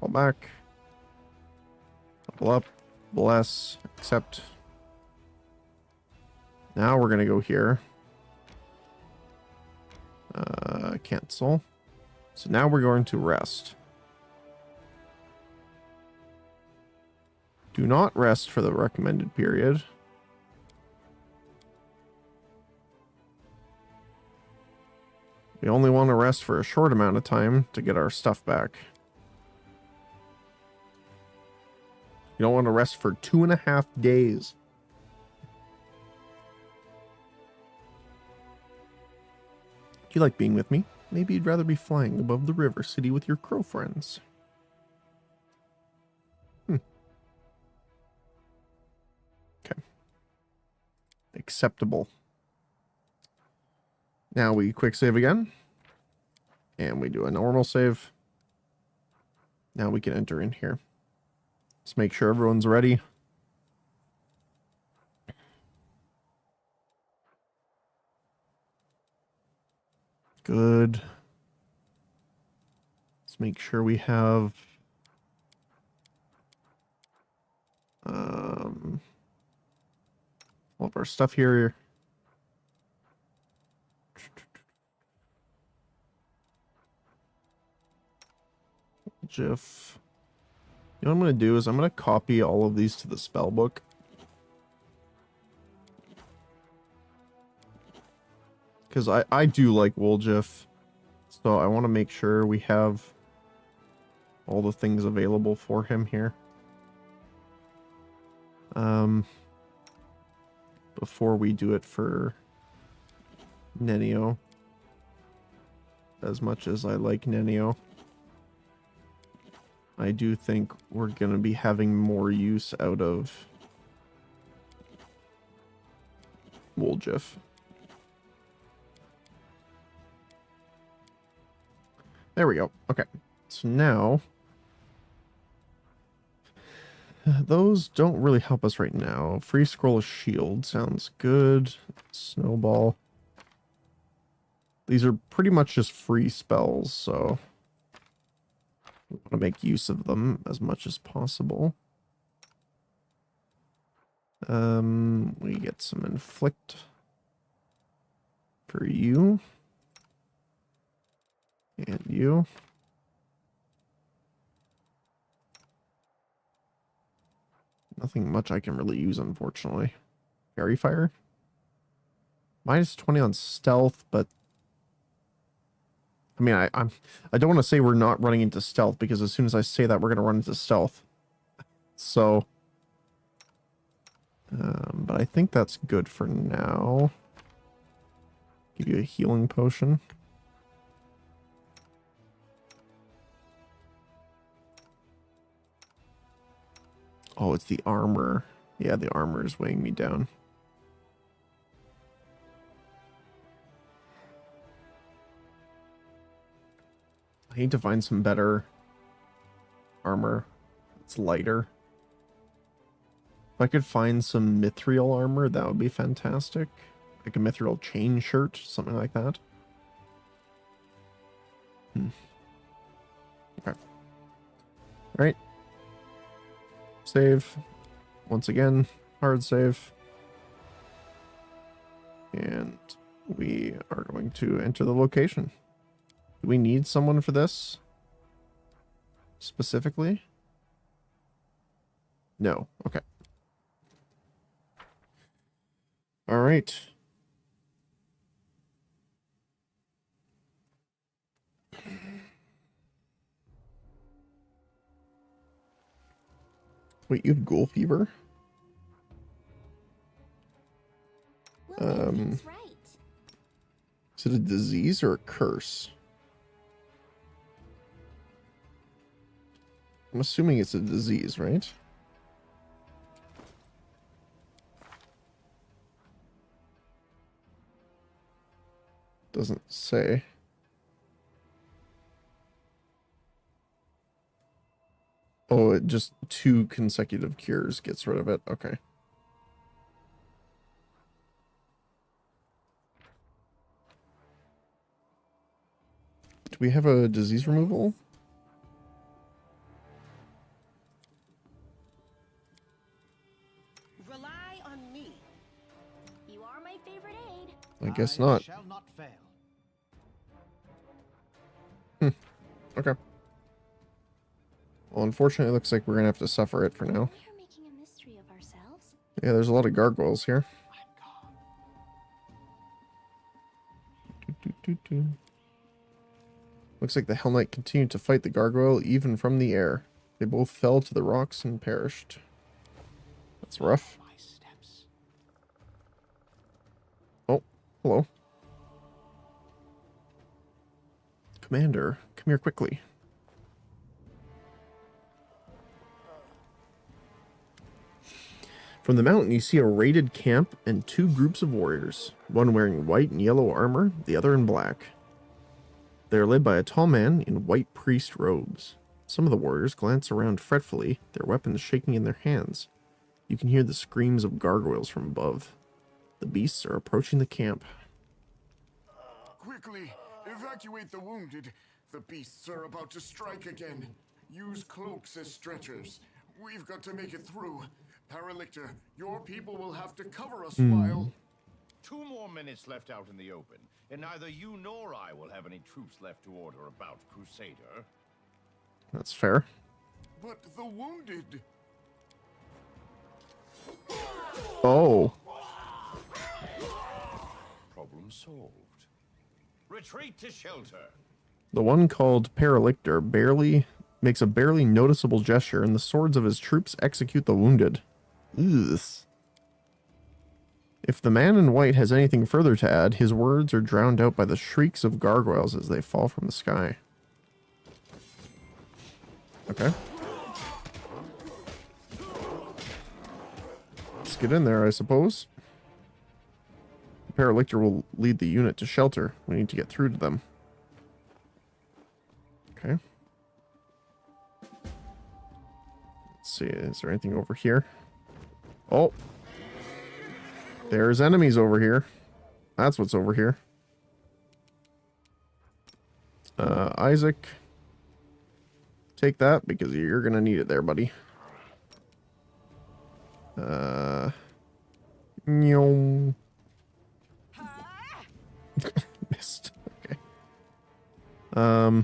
Fall back. Double up. Bless. Accept. Now we're gonna go here. Cancel. So now we're going to rest. Do not rest for the recommended period. We only want to rest for a short amount of time to get our stuff back. You don't want to rest for 2.5 days. Do you like being with me? Maybe you'd rather be flying above the river city with your crow friends. Okay. Acceptable. Now we quick save again. And we do a normal save. Now we can enter in here. Let's make sure everyone's ready. Good. Let's make sure we have all of our stuff here. GIF. You know what I'm going to do is I'm going to copy all of these to the spell book. Because I do like Woljif. So I want to make sure we have all the things available for him here. Before we do it for Nenio. As much as I like Nenio, I do think we're going to be having more use out of Woljif. There we go. Okay. So now, those don't really help us right now. Free scroll of shield sounds good. Snowball. These are pretty much just free spells, so we want to make use of them as much as possible. We get some inflict for you. And you. Nothing much I can really use, unfortunately. Fairy Fire. Minus 20 on stealth, but I mean, I don't want to say we're not running into stealth, because as soon as I say that, we're going to run into stealth. So, but I think that's good for now. Give you a healing potion. Oh, it's the armor. Yeah, the armor is weighing me down. I need to find some better armor. It's lighter. If I could find some mithril armor, that would be fantastic. Like a mithril chain shirt, something like that. Okay. Alright. Save. Once again, hard save. And we are going to enter the location. Do we need someone for this? Specifically? No. Okay. All right. Wait, you have ghoul fever? Well, he's right. Is it a disease or a curse? I'm assuming it's a disease, right? Doesn't say. Oh, it just 2 consecutive cures gets rid of it. Okay. Do we have a disease removal? Rely on me. You are my favorite aide. I guess not. Shall not fail. Okay. Well, unfortunately, it looks like we're gonna have to suffer it for now. We are making a mystery of ourselves. Yeah, there's a lot of gargoyles here. Looks like the Hell Knight continued to fight the gargoyle even from the air. They both fell to the rocks and perished. That's rough. My steps. Oh, hello. Commander, come here quickly. From the mountain, you see a raided camp and 2 groups of warriors, one wearing white and yellow armor, the other in black. They are led by a tall man in white priest robes. Some of the warriors glance around fretfully, their weapons shaking in their hands. You can hear the screams of gargoyles from above. The beasts are approaching the camp. Quickly, evacuate the wounded. The beasts are about to strike again. Use cloaks as stretchers. We've got to make it through. Paralictor, your people will have to cover us while... 2 more minutes left out in the open, and neither you nor I will have any troops left to order about Crusader. That's fair. But the wounded... Oh. Problem solved. Retreat to shelter. The one called Paralictor makes a barely noticeable gesture, and the swords of his troops execute the wounded. Ugh. If the man in white has anything further to add, his words are drowned out by the shrieks of gargoyles as they fall from the sky. Okay. Let's get in there, I suppose. The Paralictor will lead the unit to shelter. We need to get through to them. Okay. Let's see, is there anything over here? Oh! There's enemies over here. That's what's over here. Isaac. Take that, because you're gonna need it there, buddy. Nyong. Missed. Okay. I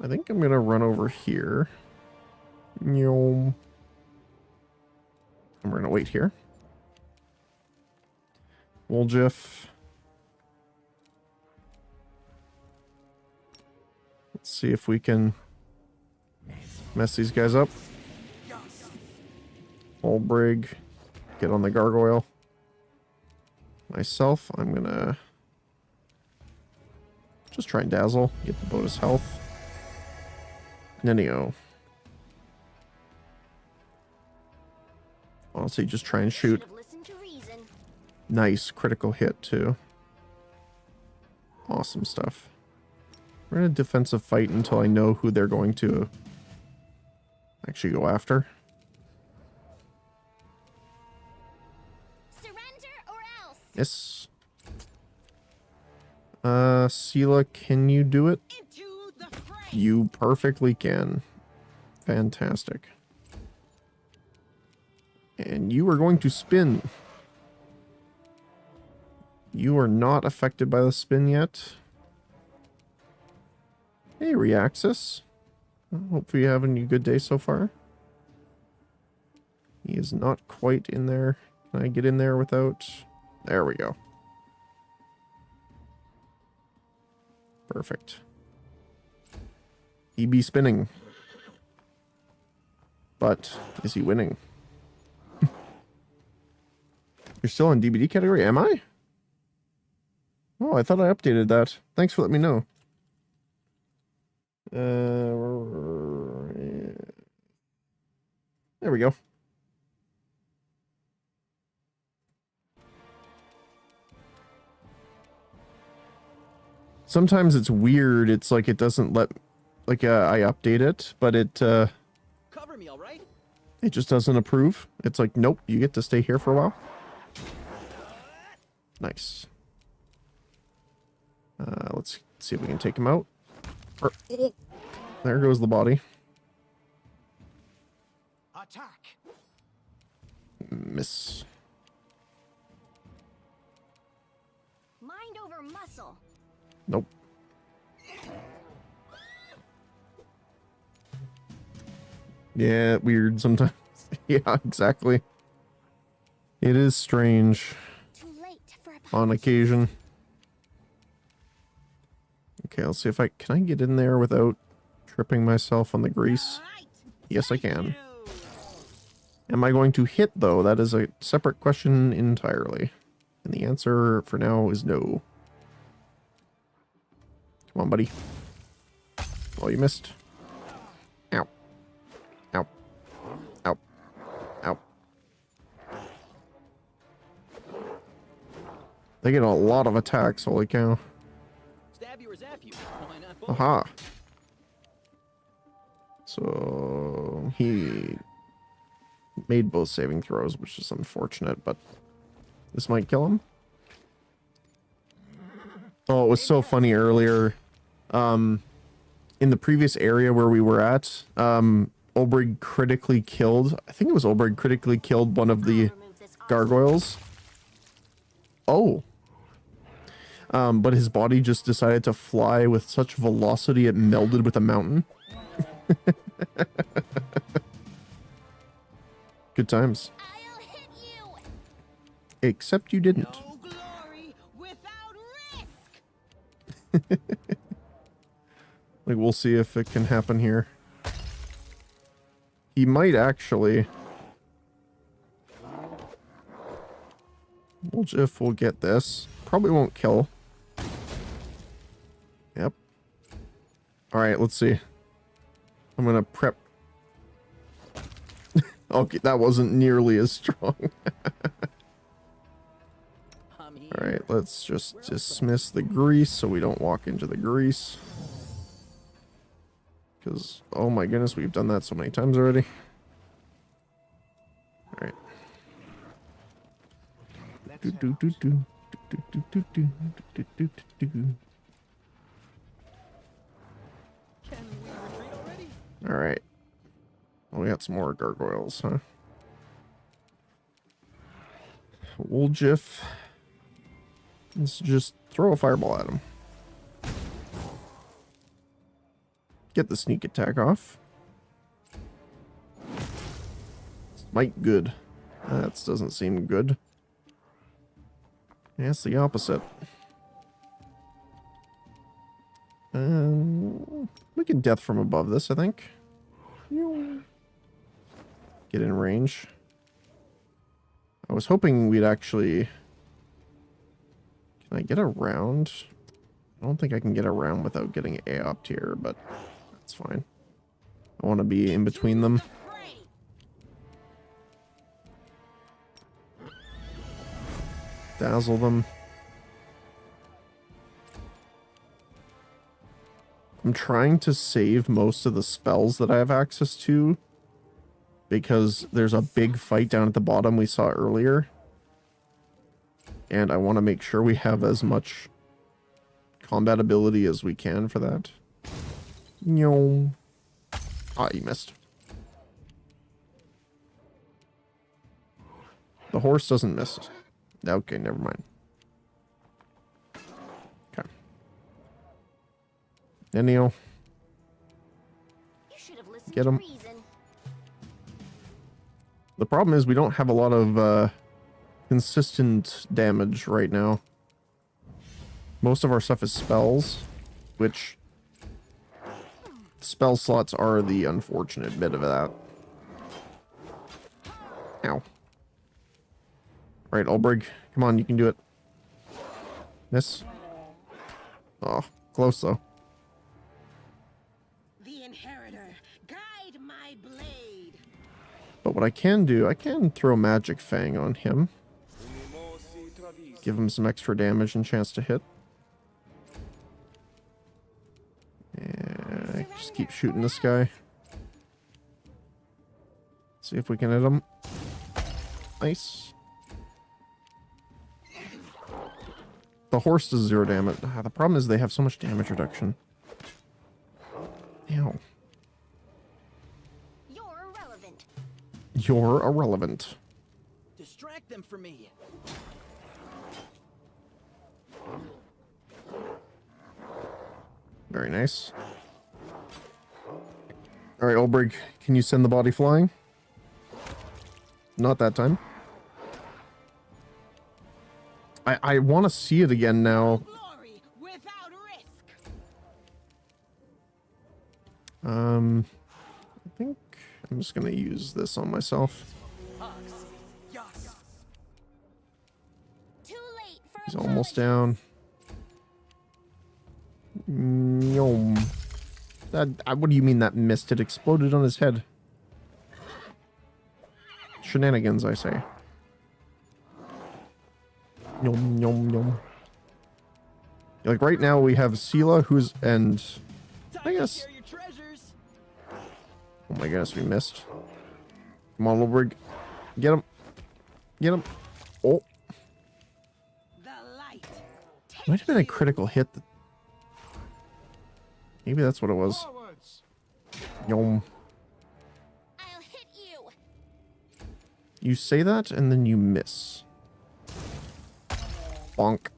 think I'm gonna run over here. Nyong. And we're gonna wait here. Woljif. Let's see if we can mess these guys up. Olbrig. Get on the gargoyle. myself, I'm gonna just try and dazzle, get the bonus health. Nenio. Honestly, just try and shoot. Should've listened to reason. Nice critical hit too. Awesome stuff. We're in a defensive fight until I know who they're going to actually go after. Surrender or else. Yes. Sela, can you do it? Into the fray. You perfectly can. Fantastic. And you are going to spin. You are not affected by the spin yet. Hey, Reaxis. Hopefully you're having a good day so far. He is not quite in there. Can I get in there without... There we go. Perfect. He be spinning. But, is he winning? You're still in DBD category, am I? Oh, I thought I updated that. Thanks for letting me know. There we go. Sometimes it's weird. It's like it doesn't let, like I update it, but it Cover me, all right? it just doesn't approve. It's like, nope, you get to stay here for a while. Nice. Let's see if we can take him out. There goes the body. Attack! Miss. Mind over muscle. Nope. Yeah, weird sometimes. Yeah, exactly. It is strange Too late for a on occasion. Okay, let's see if I can get in there without tripping myself on the grease. Yes, I can. Am I going to hit though? That is a separate question entirely. And the answer for now is no. Come on, buddy. Oh, you missed. Ow. Ow. Ow. Ow. They get a lot of attacks, holy cow. Stab you or zap you? Why not both? Aha. So he made both saving throws, which is unfortunate, but this might kill him. Oh, it was so funny earlier. In the previous area where we were at, Olbrig critically killed, I think it was Olbrig critically killed one of the gargoyles. Oh. But his body just decided to fly with such velocity it melded with a mountain. Good times. I'll hit you. Except you didn't. No glory without risk. Like, we'll see if it can happen here. He might actually. If we'll get this. Probably won't kill. Yep. Alright, let's see. I'm gonna prep. Okay, that wasn't nearly as strong. Alright, let's just dismiss the grease so we don't walk into the grease. Because, oh my goodness, we've done that so many times already. Alright. Do, do, do, do. Do, do, do, do, do, do, do, do. Can we retreat already? Alright. Oh, we got some more gargoyles, huh? Woljif. Let's just throw a fireball at him. Get the sneak attack off. Smite good. That doesn't seem good. Yeah, it's the opposite. We can death from above this, I think. Get in range. I was hoping we'd actually Can I get around? I don't think I can get around without getting AOP'd here, but that's fine. I want to be in between them. Dazzle them. I'm trying to save most of the spells that I have access to because there's a big fight down at the bottom we saw earlier. And I want to make sure we have as much combat ability as we can for that. No. Ah, you missed. The horse doesn't miss. Okay, never mind. Okay. Enio. Get him. The problem is we don't have a lot of consistent damage right now. Most of our stuff is spells, which spell slots are the unfortunate bit of that. Ow. Alright, Ulbrig, come on, you can do it. Miss. Oh, close though. The inheritor, guide my blade. But what I can do, I can throw Magic Fang on him. Give him some extra damage and chance to hit. Yeah, just keep shooting this guy. See if we can hit him. Nice. The horse does 0 damage. The problem is they have so much damage reduction. Ow. You're irrelevant. You're irrelevant. Distract them for me. Very nice. Alright, Ulbrig, can you send the body flying? Not that time. I want to see it again now. Glory without risk. I think I'm just gonna use this on myself. Too late for He's almost down. Yum. What do you mean that missed? It exploded on his head. Shenanigans, I say. Yum, yum, yum. Like right now we have Sela, who's, and I guess. Oh my goodness, we missed. Come on, Ulbrig. Get him. Get him. Oh. Might have been a critical hit. Maybe that's what it was. Yum. I'll hit you. You say that and then you miss. Bonk.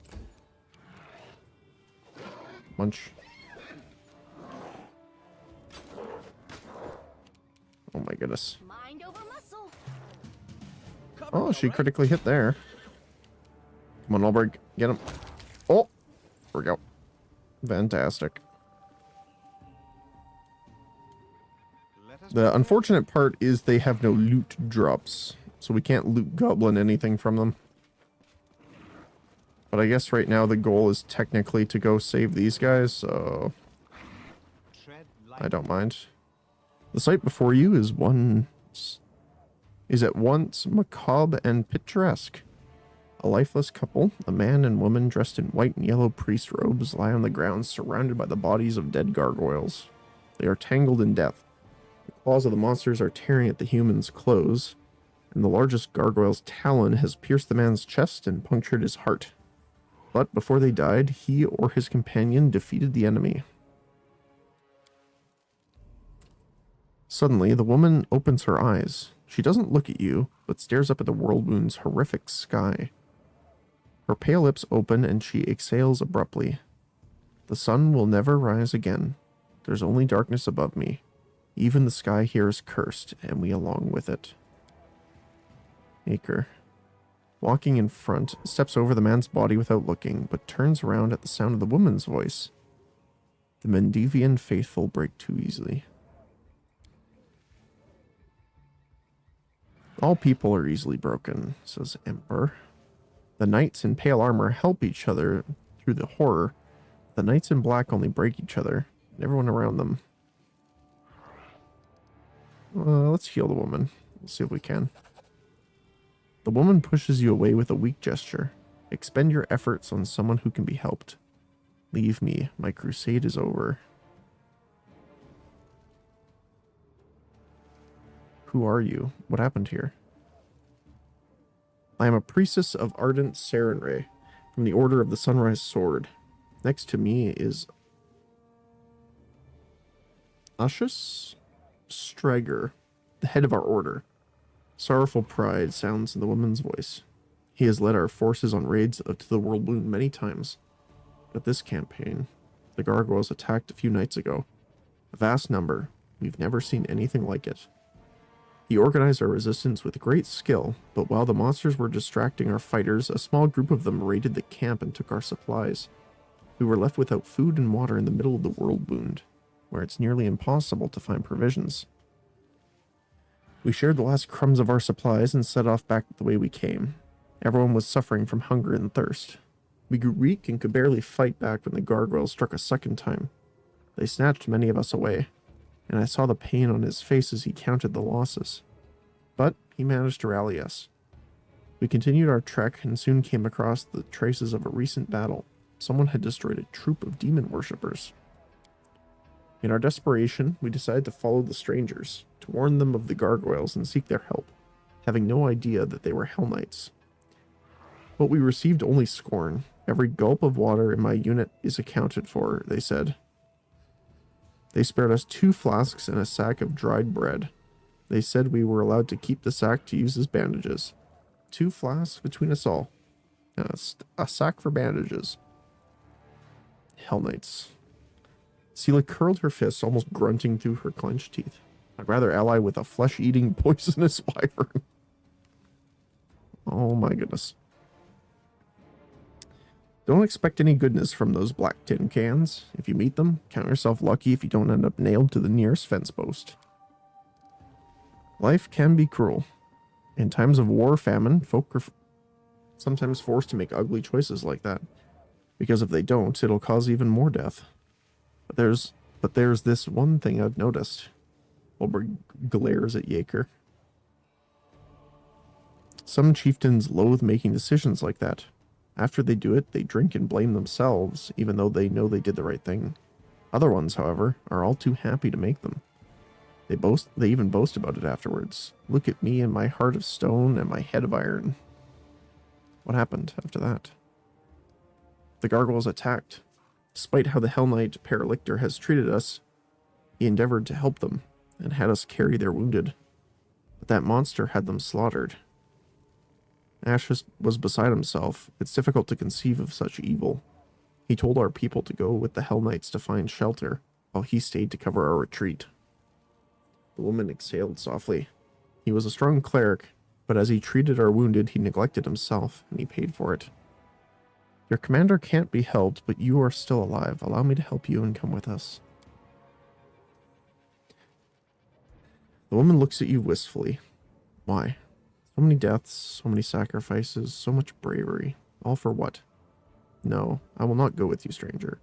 Munch. Oh my goodness. Mind over muscle. Oh, she critically hit there. Come on, Ulbrig. Get him. Oh! There we go. Fantastic. The unfortunate part is they have no loot drops, so we can't loot goblin anything from them. But I guess right now the goal is technically to go save these guys, so I don't mind. The sight before you is at once macabre and picturesque. A lifeless couple, a man and woman dressed in white and yellow priest robes, lie on the ground surrounded by the bodies of dead gargoyles. They are tangled in death. The claws of the monsters are tearing at the humans' clothes, and the largest gargoyle's talon has pierced the man's chest and punctured his heart. But before they died, he or his companion defeated the enemy. Suddenly, the woman opens her eyes. She doesn't look at you, but stares up at the Whirlwound's horrific sky. Her pale lips open and she exhales abruptly. The sun will never rise again. There's only darkness above me. Even the sky here is cursed, and we along with it. Acre, walking in front, steps over the man's body without looking, but turns around at the sound of the woman's voice. The Mendevian faithful break too easily. All people are easily broken, says Emperor. The knights in pale armor help each other through the horror. The knights in black only break each other and everyone around them. Let's heal the woman. Let's see if we can. The woman pushes you away with a weak gesture. Expend your efforts on someone who can be helped. Leave me. My crusade is over. Who are you? What happened here? I am a priestess of ardent Sarenrae from the Order of the Sunrise Sword. Next to me is Ashus Strager, the head of our order. Sorrowful pride sounds in the woman's voice. He has led our forces on raids to the World Wound many times. But this campaign, the gargoyles attacked a few nights ago. A vast number. We've never seen anything like it. He organized our resistance with great skill, but while the monsters were distracting our fighters, a small group of them raided the camp and took our supplies. We were left without food and water in the middle of the World Wound, where it's nearly impossible to find provisions. We shared the last crumbs of our supplies and set off back the way we came. Everyone was suffering from hunger and thirst. We grew weak and could barely fight back when the gargoyles struck a second time. They snatched many of us away, and I saw the pain on his face as he counted the losses. But he managed to rally us. We continued our trek and soon came across the traces of a recent battle. Someone had destroyed a troop of demon worshippers. In our desperation, we decided to follow the strangers, to warn them of the gargoyles and seek their help, having no idea that they were Hell Knights. But we received only scorn. Every gulp of water in my unit is accounted for, they said. They spared us 2 flasks and a sack of dried bread. They said we were allowed to keep the sack to use as bandages. 2 flasks between us all. A sack for bandages. Hell Knights. Sela curled her fists, almost grunting through her clenched teeth. I'd rather ally with a flesh-eating poisonous wyvern. Oh my goodness. Don't expect any goodness from those black tin cans. If you meet them, count yourself lucky if you don't end up nailed to the nearest fence post. Life can be cruel. In times of war or famine, folk are sometimes forced to make ugly choices like that. Because if they don't, it'll cause even more death. But there's this one thing I've noticed. Olberg glares at Yaker. Some chieftains loathe making decisions like that. After they do it, they drink and blame themselves, even though they know they did the right thing. Other ones, however, are all too happy to make them. They even boast about it afterwards. Look at me and my heart of stone and my head of iron. What happened after that? The gargoyles attacked. Despite how the Hell Knight Paralictor has treated us, he endeavored to help them and had us carry their wounded. But that monster had them slaughtered. Ash was beside himself. It's difficult to conceive of such evil. He told our people to go with the Hell Knights to find shelter, while he stayed to cover our retreat. The woman exhaled softly. He was a strong cleric, but as he treated our wounded, he neglected himself, and he paid for it. Your commander can't be helped, but you are still alive. Allow me to help you and come with us. The woman looks at you wistfully. Why? So many deaths, so many sacrifices, so much bravery. All for what? No, I will not go with you, stranger.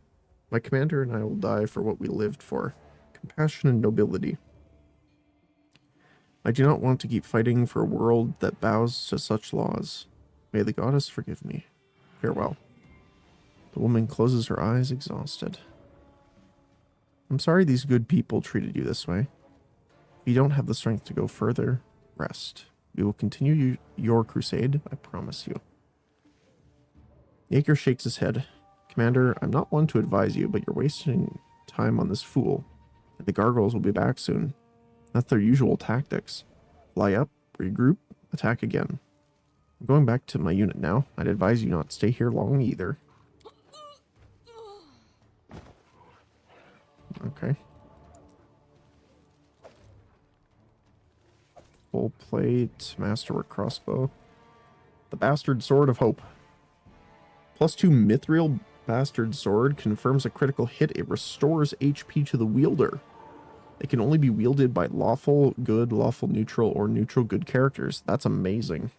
My commander and I will die for what we lived for. Compassion and nobility. I do not want to keep fighting for a world that bows to such laws. May the goddess forgive me. Farewell. The woman closes her eyes, exhausted. I'm sorry these good people treated you this way. If you don't have the strength to go further, rest. We will continue your crusade, I promise you. Yaker shakes his head. Commander, I'm not one to advise you, but you're wasting time on this fool. The gargoyles will be back soon. That's their usual tactics. Fly up, regroup, attack again. I'm going back to my unit now. I'd advise you not to stay here long either. Okay. Full plate, masterwork crossbow. The Bastard Sword of Hope. +2 Mithril Bastard Sword confirms a critical hit. It restores HP to the wielder. It can only be wielded by lawful good, lawful neutral, or neutral good characters. That's amazing.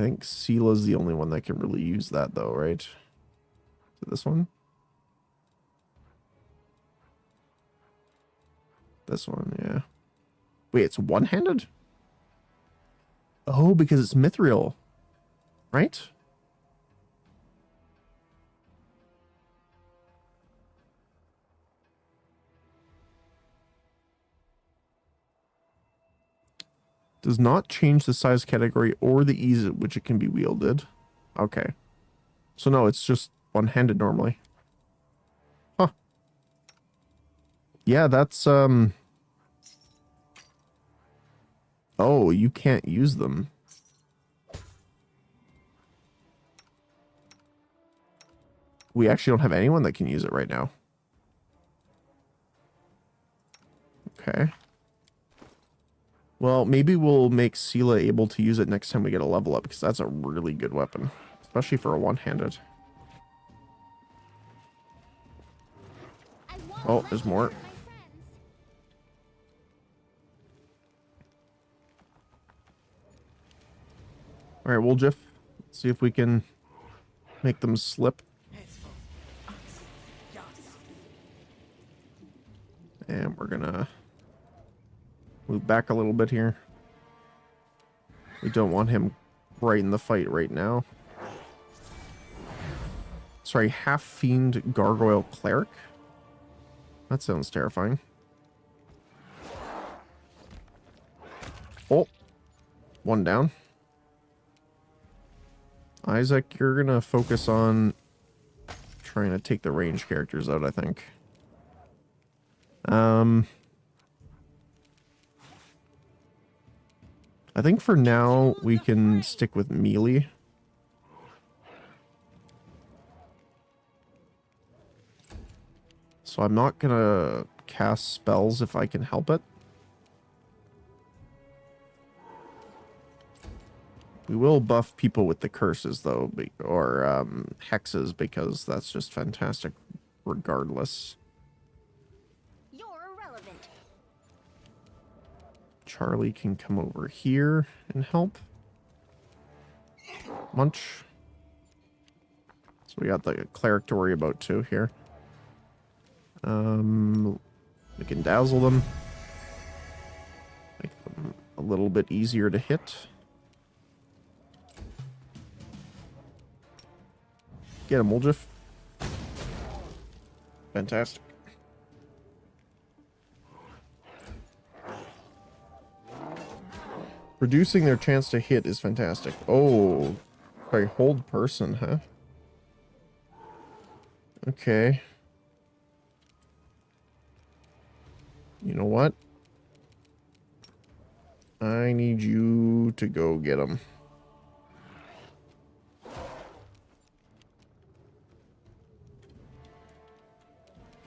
I think Seela's the only one that can really use that, though, right? Is it this one? This one, yeah. Wait, it's one-handed? Oh, because it's mithril, right? Does not change the size category or the ease at which it can be wielded. Okay. So no, it's just one-handed normally. Huh. Yeah, that's, oh, you can't use them. We actually don't have anyone that can use it right now. Okay. Well, maybe we'll make Seela able to use it next time we get a level up, because that's a really good weapon. Especially for a one-handed. Oh, there's more. Alright, well, Jeff, let's see if we can make them slip. And we're gonna move back a little bit here. We don't want him right in the fight right now. Sorry, half-fiend gargoyle cleric? That sounds terrifying. Oh, one down. Isaac, you're gonna focus on trying to take the range characters out, I think. I think for now we can stick with melee. So I'm not gonna cast spells if I can help it. We will buff people with the curses though, or hexes, because that's just fantastic regardless. You're irrelevant. Charlie can come over here and help. Munch. So we got the cleric to worry about too here. We can dazzle them. Make them a little bit easier to hit. Get him, Woljif. Fantastic. Reducing their chance to hit is fantastic. Oh, sorry, hold person, huh? Okay. You know what? I need you to go get him.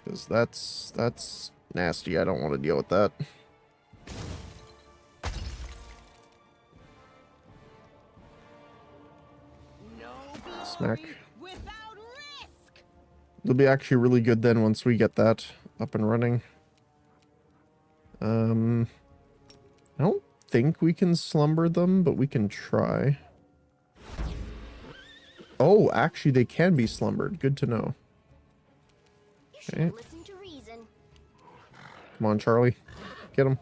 Because that's nasty. I don't want to deal with that. Smack. It'll be actually really good then once we get that up and running. I don't think we can slumber them, but we can try. Oh, actually they can be slumbered. Good to know. Okay. Listen to reason. Come on, Charlie. Get him.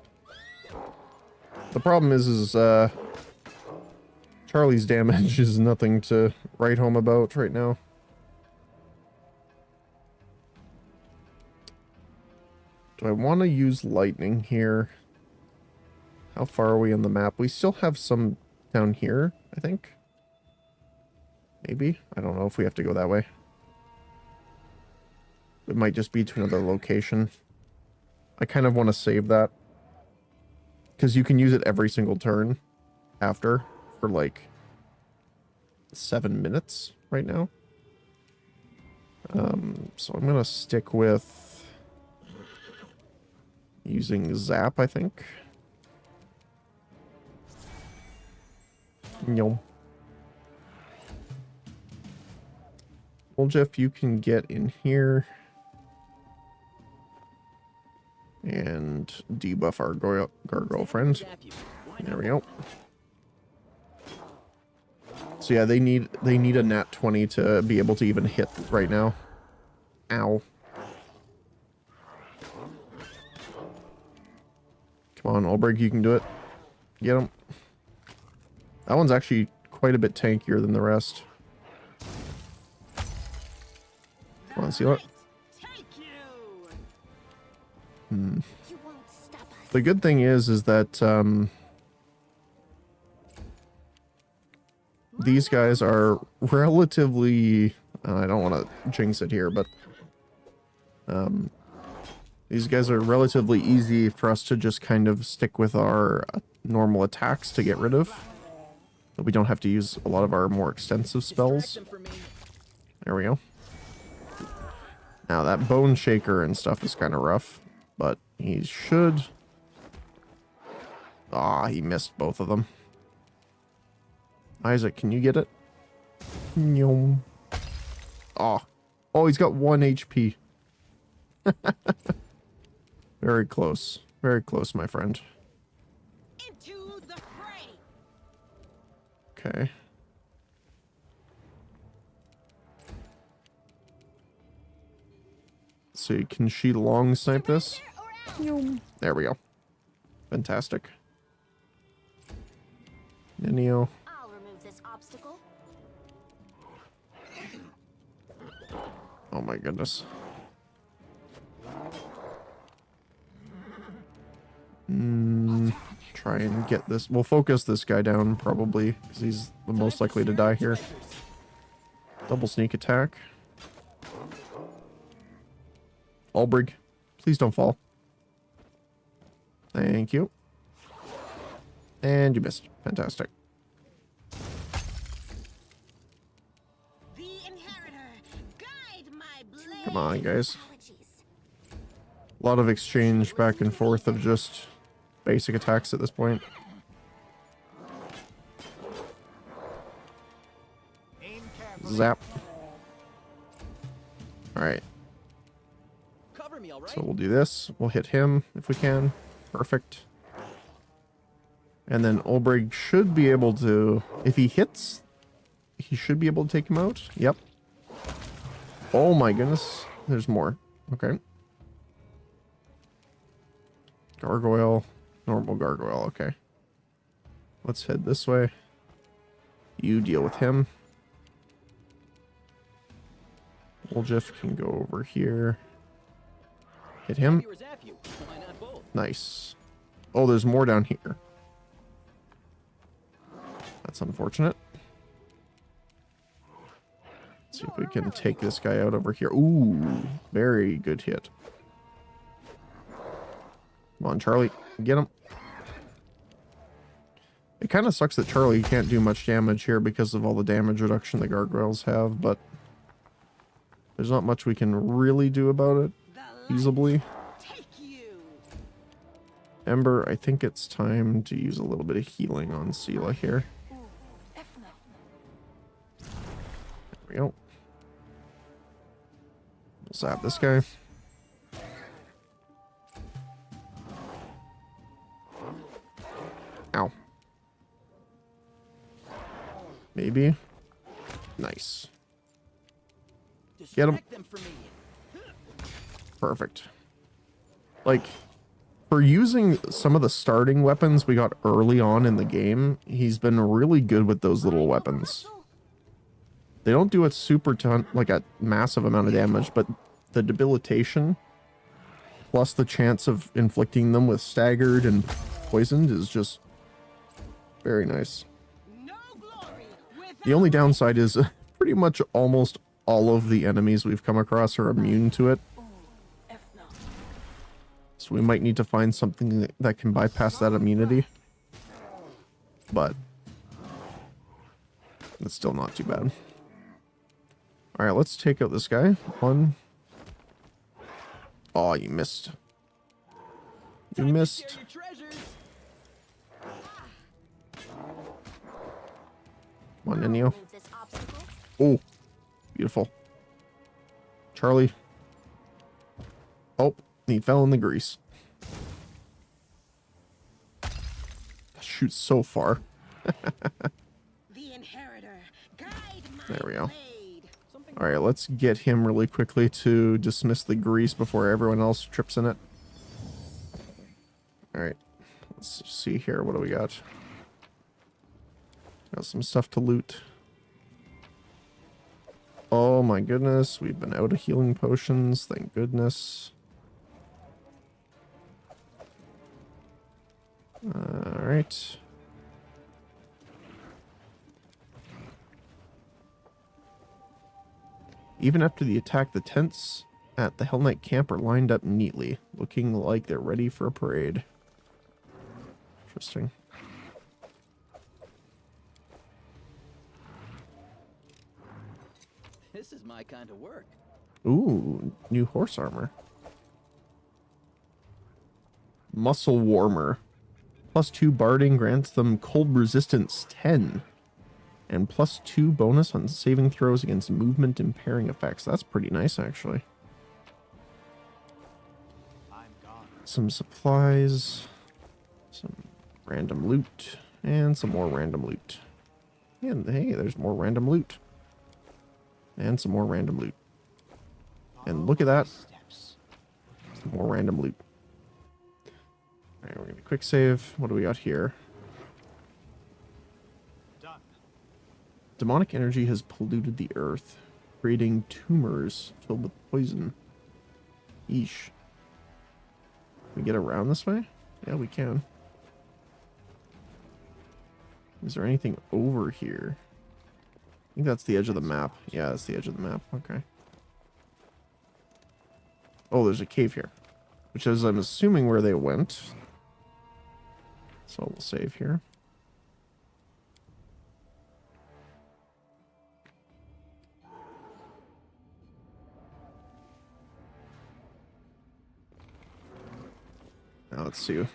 The problem is Charlie's damage is nothing to write home about right now. Do I want to use lightning here? How far are we on the map? We still have some down here, I think. Maybe? I don't know if we have to go that way. It might just be to another location. I kind of want to save that. Because you can use it every single turn after for like 7 minutes right now. So I'm going to stick with using Zap, I think. Yum. Well, Jeff, you can get in here and debuff our gargoyle friend. There we go. So yeah, they need a nat 20 to be able to even hit right now. Ow. Come on, Ulbrich, you can do it. Get him. That one's actually quite a bit tankier than the rest. Come on, seal it. You won't stop us. The good thing is that these guys are relatively, I don't want to jinx it here, but these guys are relatively easy for us to just kind of stick with our normal attacks to get rid of. But we don't have to use a lot of our more extensive spells. Distract them for me. There we go. Now that bone shaker and stuff is kind of rough, but he should... Ah, he missed both of them. Isaac, can you get it? Nyom. Ah. Oh, he's got 1 HP. Very close. Very close, my friend. Into the fray. Okay. So can she long snipe this? There we go. Fantastic. Nenio. I'll remove this obstacle. Oh my goodness. Try and get this. We'll focus this guy down probably because he's the most likely to die here. Double sneak attack. Ulbrich, please don't fall. Thank you. And you missed. Fantastic. The inheritor, guide my blade. Come on, guys. Apologies. A lot of exchange back and forth of just basic attacks at this point. Zap. Alright. Cover me, all right? So we'll do this. We'll hit him if we can. Perfect. And then Ulbrich should be able to... If he hits, he should be able to take him out. Yep. Oh my goodness. There's more. Okay. Gargoyle. Normal gargoyle. Okay. Let's head this way. You deal with him. Wolgiff can go over here. Hit him. Viewers zap you. Why not both? Nice. Oh, there's more down here. That's unfortunate. Let's see if we can take this guy out over here. Ooh, very good hit. Come on, Charlie. Get him. It kind of sucks that Charlie can't do much damage here because of all the damage reduction the gargoyles have, but there's not much we can really do about it feasibly. Take you. Ember, I think it's time to use a little bit of healing on Sela here. There we go. We'll zap this guy. Ow. Maybe. Nice. Get him. Distract them for me. Perfect. Like, for using some of the starting weapons we got early on in the game, he's been really good with those little weapons. They don't do a super ton, like a massive amount of damage, but the debilitation plus the chance of inflicting them with staggered and poisoned is just very nice. No glory The only downside is pretty much almost all of the enemies we've come across are immune to it. So we might need to find something that can bypass that immunity. But it's still not too bad. Alright, let's take out this guy. One. Oh, you missed. You missed. Share your treasures. Come on, Nenio. Remove this obstacle. Oh, beautiful. Charlie. Oh, he fell in the grease. That shoots so far. The inheritor. Guide my There we go. blade. All right, let's get him really quickly to dismiss the grease before everyone else trips in it. All right, let's see here. What do we got? Got some stuff to loot. Oh my goodness, we've been out of healing potions. Thank goodness. All right. Even after the attack, the tents at the Hell Knight camp are lined up neatly, looking like they're ready for a parade. Interesting. This is my kind of work. Ooh, new horse armor. Muscle Warmer. +2 barding grants them cold resistance 10. And +2 bonus on saving throws against movement impairing effects. That's pretty nice, actually. I'm gone. Some supplies. Some random loot. And some more random loot. And hey, there's more random loot. And some more random loot. And look at that. Some more random loot. Alright, we're gonna quick save. What do we got here? Done. Demonic energy has polluted the earth, creating tumors filled with poison. Yeesh. Can we get around this way? Yeah, we can. Is there anything over here? I think that's the edge of the map. Yeah, that's the edge of the map. Okay. Oh, there's a cave here. Which is, I'm assuming, where they went. So we'll save here. Now let's see. What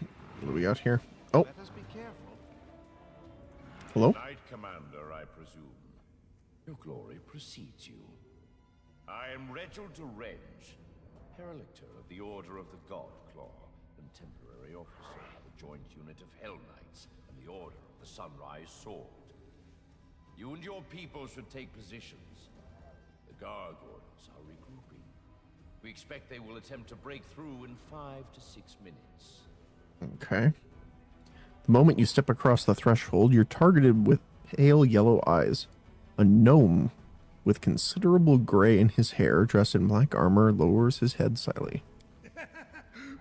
do we got here? Oh, Let us be careful. hello? Knight Commander, I presume. Your glory precedes you. I am Reginald de Renge, Herelictor of the Order of the Godclaw, and temporary officer of the joint unit of Hell Knights and the Order of the Sunrise Sword. You and your people should take positions. The gargoyles are regrouping. We expect they will attempt to break through in 5 to 6 minutes. Okay. The moment you step across the threshold, you're targeted with pale yellow eyes. A gnome with considerable gray in his hair, dressed in black armor, lowers his head slightly.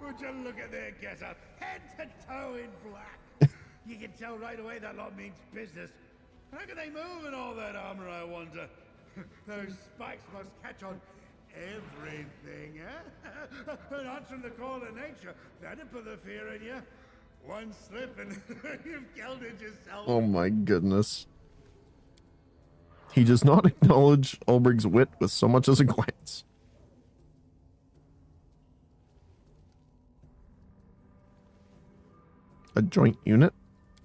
Would you look at their get-up, head to toe in black? You can tell right away that lot means business. How can they move in all that armor, I wonder? Those spikes must catch on everything, eh? And answering the call of nature, that'd put the fear in you. One slip and you've gelded yourself. Oh my goodness. He does not acknowledge Ulbrich's wit with so much as a glance. A joint unit?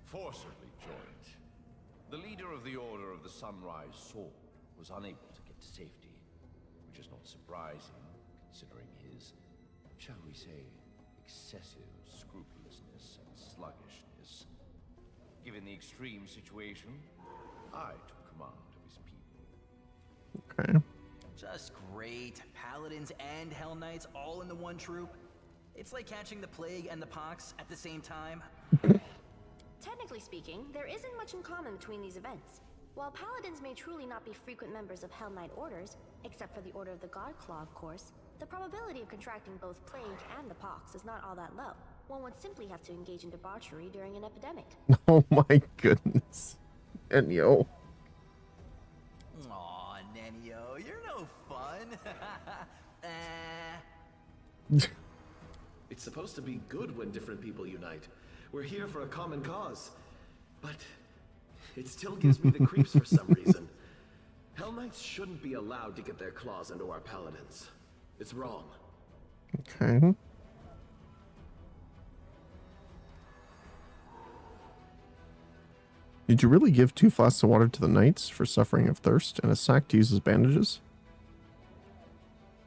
Forcibly joined. The leader of the Order of the Sunrise Sword was unable to get to safety, which is not surprising, considering his, shall we say, excessive scrupulousness and sluggishness. Given the extreme situation, I took command of his people. Okay. Just great. Paladins and Hell Knights all in the one troop. It's like catching the plague and the pox at the same time. Technically speaking, there isn't much in common between these events. While paladins may truly not be frequent members of Hell Knight orders, except for the Order of the Godclaw, of course, the probability of contracting both plague and the pox is not all that low. One would simply have to engage in debauchery during an epidemic. Oh my goodness. Enyo. Aw, Nenio, you're no fun. It's supposed to be good when different people unite. We're here for a common cause. But it still gives me the creeps for some reason. Hell Knights shouldn't be allowed to get their claws into our paladins. It's wrong. Okay. Did you really give 2 flasks of water to the knights for suffering of thirst and a sack to use as bandages?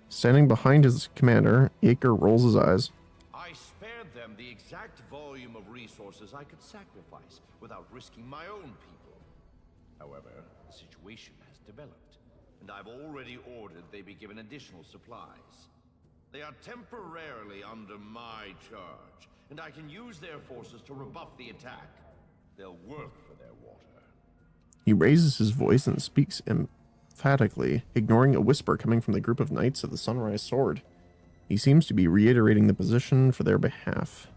Standing behind his commander, Aker rolls his eyes. I spared them the exact volume of resources I could sacrifice without risking my own people. However, the situation has developed, and I've already ordered they be given additional supplies. They are temporarily under my charge, and I can use their forces to rebuff the attack. They'll work for their water. He raises his voice and speaks emphatically, ignoring a whisper coming from the group of knights of the Sunrise Sword. He seems to be reiterating the position for their behalf.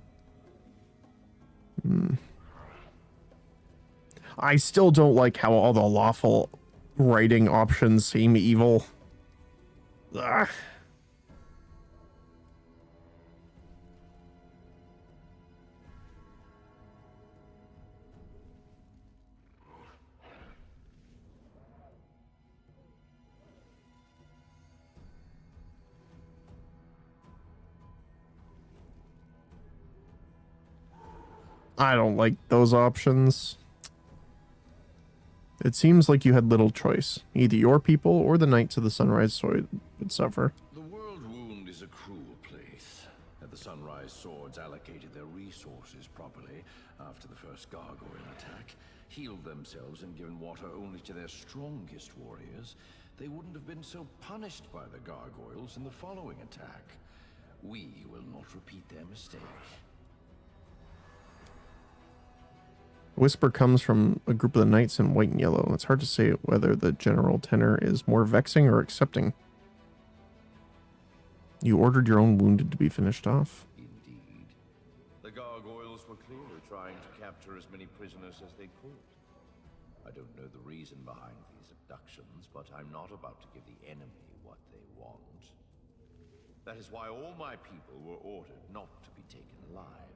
I still don't like how all the lawful writing options seem evil. Ugh. I don't like those options. It seems like you had little choice. Either your people or the Knights of the Sunrise Sword would suffer. The World Wound is a cruel place. Had the Sunrise Swords allocated their resources properly after the first gargoyle attack, healed themselves and given water only to their strongest warriors, they wouldn't have been so punished by the gargoyles in the following attack. We will not repeat their mistake. A whisper comes from a group of the knights in white and yellow. It's hard to say whether the general tenor is more vexing or accepting. You ordered your own wounded to be finished off. Indeed. The gargoyles were clearly trying to capture as many prisoners as they could. I don't know the reason behind these abductions, but I'm not about to give the enemy what they want. That is why all my people were ordered not to be taken alive.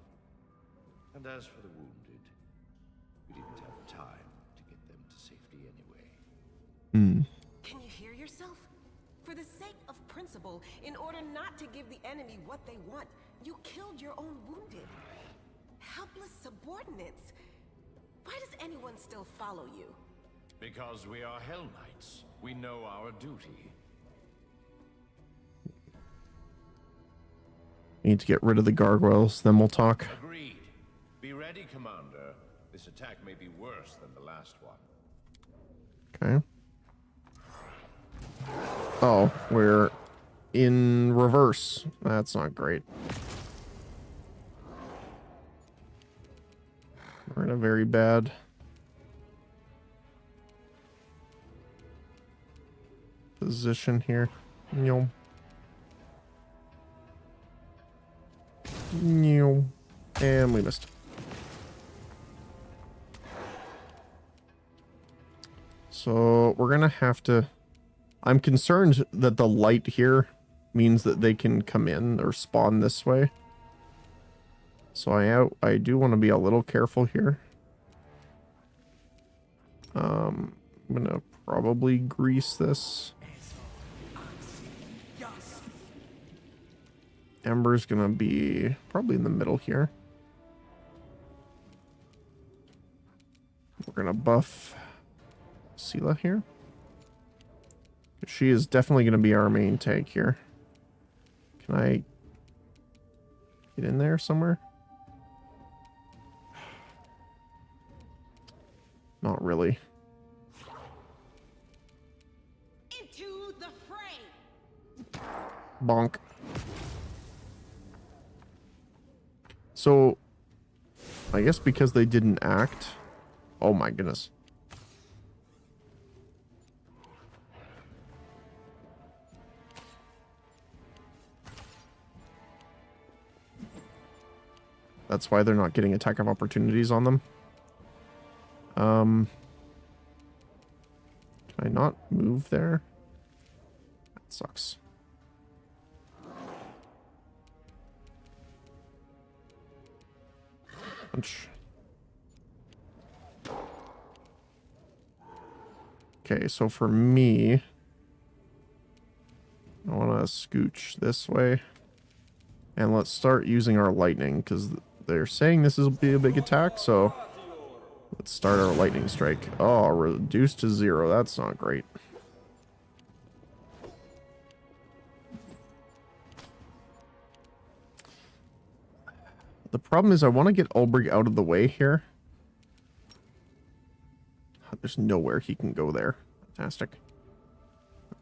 And as for the wounded, we didn't have time to get them to safety anyway. Can you hear yourself? For the sake of principle, in order not to give the enemy what they want, you killed your own wounded. Helpless subordinates. Why does anyone still follow you? Because we are Hell Knights. We know our duty. Need to get rid of the gargoyles, then we'll talk. Agreed. Be ready, Commander. This attack may be worse than the last one. Okay. Oh, we're in reverse. That's not great. We're in a very bad position here. Yo. Yo. And we missed. So we're gonna have to... I'm concerned that the light here means that they can come in or spawn this way. So I do want to be a little careful here. I'm gonna probably grease this. Ember's gonna be probably in the middle here. We're gonna buff Sela here. She is definitely going to be our main tank here. Can I get in there somewhere? Not really. Into the fray. Bonk. So, I guess because they didn't act... Oh my goodness. That's why they're not getting attack of opportunities on them. Can I not move there? That sucks. Punch. Okay, so for me, I want to scooch this way. And let's start using our lightning, because they're saying this will be a big attack, so let's start our lightning strike. Oh, reduced to 0. That's not great. The problem is I want to get Ulbrich out of the way here. There's nowhere he can go there. Fantastic.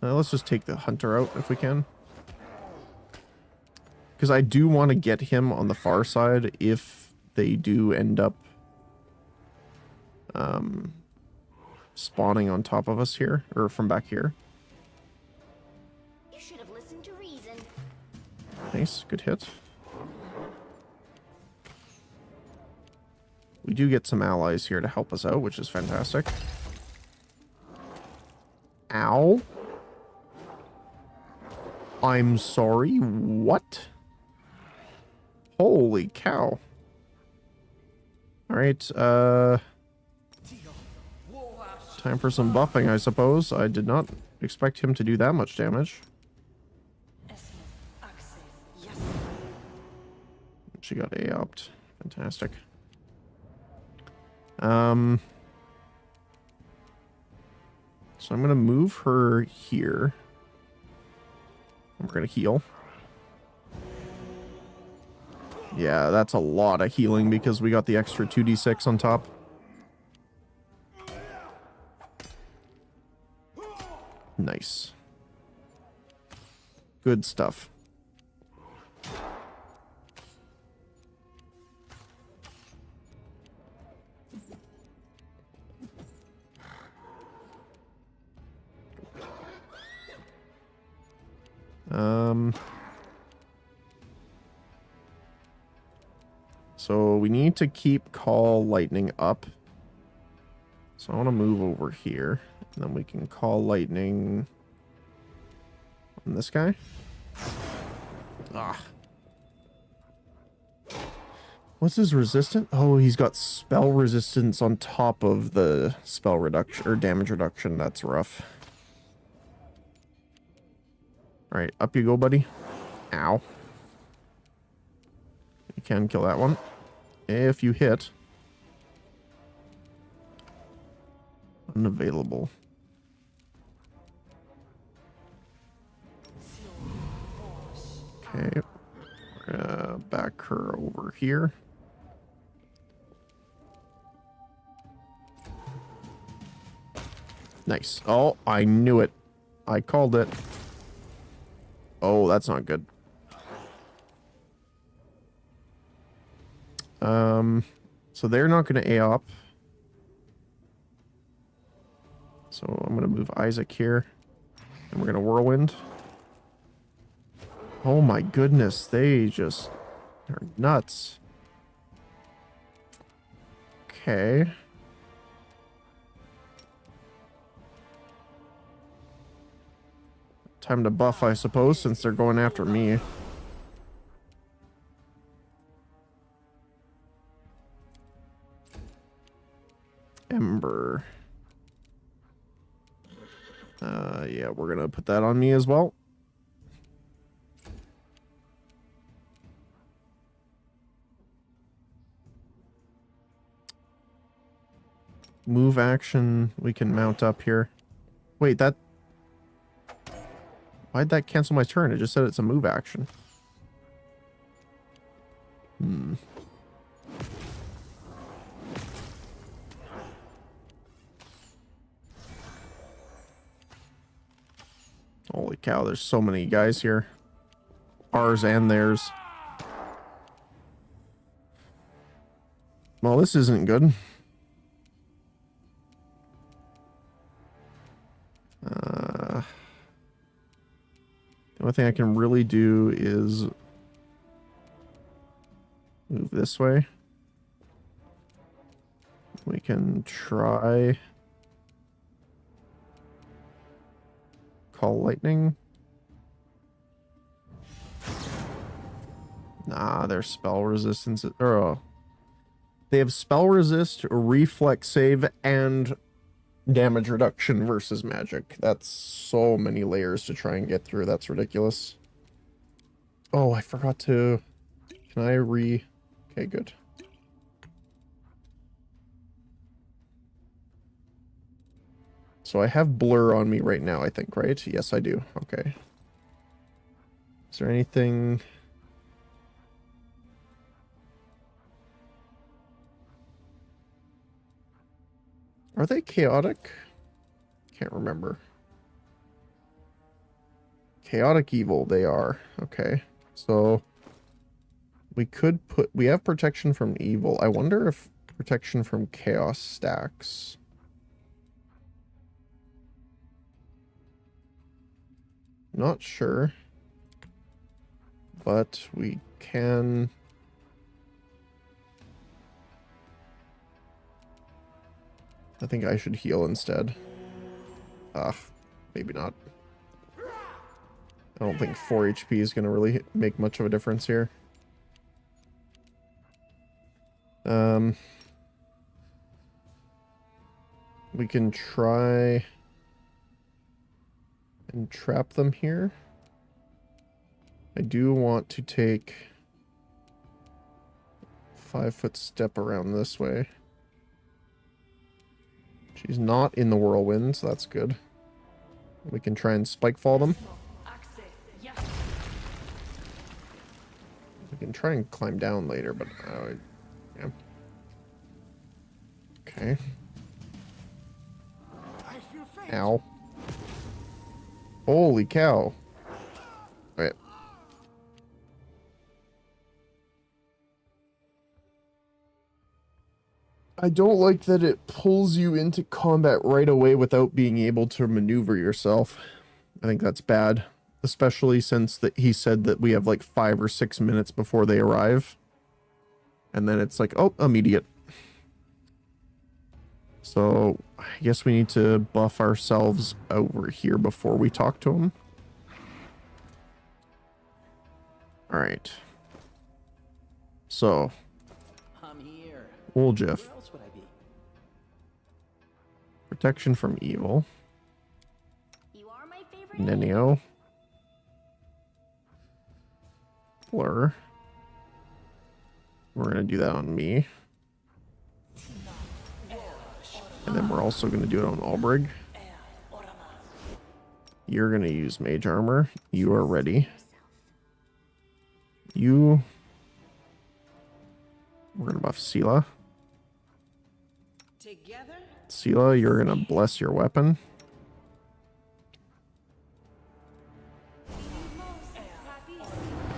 Let's just take the hunter out if we can. Because I do want to get him on the far side if they do end up spawning on top of us here, or from back here. You should have listened to reason. Nice, good hit. We do get some allies here to help us out, which is fantastic. Ow. I'm sorry, what? Holy cow. Alright, time for some buffing, I suppose. I did not expect him to do that much damage. She got A-opt. Fantastic. So I'm gonna move her here. We're gonna heal. Yeah, that's a lot of healing because we got the extra 2d6 on top. Nice. Good stuff. So we need to keep call lightning up. So I want to move over here, and then we can call lightning on this guy. Ah. What's his resistance? Oh, he's got spell resistance on top of the spell reduction or damage reduction. That's rough. All right, up you go, buddy. Ow. You can kill that one if you hit. Unavailable. Okay. We're gonna back her over here. Nice. Oh, I knew it. I called it. Oh, that's not good. So they're not going to AOP. So I'm going to move Isaac here. And we're going to Whirlwind. Oh my goodness, they just are nuts. Okay. Time to buff, I suppose, since they're going after me. Ember. Yeah, we're gonna put that on me as well. Move action, we can mount up here. Wait, that... Why'd that cancel my turn? It just said it's a move action. Holy cow, there's so many guys here. Ours and theirs. Well, this isn't good. The only thing I can really do is move this way. We can try call lightning. Nah, their spell resistance is, they have spell resist, reflex save, and damage reduction versus magic. That's so many layers to try and get through. That's ridiculous. Oh, I forgot to... Can I Okay, good. So I have blur on me right now, I think, right? Yes, I do. Okay. Is there anything... Are they chaotic? Can't remember. Chaotic evil, they are. Okay. So we could put... We have protection from evil. I wonder if protection from chaos stacks. Not sure. But we can... I think I should heal instead. Maybe not. I don't think 4 HP is going to really make much of a difference here. We can try and trap them here. I do want to take 5-foot step around this way. She's not in the whirlwind, so that's good. We can try and spike fall them. We can try and climb down later, but yeah. Okay. Ow. Holy cow. Alright. I don't like that it pulls you into combat right away without being able to maneuver yourself. I think that's bad. Especially since he said that we have like 5 or 6 minutes before they arrive. And then it's like, oh, immediate. So, I guess we need to buff ourselves over here before we talk to him. Alright. So, I'm here. Woljif. Where else would I be? Protection from evil. You are my favorite. Nenio. Blur. We're going to do that on me. And then we're also going to do it on Albrig. You're going to use mage armor. You are ready. We're going to buff Sela. Together? Sela, you're going to bless your weapon.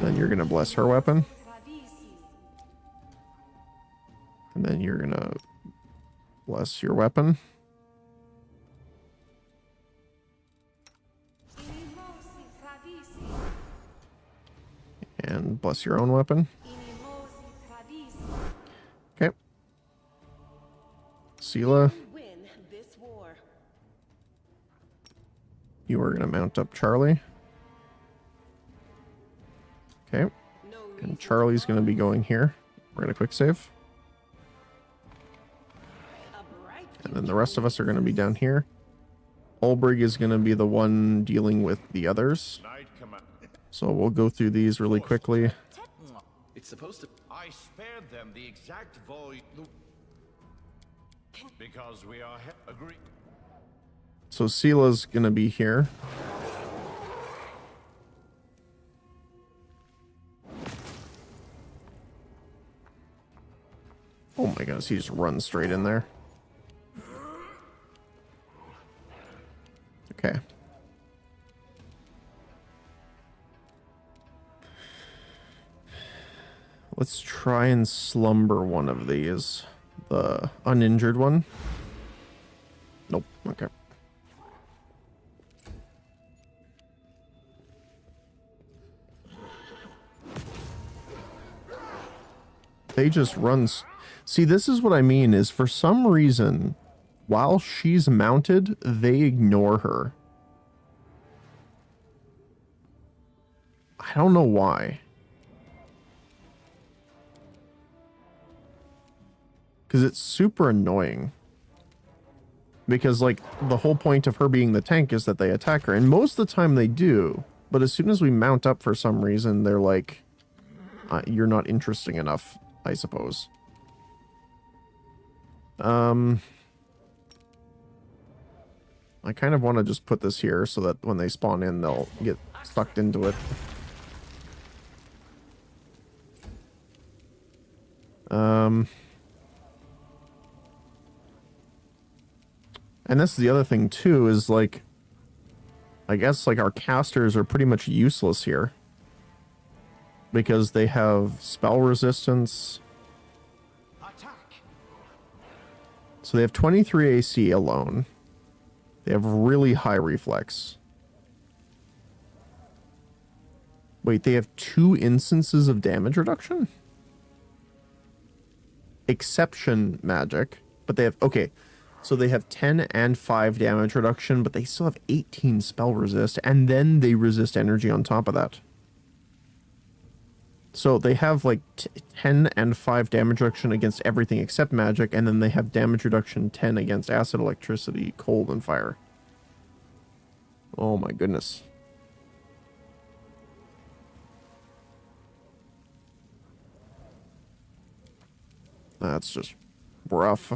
Then you're going to bless her weapon. And then you're going to bless your weapon. And bless your own weapon. Okay. Sela, Win this war. you are going to mount up Charlie. Okay. And Charlie's going to be going here. We're going to quick save. And then the rest of us are going to be down here. Ulbrig is going to be the one dealing with the others. So we'll go through these really quickly. It's supposed to. I spared them the exact volume because we are agreed. So Sela's going to be here. Oh my goodness, he just runs straight in there. Okay. Let's try and slumber one of these. The uninjured one. Nope. Okay. They just run. See, this is what I mean, is for some reason, while she's mounted, they ignore her. I don't know why. Because it's super annoying. Because, like, the whole point of her being the tank is that they attack her. And most of the time they do. But as soon as we mount up for some reason, they're like, you're not interesting enough, I suppose. I kind of want to just put this here so that when they spawn in, they'll get sucked into it. And this is the other thing too, is like, I guess like our casters are pretty much useless here. Because they have spell resistance. So they have 23 AC alone. They have really high reflex. Wait, they have 2 instances of damage reduction? Exception magic. But they have... Okay. So they have 10 and 5 damage reduction, but they still have 18 spell resist. And then they resist energy on top of that. So they have like 10 and 5 damage reduction against everything except magic, and then they have damage reduction 10 against acid, electricity, cold, and fire. Oh my goodness. That's just rough.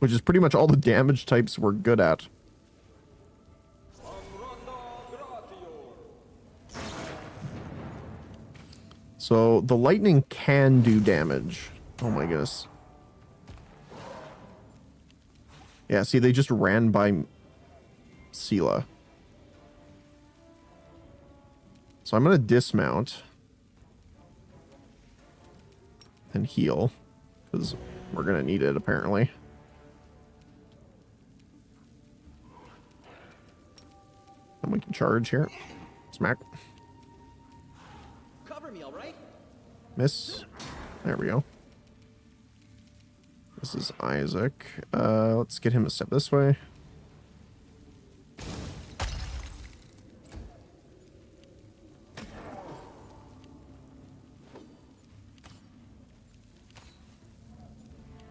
Which is pretty much all the damage types we're good at. So the lightning can do damage. Oh my goodness. Yeah, see, they just ran by Sela. So I'm going to dismount. And heal. Because we're going to need it, apparently. And we can charge here. Smack. Cover me, all right? Miss. There we go. This is Isaac. Let's get him a step this way.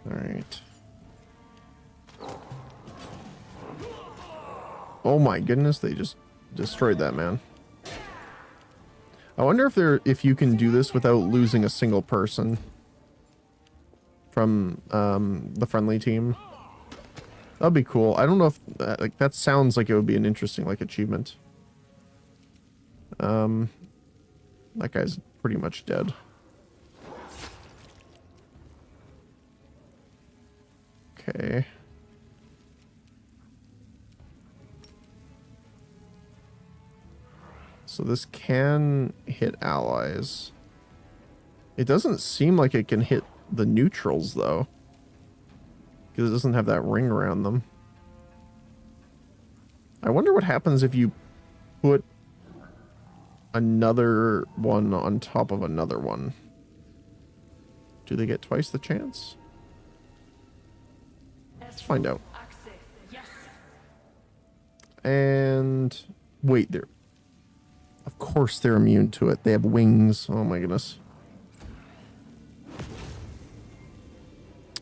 Alright. Oh my goodness, they just destroyed that man. I wonder if you can do this without losing a single person from the friendly team. That'd be cool. I don't know if like that sounds like it would be an interesting like achievement. That guy's pretty much dead. Okay. So this can hit allies. It doesn't seem like it can hit the neutrals, though. Because it doesn't have that ring around them. I wonder what happens if you put another one on top of another one. Do they get twice the chance? Let's find out. And... wait, they're... Of course they're immune to it. They have wings. Oh my goodness.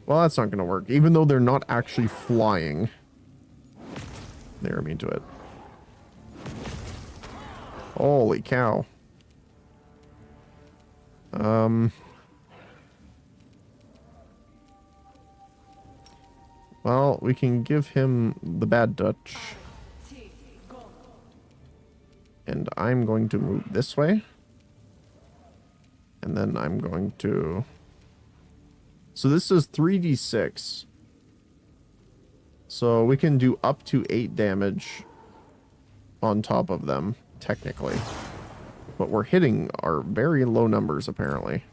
Well, that's not going to work. Even though they're not actually flying, they're immune to it. Holy cow. Well, we can give him the bad touch. And I'm going to move this way. And then I'm going to... So this is 3d6. So we can do up to 8 damage on top of them, technically. But we're hitting our very low numbers, apparently.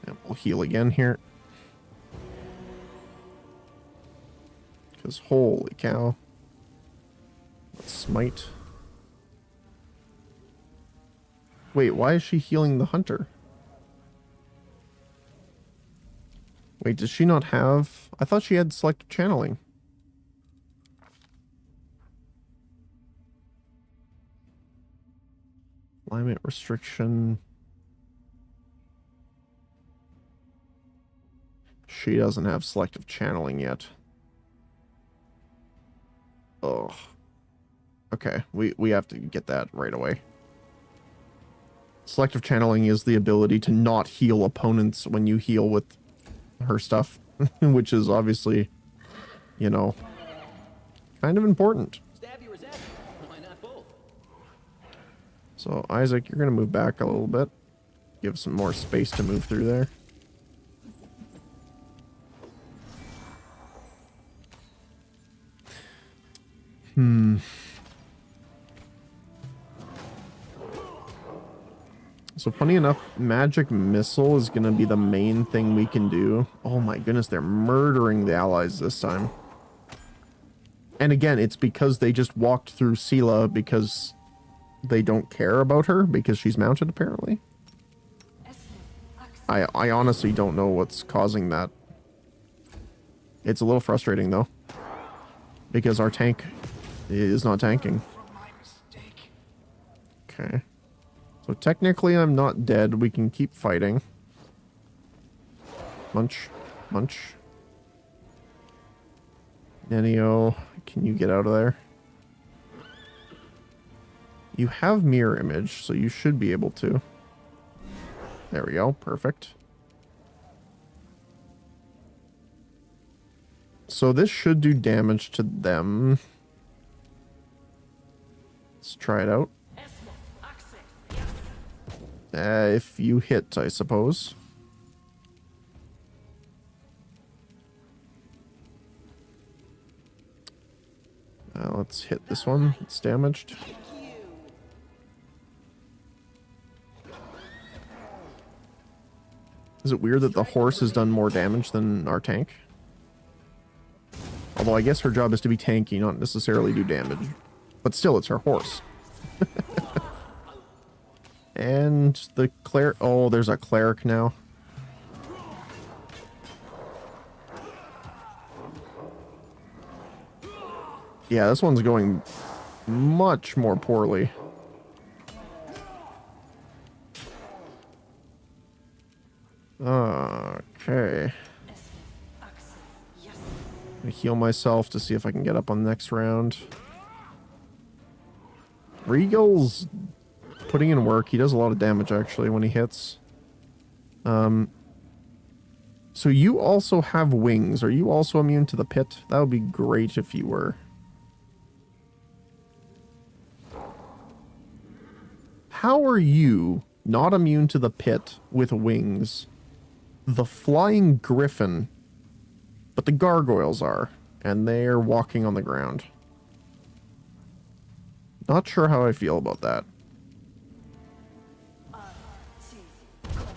And we'll heal again here. Because holy cow. Let's smite. Wait, why is she healing the hunter? Wait, does she not have... I thought she had selective channeling. Alignment restriction. She doesn't have selective channeling yet. Oh. Okay, we have to get that right away. Selective channeling is the ability to not heal opponents when you heal with her stuff, which is obviously, you know, kind of important. Stabby or zappy? Why not both? So, Isaac, you're going to move back a little bit. Give some more space to move through there. So funny enough, magic missile is going to be the main thing we can do. Oh my goodness, they're murdering the allies this time. And again, it's because they just walked through Sela because they don't care about her because she's mounted apparently. I honestly don't know what's causing that. It's a little frustrating though, because our tank is not tanking. Okay. So technically I'm not dead. We can keep fighting. Munch. Munch. Nenio, can you get out of there? You have mirror image, so you should be able to. There we go. Perfect. So this should do damage to them. Let's try it out. If you hit, I suppose. Let's hit this one. It's damaged. Is it weird that the horse has done more damage than our tank? Although I guess her job is to be tanky, not necessarily do damage. But still, it's her horse. And the cleric... Oh, there's a cleric now. Yeah, this one's going much more poorly. Okay. I'm gonna heal myself to see if I can get up on the next round. Regal's putting in work. He does a lot of damage actually when he hits. So you also have wings. Are you also immune to the pit? That would be great if you were. How are you not immune to the pit with wings? The flying griffin, but the gargoyles are, and they're walking on the ground. Not sure how I feel about that.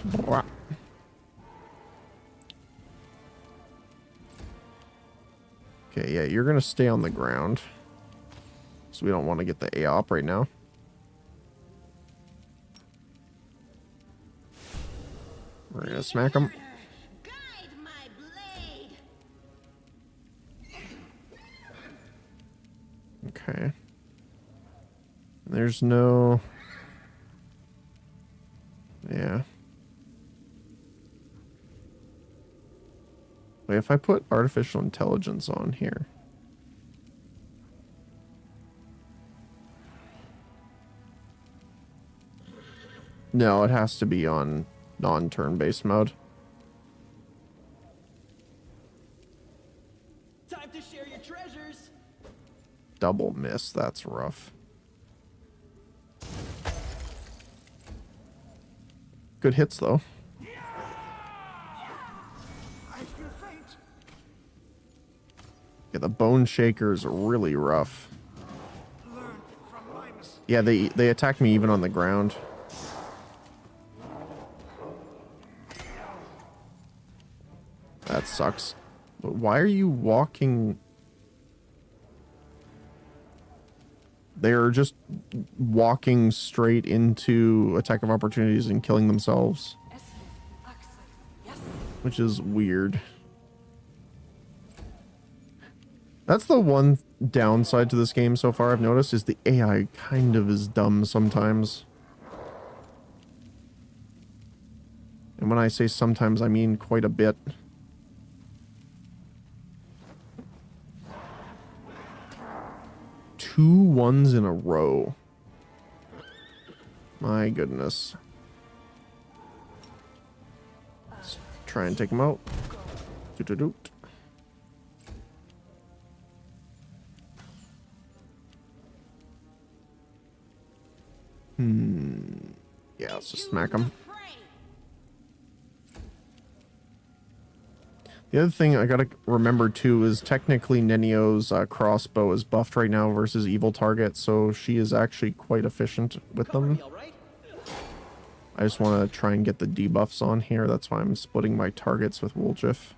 Blah. Okay, yeah, you're gonna stay on the ground. So we don't want to get the AOP right now. We're gonna smack him. Okay. There's no... Yeah. Wait, if I put artificial intelligence on here... No, it has to be on non-turn-based mode. Time to share your treasures. Double miss, that's rough. Good hits, though. Yeah, the Bone Shaker's really rough. Yeah, they attack me even on the ground. That sucks. But why are you walking? They're just walking straight into attack of opportunities and killing themselves. Which is weird. That's the one downside to this game so far I've noticed, is the AI kind of is dumb sometimes. And when I say sometimes, I mean quite a bit. Two ones in a row. My goodness. Let's try and take him out. Doot-a-doot. Yeah, let's just smack him. The other thing I gotta remember too is technically Nenio's crossbow is buffed right now versus evil target, so she is actually quite efficient with them. I just want to try and get the debuffs on here. That's why I'm splitting my targets with Woljif.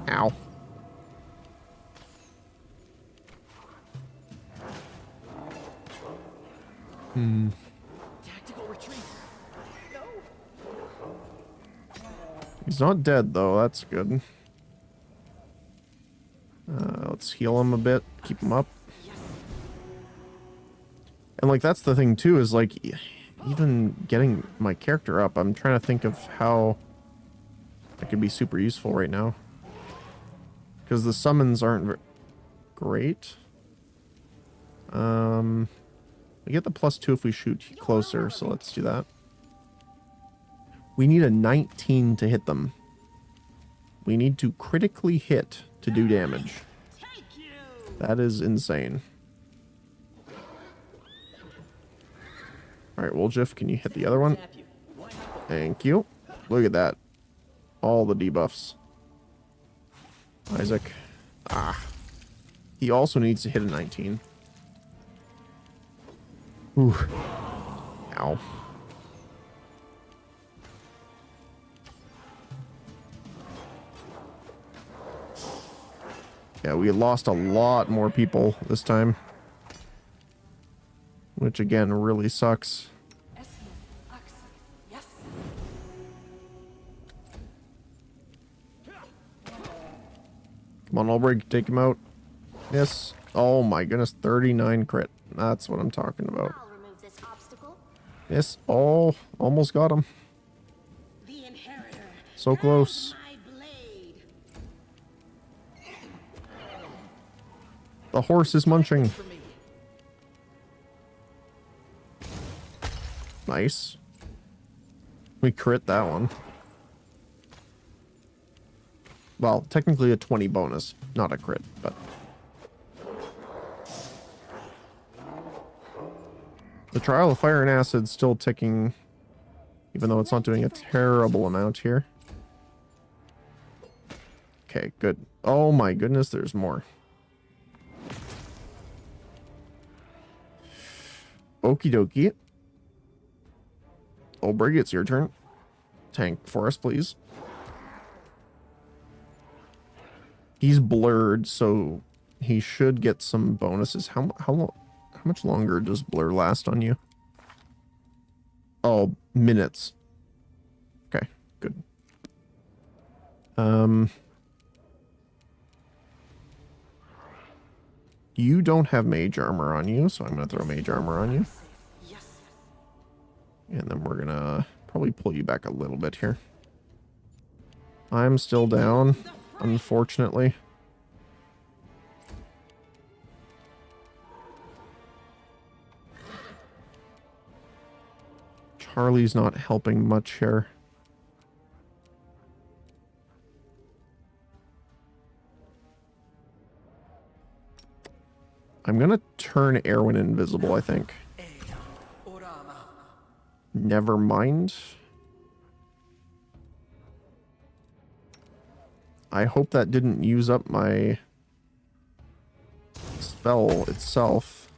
Ow. Tactical retreat. No. He's not dead though, that's good. Let's heal him a bit, keep him up. And like that's the thing too, is like even getting my character up, I'm trying to think of how I could be super useful right now. Because the summons aren't great. We get the +2 if we shoot closer, so let's do that. We need a 19 to hit them. We need to critically hit to do damage. That is insane. Alright, Woljif, can you hit the other one? Thank you. Look at that. All the debuffs. Isaac. Ah. He also needs to hit a 19. Ooh. Ow. Yeah, we lost a lot more people this time. Which again really sucks. Come on, Ulbrich, take him out. Yes. Oh my goodness, 39 crit. That's what I'm talking about. I'll remove this obstacle. Yes. Oh, almost got him. The inheritor. So close. My blade. The horse is munching. Nice. We crit that one. Well, technically a 20 bonus, not a crit, but... The Trial of Fire and Acid's still ticking, even though it's not doing a terrible amount here. Okay, good. Oh my goodness, there's more. Okie dokie. Ulbrich, it's your turn. Tank for us, please. He's blurred, so he should get some bonuses. How much longer does blur last on you? Oh, minutes. Okay, good. You don't have mage armor on you, so I'm gonna throw mage armor on you. And then we're gonna probably pull you back a little bit here. I'm still down, unfortunately. Charlie's not helping much here. I'm gonna turn Erwin invisible, I think. Never mind. I hope that didn't use up my spell itself.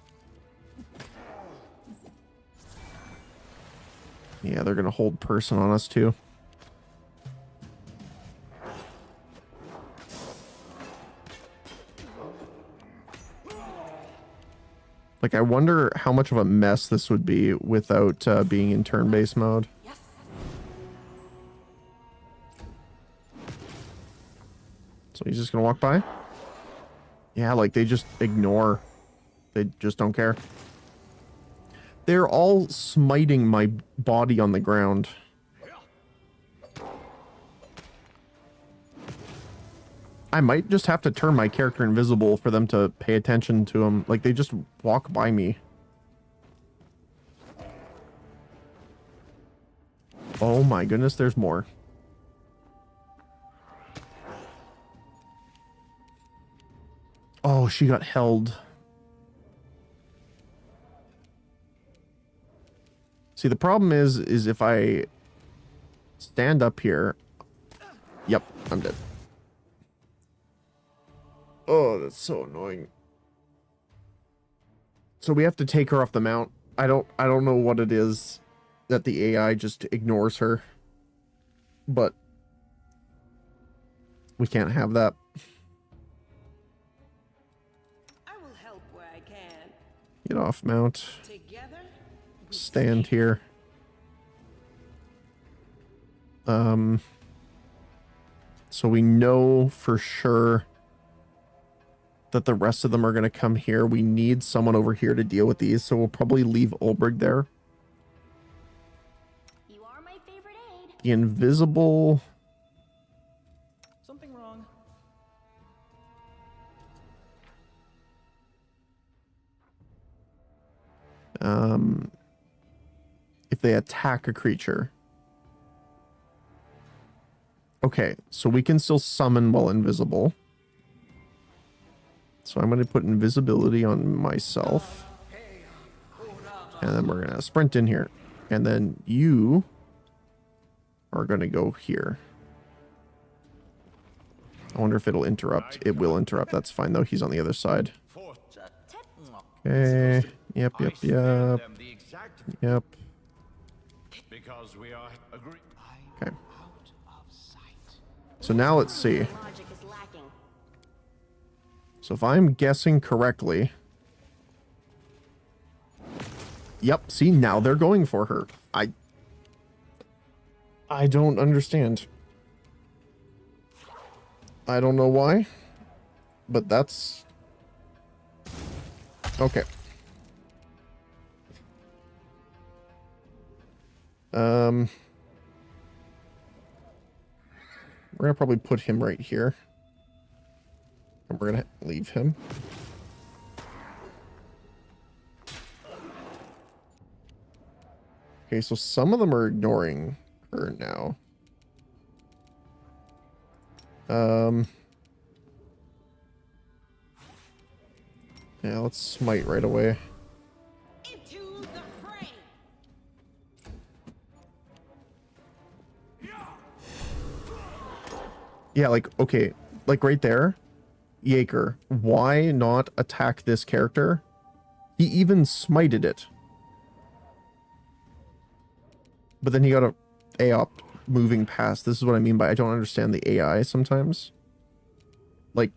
Yeah, they're gonna hold person on us too. Like, I wonder how much of a mess this would be without being in turn-based mode. So he's just gonna walk by? Yeah, like, they just ignore. They just don't care. They're all smiting my body on the ground. I might just have to turn my character invisible for them to pay attention to him. Like, they just walk by me. Oh my goodness, there's more. Oh, she got held. See, the problem is if I stand up here... Yep, I'm dead. Oh, that's so annoying. So we have to take her off the mount. I don't know what it is that the AI just ignores her. But we can't have that. I will help where I can. Get off mount. Together, Stand here. So we know for sure that the rest of them are going to come here. We need someone over here to deal with these, so we'll probably leave Ulbrich there. You are my favorite aide. The invisible... Something wrong? If they attack a creature. Okay, so we can still summon while invisible. So I'm going to put invisibility on myself. And then we're going to sprint in here. And then you are going to go here. I wonder if it'll interrupt. It will interrupt. That's fine, though. He's on the other side. Okay. Yep. Yep. Because we are agree. Okay. So now let's see. Logic is lacking. So if I'm guessing correctly... Yep, see, now they're going for her. I don't understand. I don't know why, but that's... Okay. We're gonna probably put him right here. And we're gonna leave him. Okay, so some of them are ignoring her now. Yeah, let's smite right away. Into the fray. Yeah, like, okay, like right there, Yaker, why not attack this character? He even smited it. But then he got a AOP moving past. This is what I mean by I don't understand the AI sometimes. Like,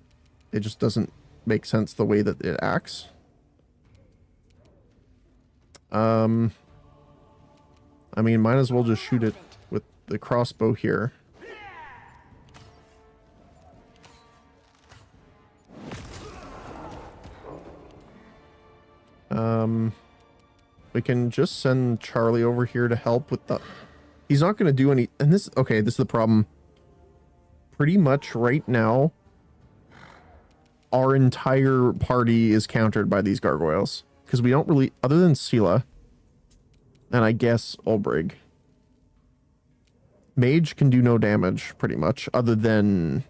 it just doesn't make sense the way that it acts. I mean, might as well just shoot it with the crossbow here. We can just send Charlie over here to help with the... He's not going to do any... And this... Okay, this is the problem. Pretty much right now, our entire party is countered by these gargoyles. Because we don't really... Other than Sela, and I guess Ulbrich, Mage can do no damage, pretty much, other than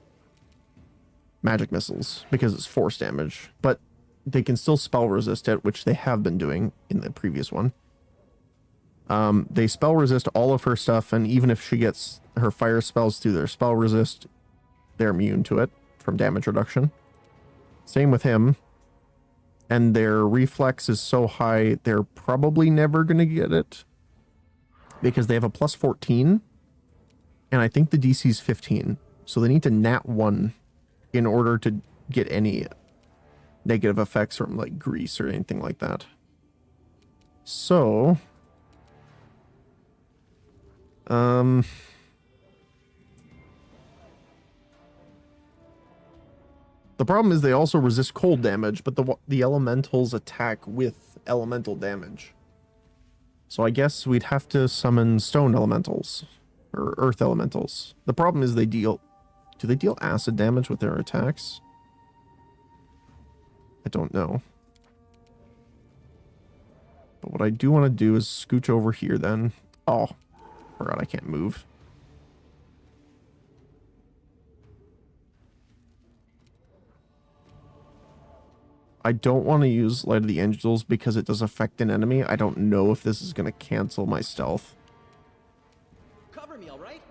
magic missiles, because it's force damage. But they can still spell resist it, which they have been doing in the previous one. They spell resist all of her stuff, and even if she gets her fire spells through their spell resist, they're immune to it from damage reduction. Same with him. And their reflex is so high, they're probably never going to get it. Because they have a plus 14, and I think the DC is 15. So they need to nat 1 in order to get any negative effects from like grease or anything like that. So the problem is they also resist cold damage, but the elementals attack with elemental damage. So I guess we'd have to summon stone elementals or earth elementals. The problem is they deal... Do they deal acid damage with their attacks? I don't know. But what I do want to do is scooch over here then. Oh, forgot I can't move. I don't want to use Light of the Angels because it does affect an enemy. I don't know if this is going to cancel my stealth. Cover me, all right?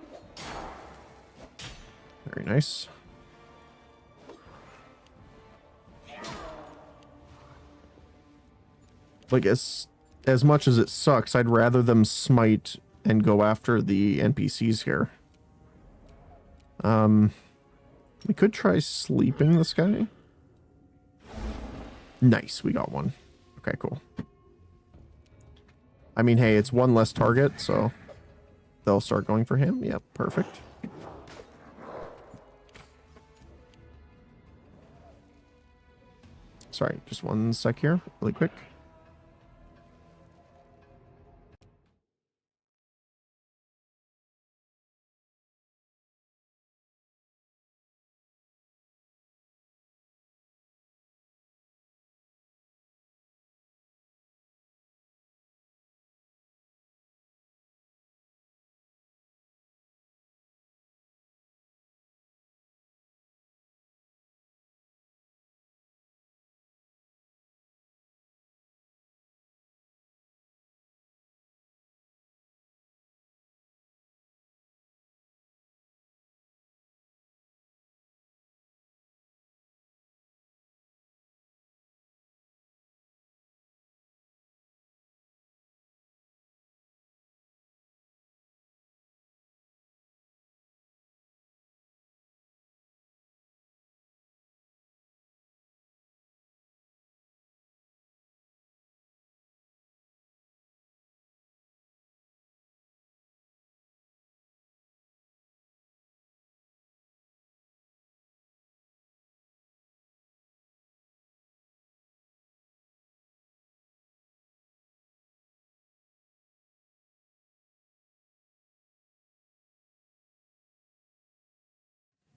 Very nice. Like, as much as it sucks, I'd rather them smite and go after the NPCs here. We could try sleeping this guy. Nice, we got one. Okay, cool. I mean, hey, it's one less target, so they'll start going for him. Yep, perfect. Sorry, just one sec here, really quick.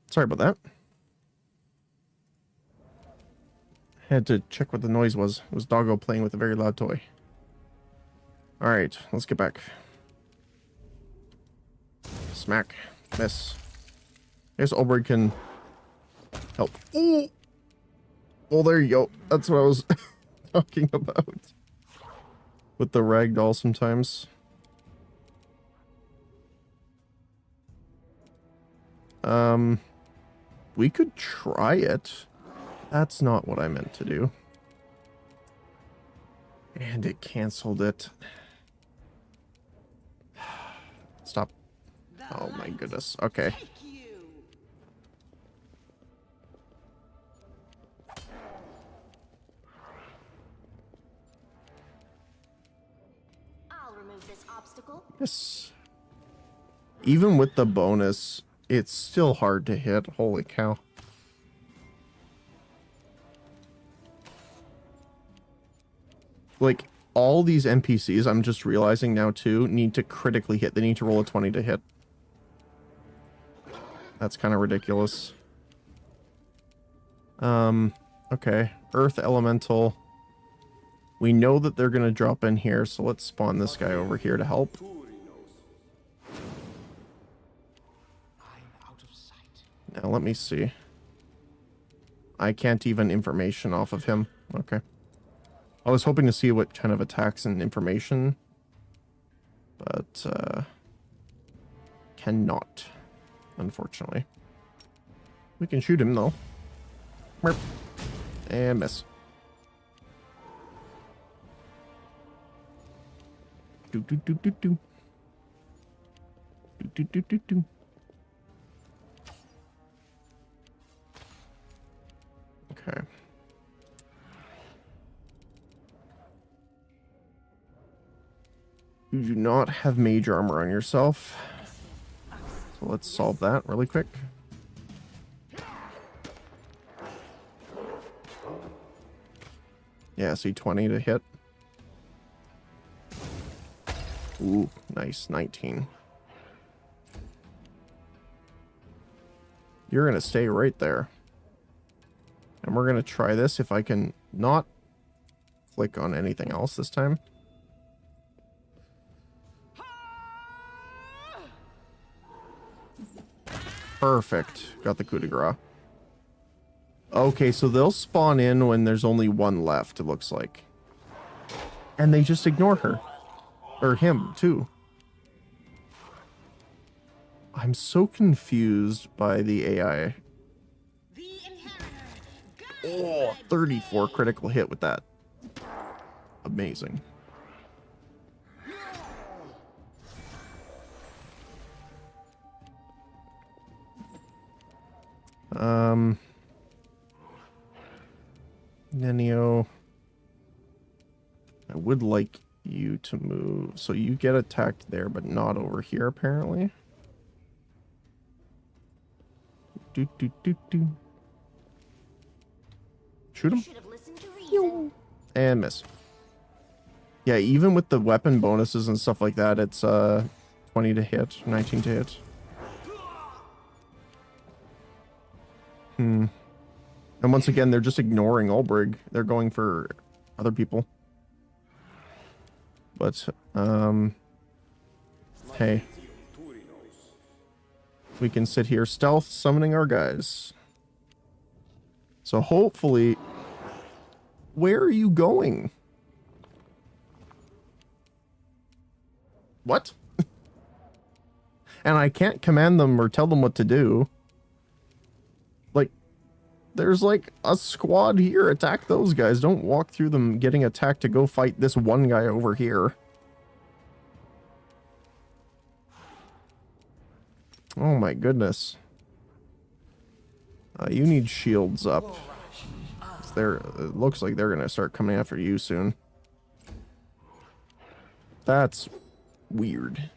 Sorry about that. Had to check what the noise was. It was Doggo playing with a very loud toy. Alright, let's get back. Smack. Miss. I guess Ulbrich can help. Ooh! Oh, there you go. That's what I was talking about. With the ragdoll sometimes. We could try it. That's not what I meant to do. And it canceled it. Stop. Oh my goodness. Okay. I'll remove this obstacle. Yes. Even with the bonus, it's still hard to hit. Holy cow. Like, all these NPCs, I'm just realizing now too, need to critically hit. They need to roll a 20 to hit. That's kind of ridiculous. Okay. Earth Elemental. We know that they're going to drop in here, so let's spawn this guy over here to help. Now, let me see. I can't even information off of him. Okay. I was hoping to see what kind of attacks and information, but cannot, unfortunately. We can shoot him, though. Merp. And miss. Do do do do do. Do do do do do. Okay. You do not have mage armor on yourself. So let's solve that really quick. Yeah, see 20 to hit. Ooh, nice. 19. You're going to stay right there. And we're going to try this if I can not click on anything else this time. Perfect. Got the coup de grace. Okay, so they'll spawn in when there's only one left, it looks like. And they just ignore her. Or him, too. I'm so confused by the AI. Oh, 34 critical hit with that. Amazing. Nenio. I would like you to move. So you get attacked there, but not over here, apparently. Do, do, do, do. Shoot him. And miss. Yeah, even with the weapon bonuses and stuff like that, it's 20 to hit, 19 to hit. And once again, they're just ignoring Ulbrig. They're going for other people. But, hey. We can sit here stealth summoning our guys. So hopefully... Where are you going? What? And I can't command them or tell them what to do. Like, there's like a squad here. Attack those guys. Don't walk through them getting attacked to go fight this one guy over here. Oh my goodness. You need shields up. It looks like they're gonna start coming after you soon. That's weird.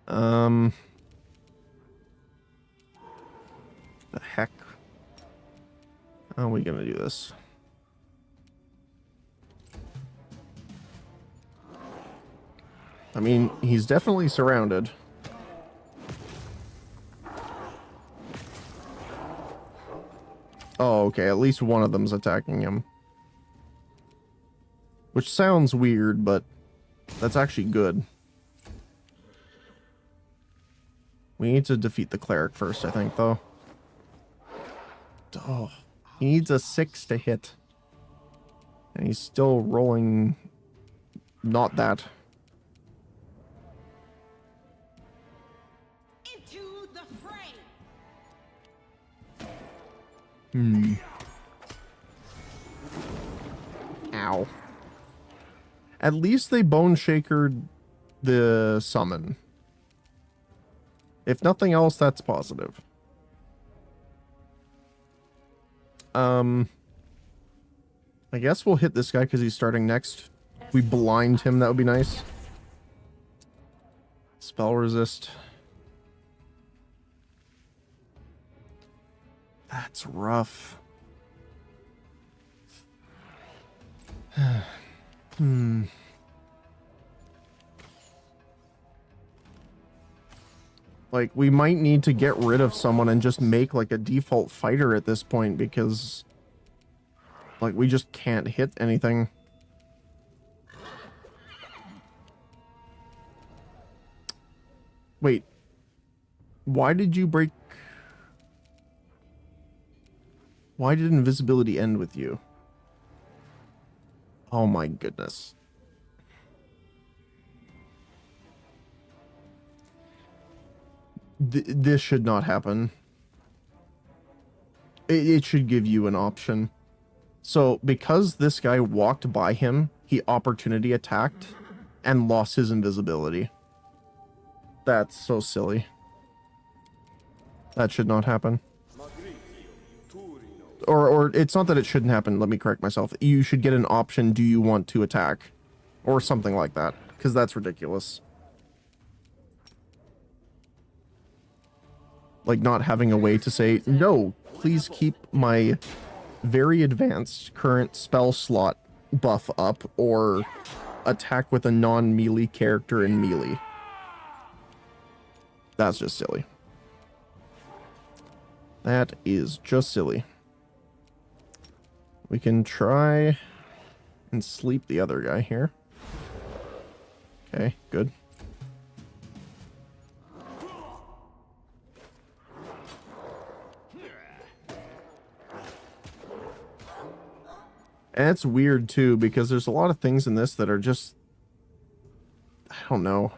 The heck? How are we gonna do this? I mean, he's definitely surrounded. Oh, okay, at least one of them's attacking him. Which sounds weird, but that's actually good. We need to defeat the cleric first, I think, though. Oh, he needs a 6 to hit. And he's still rolling... not that. Into the fray. Ow. At least they bone shakered the summon. If nothing else, that's positive. I guess we'll hit this guy because he's starting next. If we blind him, that would be nice. Spell resist. That's rough. Like, we might need to get rid of someone and just make, like, a default fighter at this point, because, like, we just can't hit anything. Wait. Why did you break... Why did invisibility end with you? Oh my goodness. This should not happen. It should give you an option. So, because this guy walked by him, he opportunity attacked and lost his invisibility. That's so silly. That should not happen. Or it's not that it shouldn't happen, let me correct myself. You should get an option, do you want to attack? Or something like that, because that's ridiculous. Like, not having a way to say, no, please keep my very advanced current spell slot buff up, or attack with a non-melee character in melee. That's just silly. That is just silly. We can try and sleep the other guy here. And it's weird too, because there's a lot of things in this that are just, I don't know.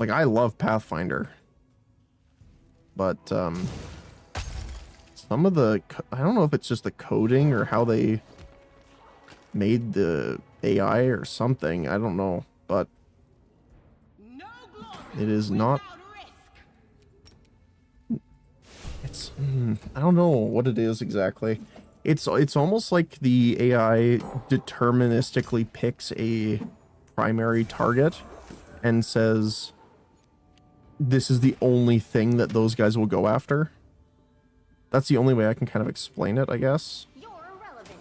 Like, I love Pathfinder. But, some of the, I don't know if it's just the coding or how they made the AI or something. I don't know, but it is not. It's, I don't know what it is exactly. It's almost like the AI deterministically picks a primary target and says, this is the only thing that those guys will go after. That's the only way I can kind of explain it, I guess. You're irrelevant.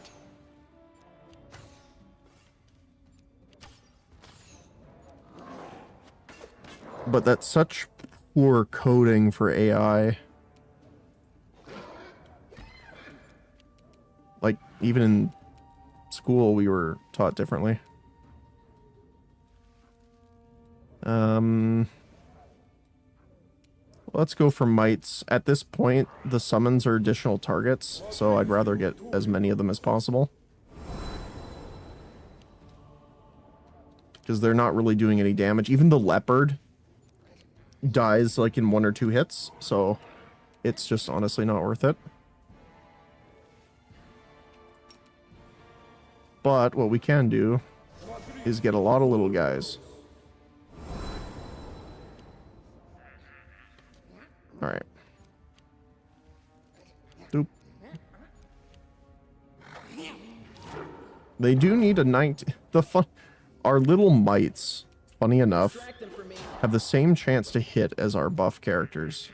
But that's such poor coding for AI. Like, even in school, we were taught differently. Let's go for mites. At this point, the summons are additional targets, so I'd rather get as many of them as possible. Because they're not really doing any damage. Even the leopard dies like in 1 or 2 hits, so it's just honestly not worth it. But what we can do is get a lot of little guys. Alright. Doop. They do need a 19. Our little mites, funny enough, have the same chance to hit as our buff characters.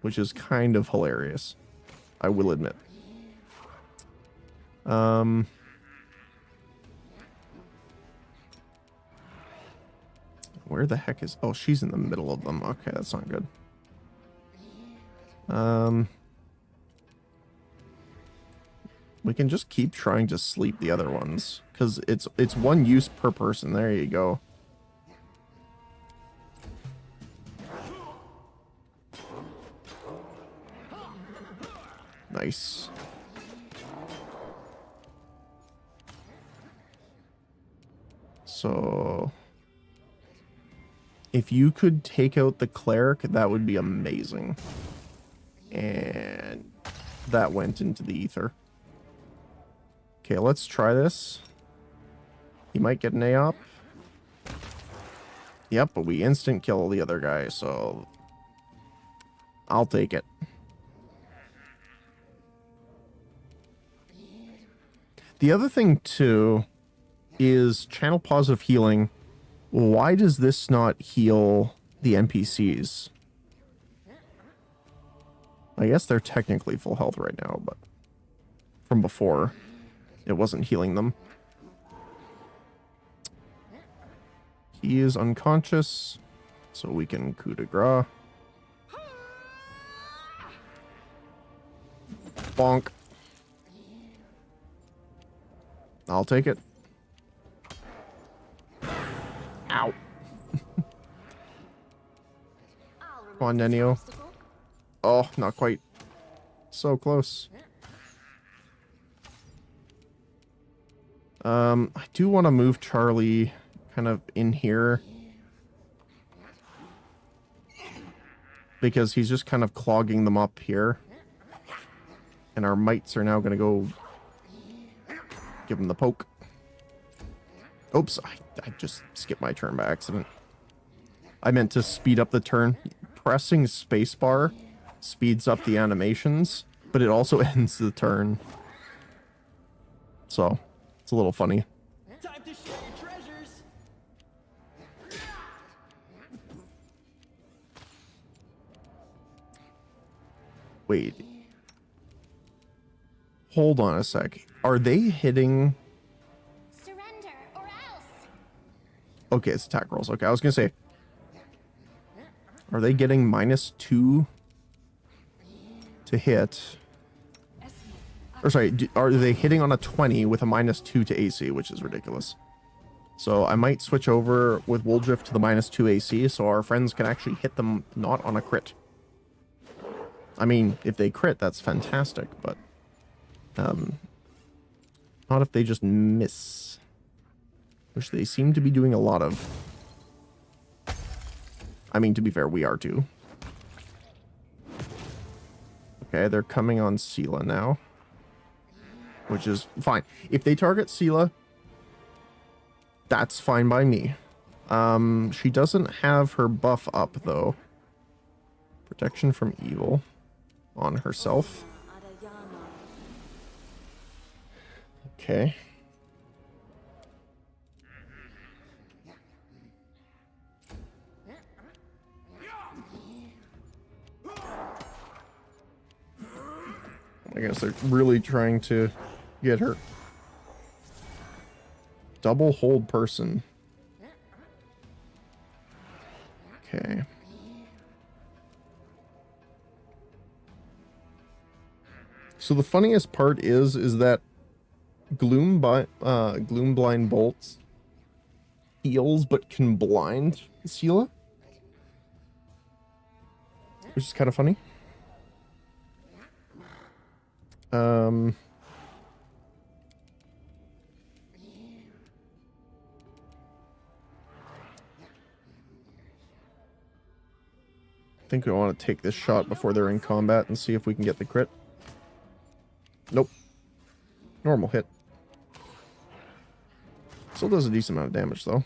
Which is kind of hilarious, I will admit. Where the heck is... Oh, she's in the middle of them. Okay, that's not good. We can just keep trying to sleep the other ones, because it's 1 use per person. There you go. Nice. So... if you could take out the cleric, that would be amazing. And that went into the ether. Okay, let's try this. He might get an AOP. Yep, but we instant kill the other guy, so I'll take it. The other thing, too, is channel positive healing. Why does this not heal the NPCs? I guess they're technically full health right now, but from before, it wasn't healing them. He is unconscious, so we can coup de grace. Bonk. I'll take it. Ow. Come on, Nenio. Oh, not quite. So close. I do want to move Charlie kind of in here, because he's just kind of clogging them up here. And our mites are now going to go give him the poke. Oops, I just skipped my turn by accident. I meant to speed up the turn. Pressing spacebar speeds up the animations, but it also ends the turn. So, it's a little funny. Time to share your treasures. Wait. Hold on a sec. Are they hitting... Surrender or else. Okay, it's attack rolls. Okay, I was gonna say... Are they getting -2 to hit? Or sorry, are they hitting on a 20 with a -2 to AC, which is ridiculous. So I might switch over with Wool-Drift to the -2 AC so our friends can actually hit them not on a crit. I mean, if they crit, that's fantastic, but Not if they just miss. Which they seem to be doing a lot of. I mean, to be fair, we are too. Okay, they're coming on Sela now. Which is fine. If they target Sela, that's fine by me. She doesn't have her buff up, though. Protection from evil on herself. Okay. I guess they're really trying to get her. Double hold person. Okay. So the funniest part is that Gloom Blind Bolts heals but can blind Sela, which is kind of funny. I think we want to take this shot before they're in combat and see if we can get the crit. Nope. Normal hit. Still does a decent amount of damage, though.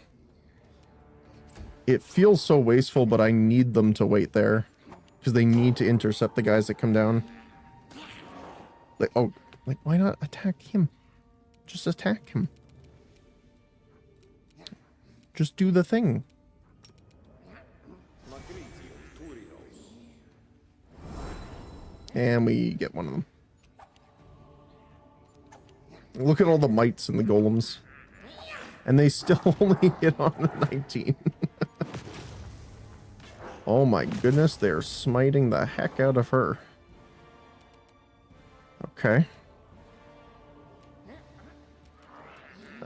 It feels so wasteful, but I need them to wait there. Because they need to intercept the guys that come down. Like, oh, like, why not attack him? Just attack him. Just do the thing. And we get one of them. Look at all the mites and the golems. And they still only hit on a 19. Oh my goodness, they're smiting the heck out of her. Okay.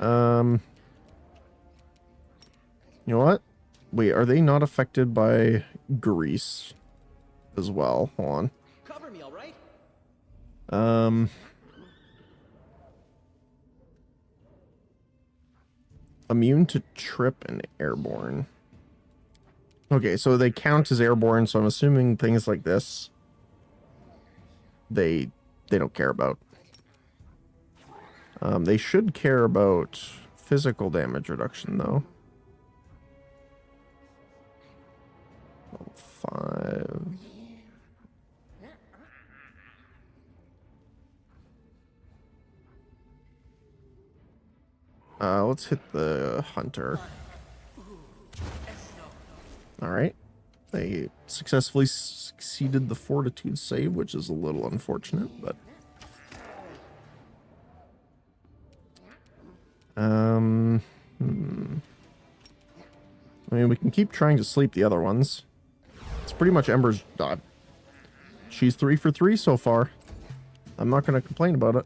You know what? Wait, are they not affected by grease as well? Hold on. Cover me, all right? Immune to trip and airborne. Okay, so they count as airborne, so I'm assuming things like this they don't care about. They should care about physical damage reduction, though. Level 5. Let's hit the hunter. Alright. They successfully succeeded the fortitude save, which is a little unfortunate, but... I mean, we can keep trying to sleep the other ones. It's pretty much Ember's job. She's 3 for 3 so far. I'm not going to complain about it.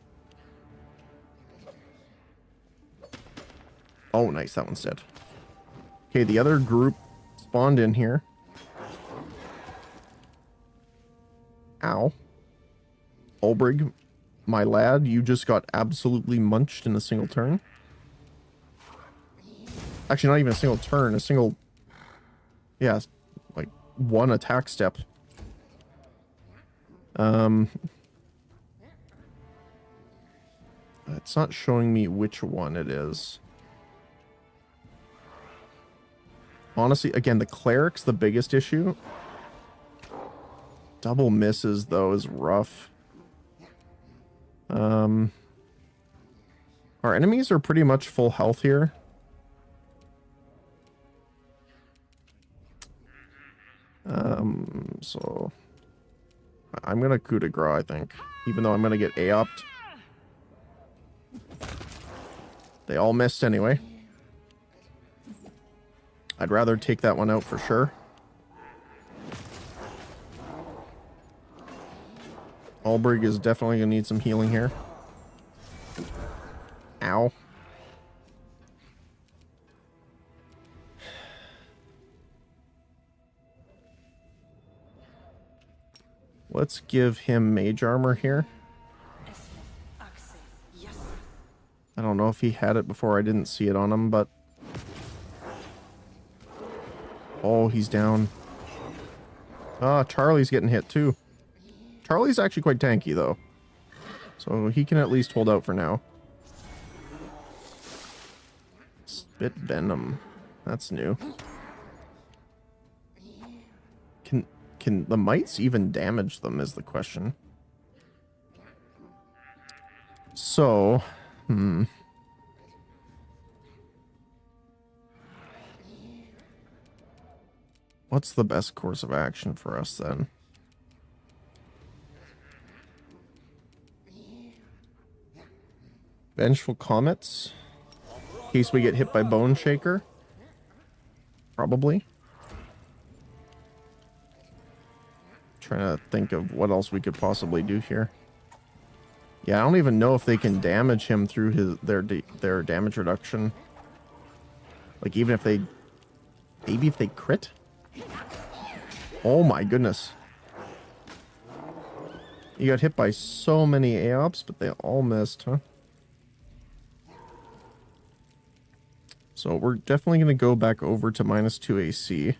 Oh, nice. That one's dead. Okay, the other group spawned in here. Ow. Olbrig, my lad, you just got absolutely munched in a single turn. Actually, not even a single turn, a single... Yeah, like, one attack step. It's not showing me which one it is. Honestly, again, the cleric's the biggest issue. Double misses, though, is rough. Our enemies are pretty much full health here. So... I'm gonna coup de grace, I think. Even though I'm gonna get AOP'd. They all missed anyway. I'd rather take that one out for sure. Olbrig is definitely going to need some healing here. Ow. Let's give him mage armor here. I don't know if he had it before. I didn't see it on him, but... Oh, he's down. Ah, Charlie's getting hit too. Charlie's actually quite tanky, though. So he can at least hold out for now. Spit Venom. That's new. Can the mites even damage them is the question. So, what's the best course of action for us then? Vengeful Comets? In case we get hit by Bone Shaker? Probably. Trying to think of what else we could possibly do here. Yeah, I don't even know if they can damage him through their damage reduction. Like, even if they... Maybe if they crit? Oh my goodness. You got hit by so many AOPs, but they all missed, huh? So we're definitely going to go back over to -2 AC.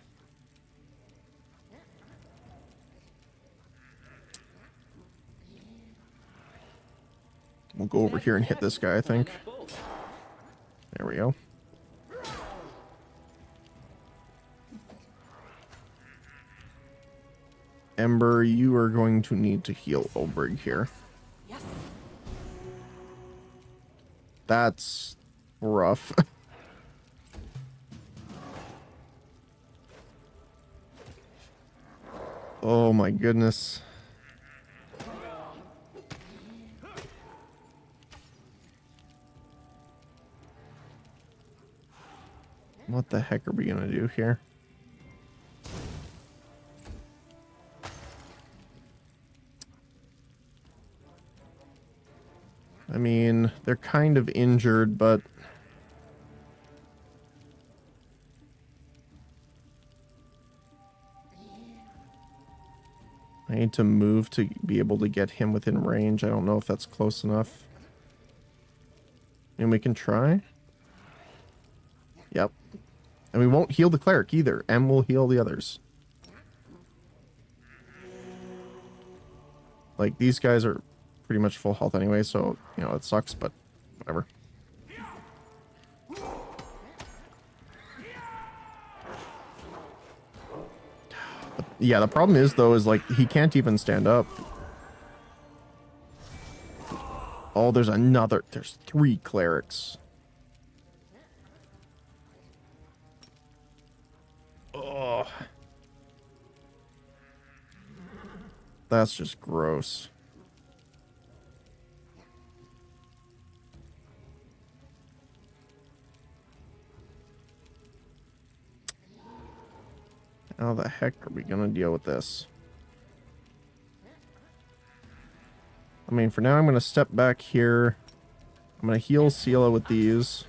We'll go over here and hit this guy, I think. There we go. Ember, you are going to need to heal Olbrig here. Yes. That's rough. Oh my goodness. What the heck are we gonna do here? I mean, they're kind of injured, but... I need to move to be able to get him within range. I don't know if that's close enough. And we can try. Yep. And we won't heal the cleric either. And we'll heal the others. Like, these guys are pretty much full health anyway, so, you know, it sucks, but whatever. Yeah, the problem is, though, is, like, he can't even stand up. Oh, there's 3 clerics. Oh. That's just gross. How the heck are we gonna deal with this? I mean, for now, I'm gonna step back here. I'm gonna heal Sela with these.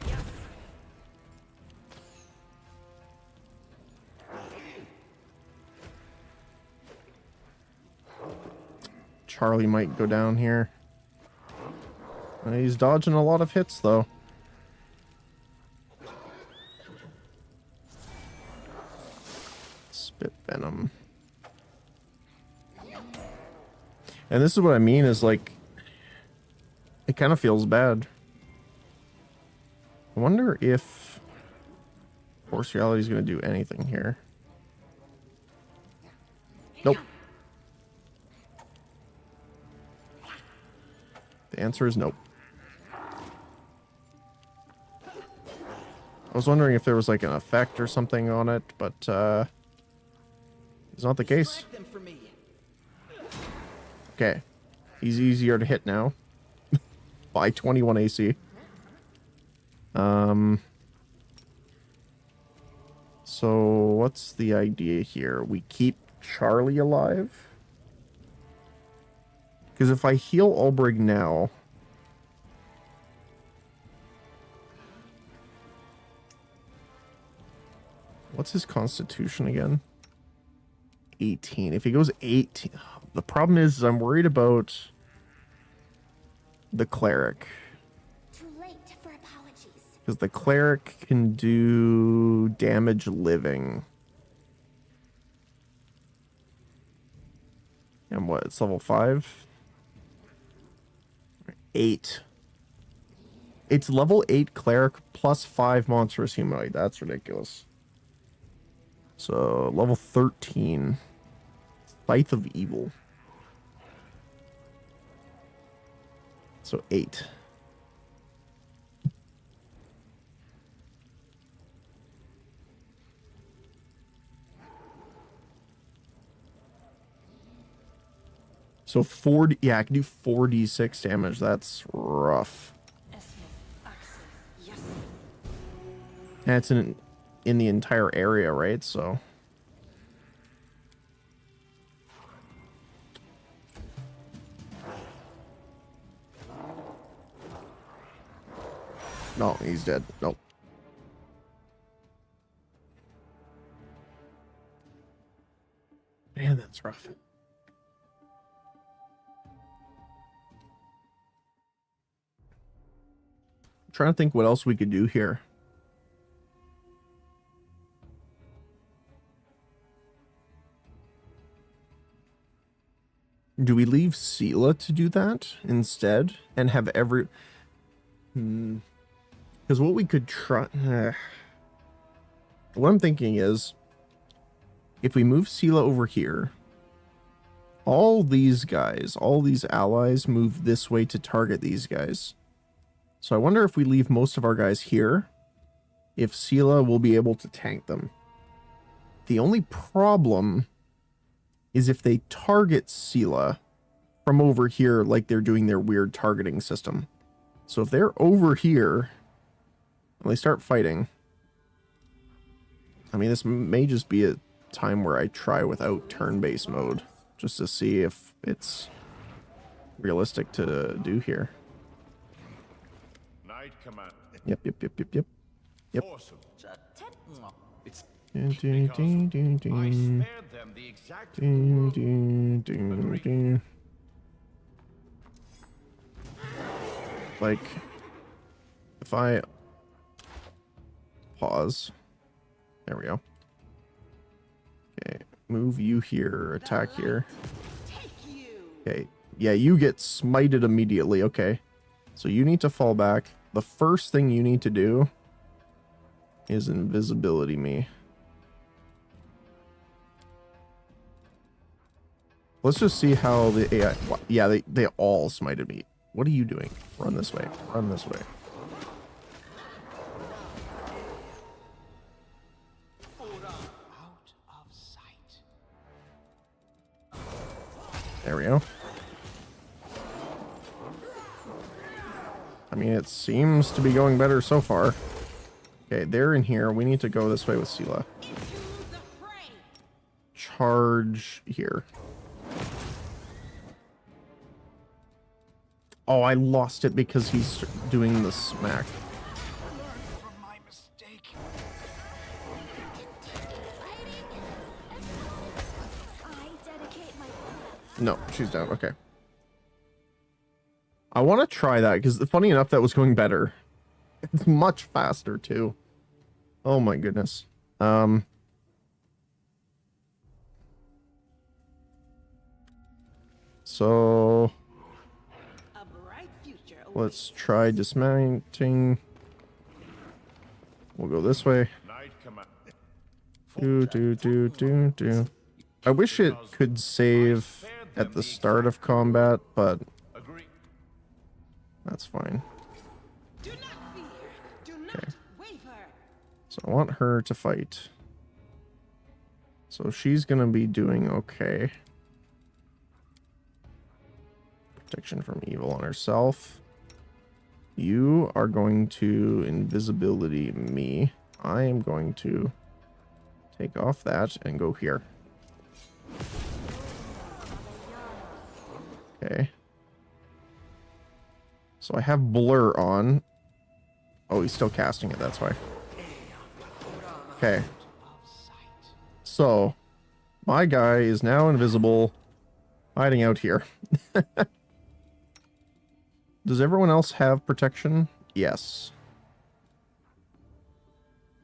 Charlie might go down here. He's dodging a lot of hits, though. Spit Venom. And this is what I mean, is like, it kind of feels bad. I wonder if Force Reality is going to do anything here. Nope. The answer is nope. I was wondering if there was like an effect or something on it, but it's not the case. Okay. He's easier to hit now. By 21 AC. So what's the idea here? We keep Charlie alive? Because if I heal Olbrig now... What's his constitution again? 18. If he goes 18... The problem is I'm worried about the cleric. Too late Because the cleric can do damage living. And what? It's level 5? 8. It's level 8 cleric plus 5 monstrous humanoid. That's ridiculous. So, level 13. Scythe of Evil. So, 8. So 40, yeah, I can do 4d6 damage. That's rough. And it's in the entire area, right? So no, he's dead. Nope. Man, that's rough. Trying to think what else we could do here. Do we leave Sela to do that instead and have every... Because what we could try... What I'm thinking is, if we move Sela over here, all these guys, all these allies move this way to target these guys. So I wonder if we leave most of our guys here, if Sela will be able to tank them. The only problem is if they target Sela from over here like they're doing their weird targeting system. So if they're over here and they start fighting, I mean, this may just be a time where I try without turn-based mode, just to see if it's realistic to do here. Command. Yep. Awesome. It's I spared them the exact like, if I pause, there we go. Okay, move you here, attack here. Okay, yeah, you get smited immediately. Okay, so you need to fall back. The first thing you need to do is invisibility me. Let's just see how the AI... Yeah, they all smited me. What are you doing? Run this way. Run this way. There we go. I mean, it seems to be going better so far. Okay, they're in here. We need to go this way with Sela. Charge here. Oh, I lost it because he's doing the smack. No, she's down. Okay. I want to try that because funny enough, that was going better. It's much faster too. Oh my goodness. So let's try dismounting. We'll go this way. Do. I wish it could save at the start of combat, but that's fine. Okay. So I want her to fight. So she's gonna be doing okay. Protection from evil on herself. You are going to invisibility me. I am going to take off that and go here. Okay. So I have blur on. Oh, he's still casting it, that's why. Okay. So, my guy is now invisible, hiding out here. Does everyone else have protection? Yes.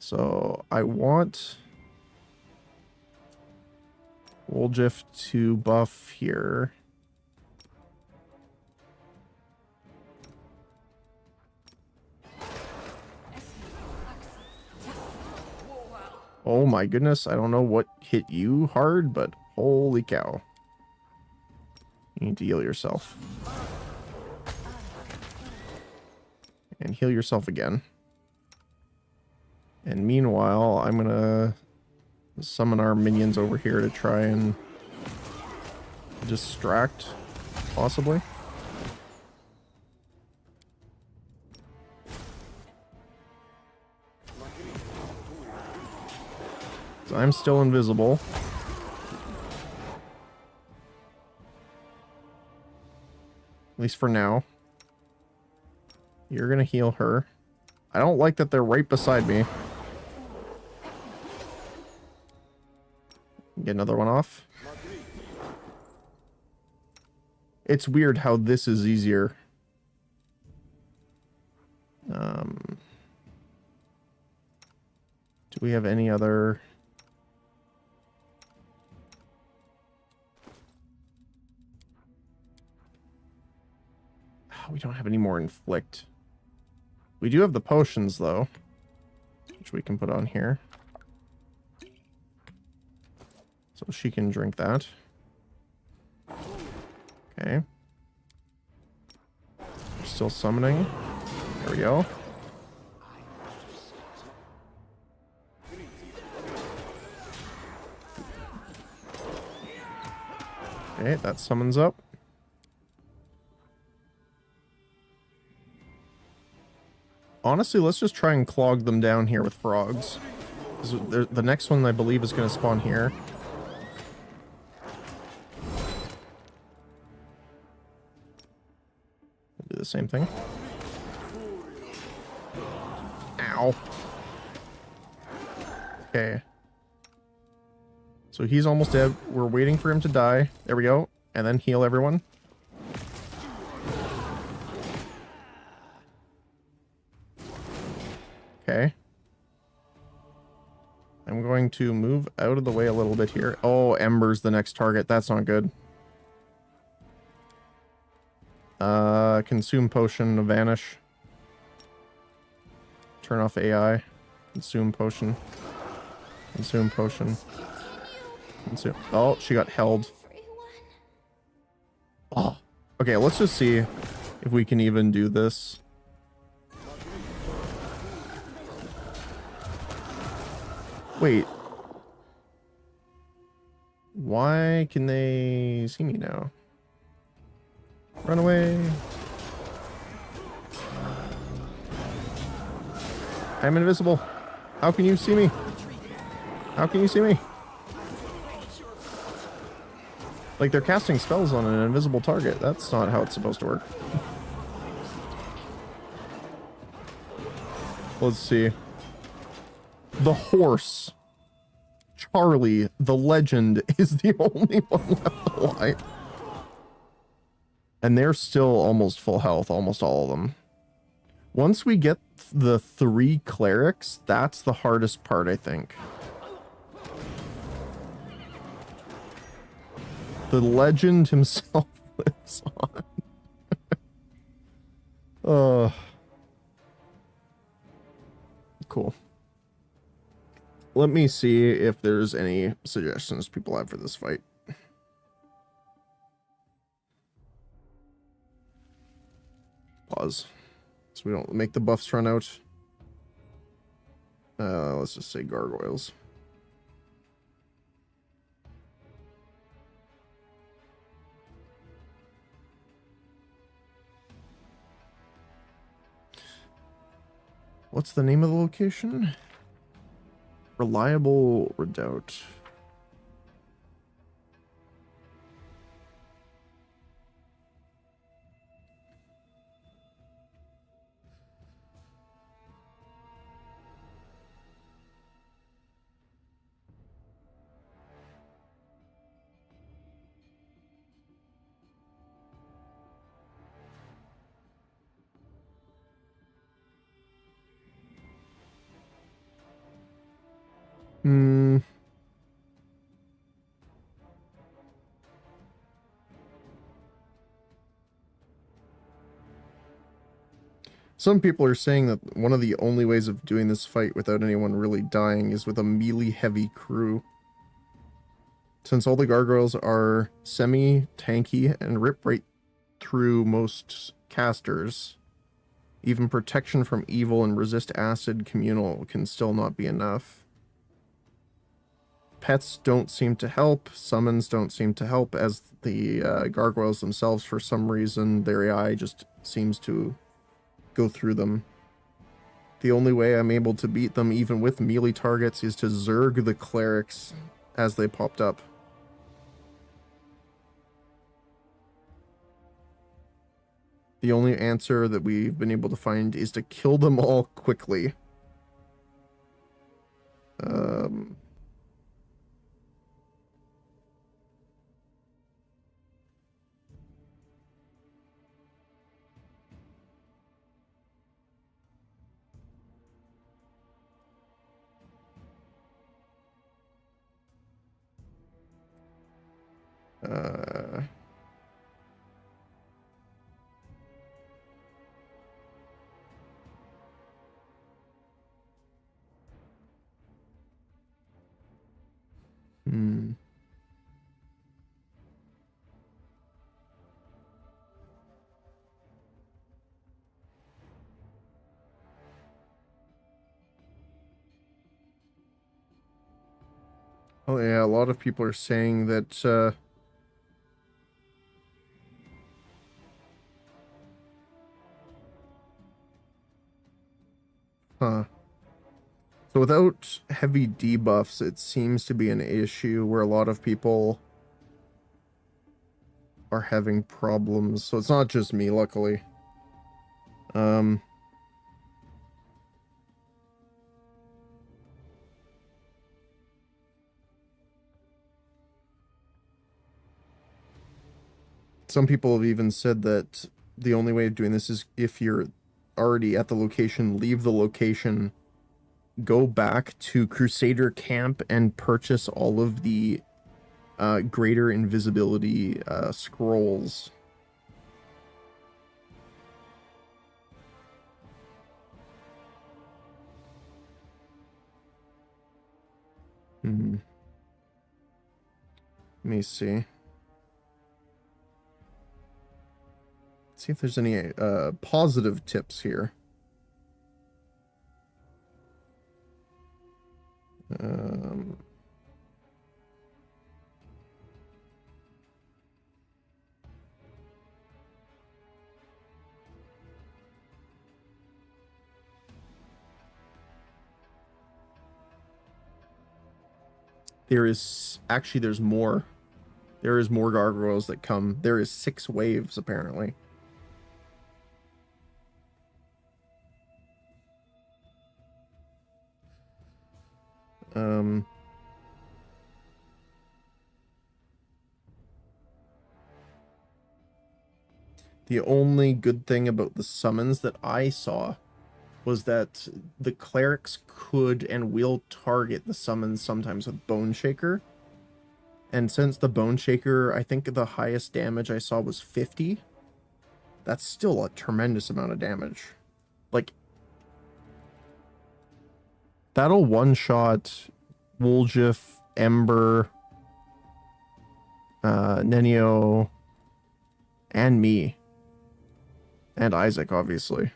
So I want Woljif to buff here. Oh my goodness, I don't know what hit you hard, but holy cow. You need to heal yourself. And heal yourself again. And meanwhile, I'm gonna summon our minions over here to try and distract, possibly. So I'm still invisible. At least for now. You're gonna heal her. I don't like that they're right beside me. Get another one off. It's weird how this is easier. Do we have any other... We don't have any more inflict. We do have the potions, though, which we can put on here. So she can drink that. Okay. Still summoning. There we go. Okay, that summons up. Honestly, let's just try and clog them down here with frogs. The next one, I believe, is going to spawn here. Do the same thing. Ow. Okay. So he's almost dead. We're waiting for him to die. There we go. And then heal everyone. Okay. I'm going to move out of the way a little bit here. Oh, Ember's the next target. That's not good. Consume potion, vanish. Turn off AI. Consume potion. Consume potion. Consume. Oh, she got held. Oh. Okay, let's just see if we can even do this. Wait. Why can they see me now? Run away. I'm invisible. How can you see me? How can you see me? Like, they're casting spells on an invisible target. That's not how it's supposed to work. Let's see. The horse. Charlie, the legend, is the only one left alive. And they're still almost full health, almost all of them. Once we get the 3 clerics, that's the hardest part, I think. The legend himself lives on. Cool. Let me see if there's any suggestions people have for this fight. Pause. So we don't make the buffs run out. Let's just say gargoyles. What's the name of the location? Reliable Redoubt. Hmm. Some people are saying that one of the only ways of doing this fight without anyone really dying is with a melee-heavy crew. Since all the gargoyles are semi-tanky and rip right through most casters, even protection from evil and resist acid communal can still not be enough. Pets don't seem to help, summons don't seem to help, as the gargoyles themselves, for some reason, their AI just seems to go through them. The only way I'm able to beat them, even with melee targets, is to zerg the clerics as they popped up. The only answer that we've been able to find is to kill them all quickly. Uh, hmm. Oh yeah, a lot of people are saying that, huh. So without heavy debuffs, it seems to be an issue where a lot of people are having problems. So it's not just me, luckily. Some people have even said that the only way of doing this is if you're already at the location, leave the location, go back to Crusader Camp and purchase all of the greater invisibility scrolls. Hmm. Let me see. See if there's any positive tips here. There is actually there's more. There is more gargoyles that come. There is 6 waves apparently. The only good thing about the summons that I saw was that the clerics could and will target the summons sometimes with Bone Shaker. And since the Bone Shaker, I think the highest damage I saw was 50, that's still a tremendous amount of damage. Like, that'll one-shot Woljif, Ember, Nenio, and me. And Isaac, obviously.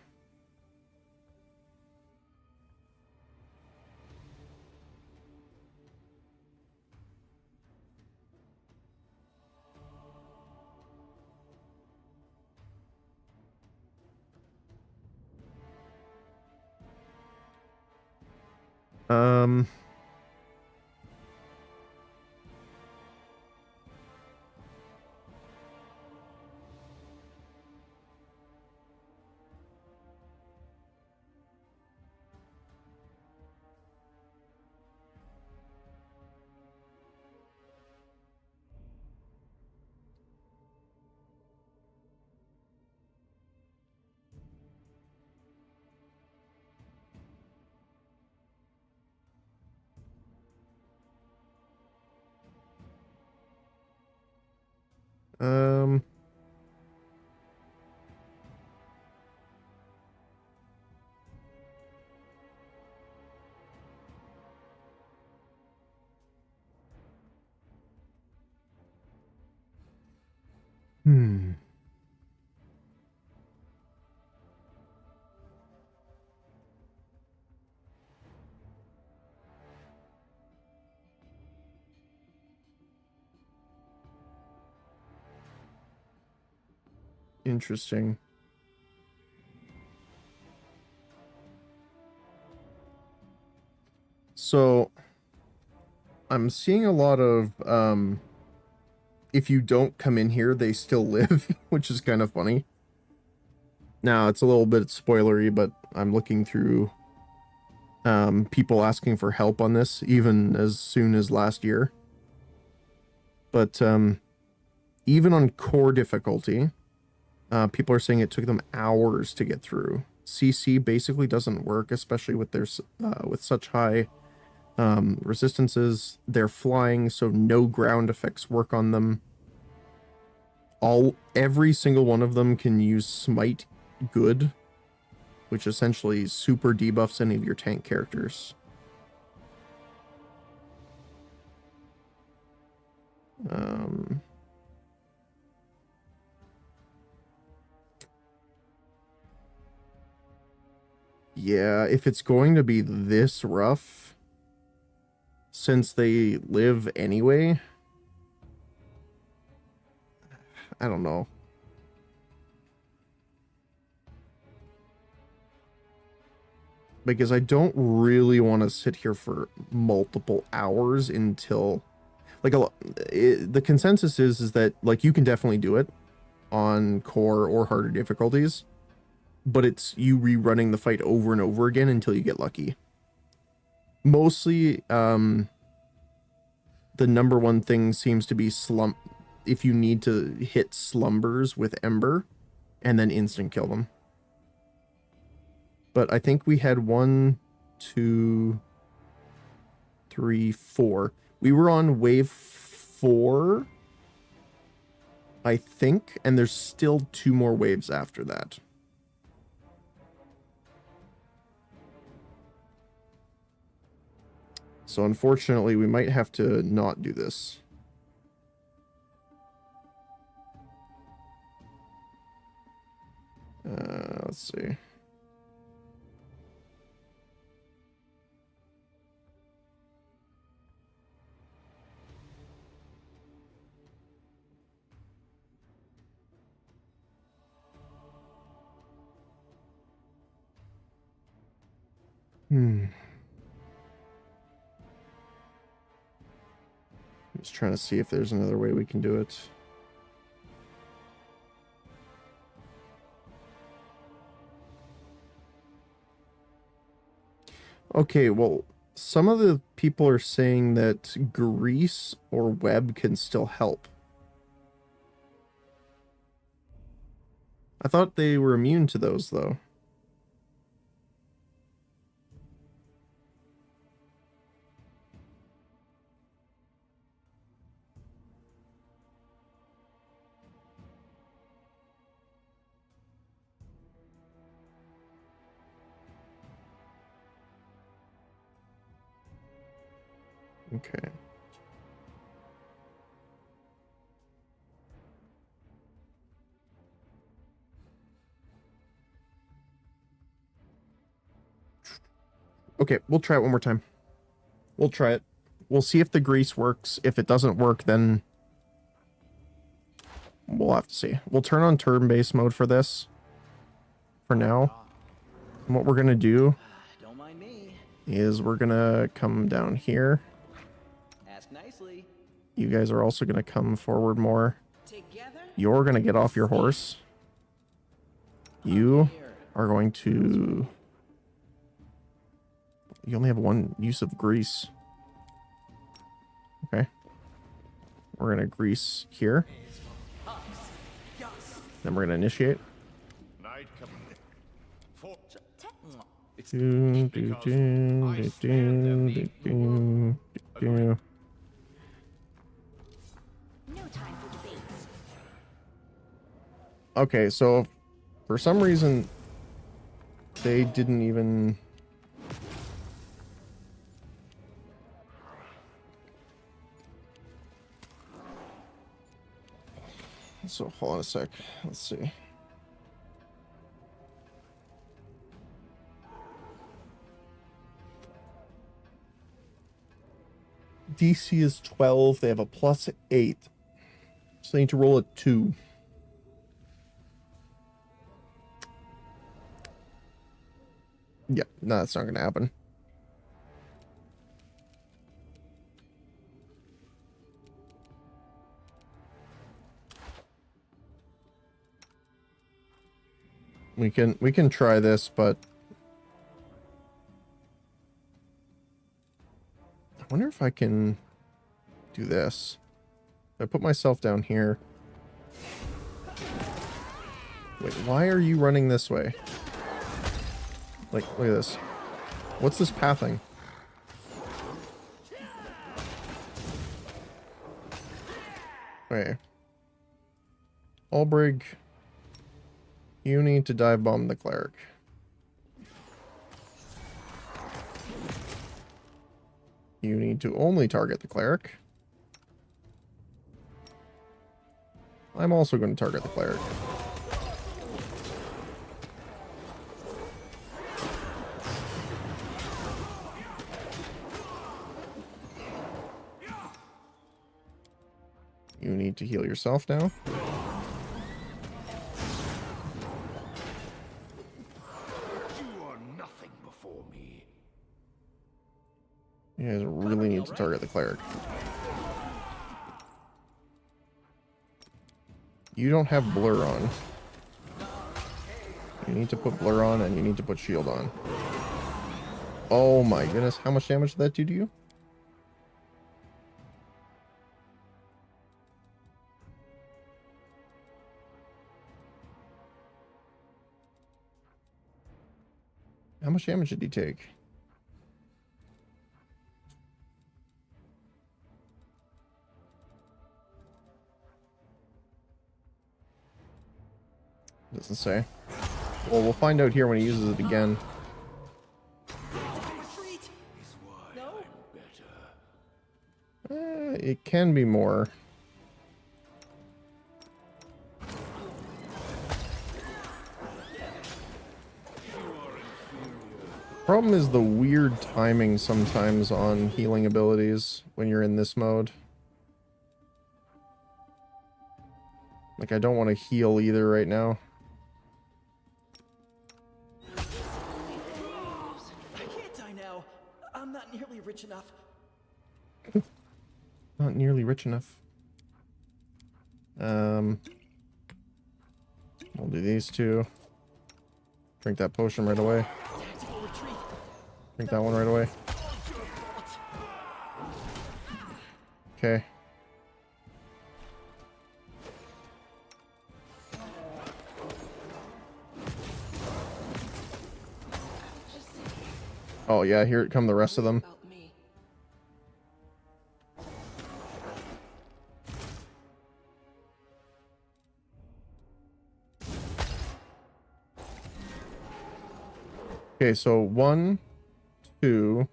Um. Hmm. Interesting. So I'm seeing a lot of if you don't come in here, they still live, which is kind of funny. Now, it's a little bit spoilery, but I'm looking through people asking for help on this, even as soon as last year. But even on core difficulty, people are saying it took them hours to get through. CC basically doesn't work, especially with their with such high resistances. They're flying, so no ground effects work on them. Every single one of them can use Smite Good, which essentially super debuffs any of your tank characters. Yeah, if it's going to be this rough, since they live anyway, I don't know. Because I don't really want to sit here for multiple hours until, like, the consensus is that, like, you can definitely do it on core or harder difficulties, but it's you rerunning the fight over and over again until you get lucky. Mostly, the number one thing seems to be if you need to hit slumbers with Ember and then instant kill them. But I think we had 1, 2, 3, 4. We were on wave 4, I think, and there's still 2 more waves after that. So unfortunately, we might have to not do this. Let's see. Just trying to see if there's another way we can do it. Okay, well, some of the people are saying that grease or web can still help. I thought they were immune to those, though. Okay. Okay, we'll try it one more time. We'll try it. We'll see if the grease works. If it doesn't work, then we'll have to see. We'll turn on turn-based mode for this. For now. And what we're going to do Don't mind me. is we're going to come down here. Ask nicely. You guys are also going to come forward more. Together? You're going to get off your horse. You are going to... You only have 1 use of grease. Okay. We're going to grease here. Then we're going to initiate. Night come. No time for debates. Okay, so for some reason they didn't even... So hold on a sec. Let's see. DC is 12. They have a +8. So they need to roll a 2. Yeah, no, that's not going to happen. We can try this, but I wonder if I can do this. If I put myself down here. Wait, why are you running this way? Like, look at this. What's this pathing? Okay. Albrig, you need to dive bomb the cleric. You need to only target the cleric. I'm also going to target the cleric. You need to heal yourself now. You are nothing before me. You guys really need to target the cleric. You don't have blur on. You need to put blur on and you need to put shield on. Oh my goodness, how much damage did that do to you? How much damage did he take? Doesn't say. Well, we'll find out here when he uses it again. It can be more. Problem is the weird timing sometimes on healing abilities when you're in this mode. Like, I don't want to heal either right now. I can't die now. I'm not nearly rich enough. Not nearly rich enough. We'll do these two. Drink that potion right away. Drink that one right away. Okay. Oh yeah, here come the rest of them. Okay, so 1, 2,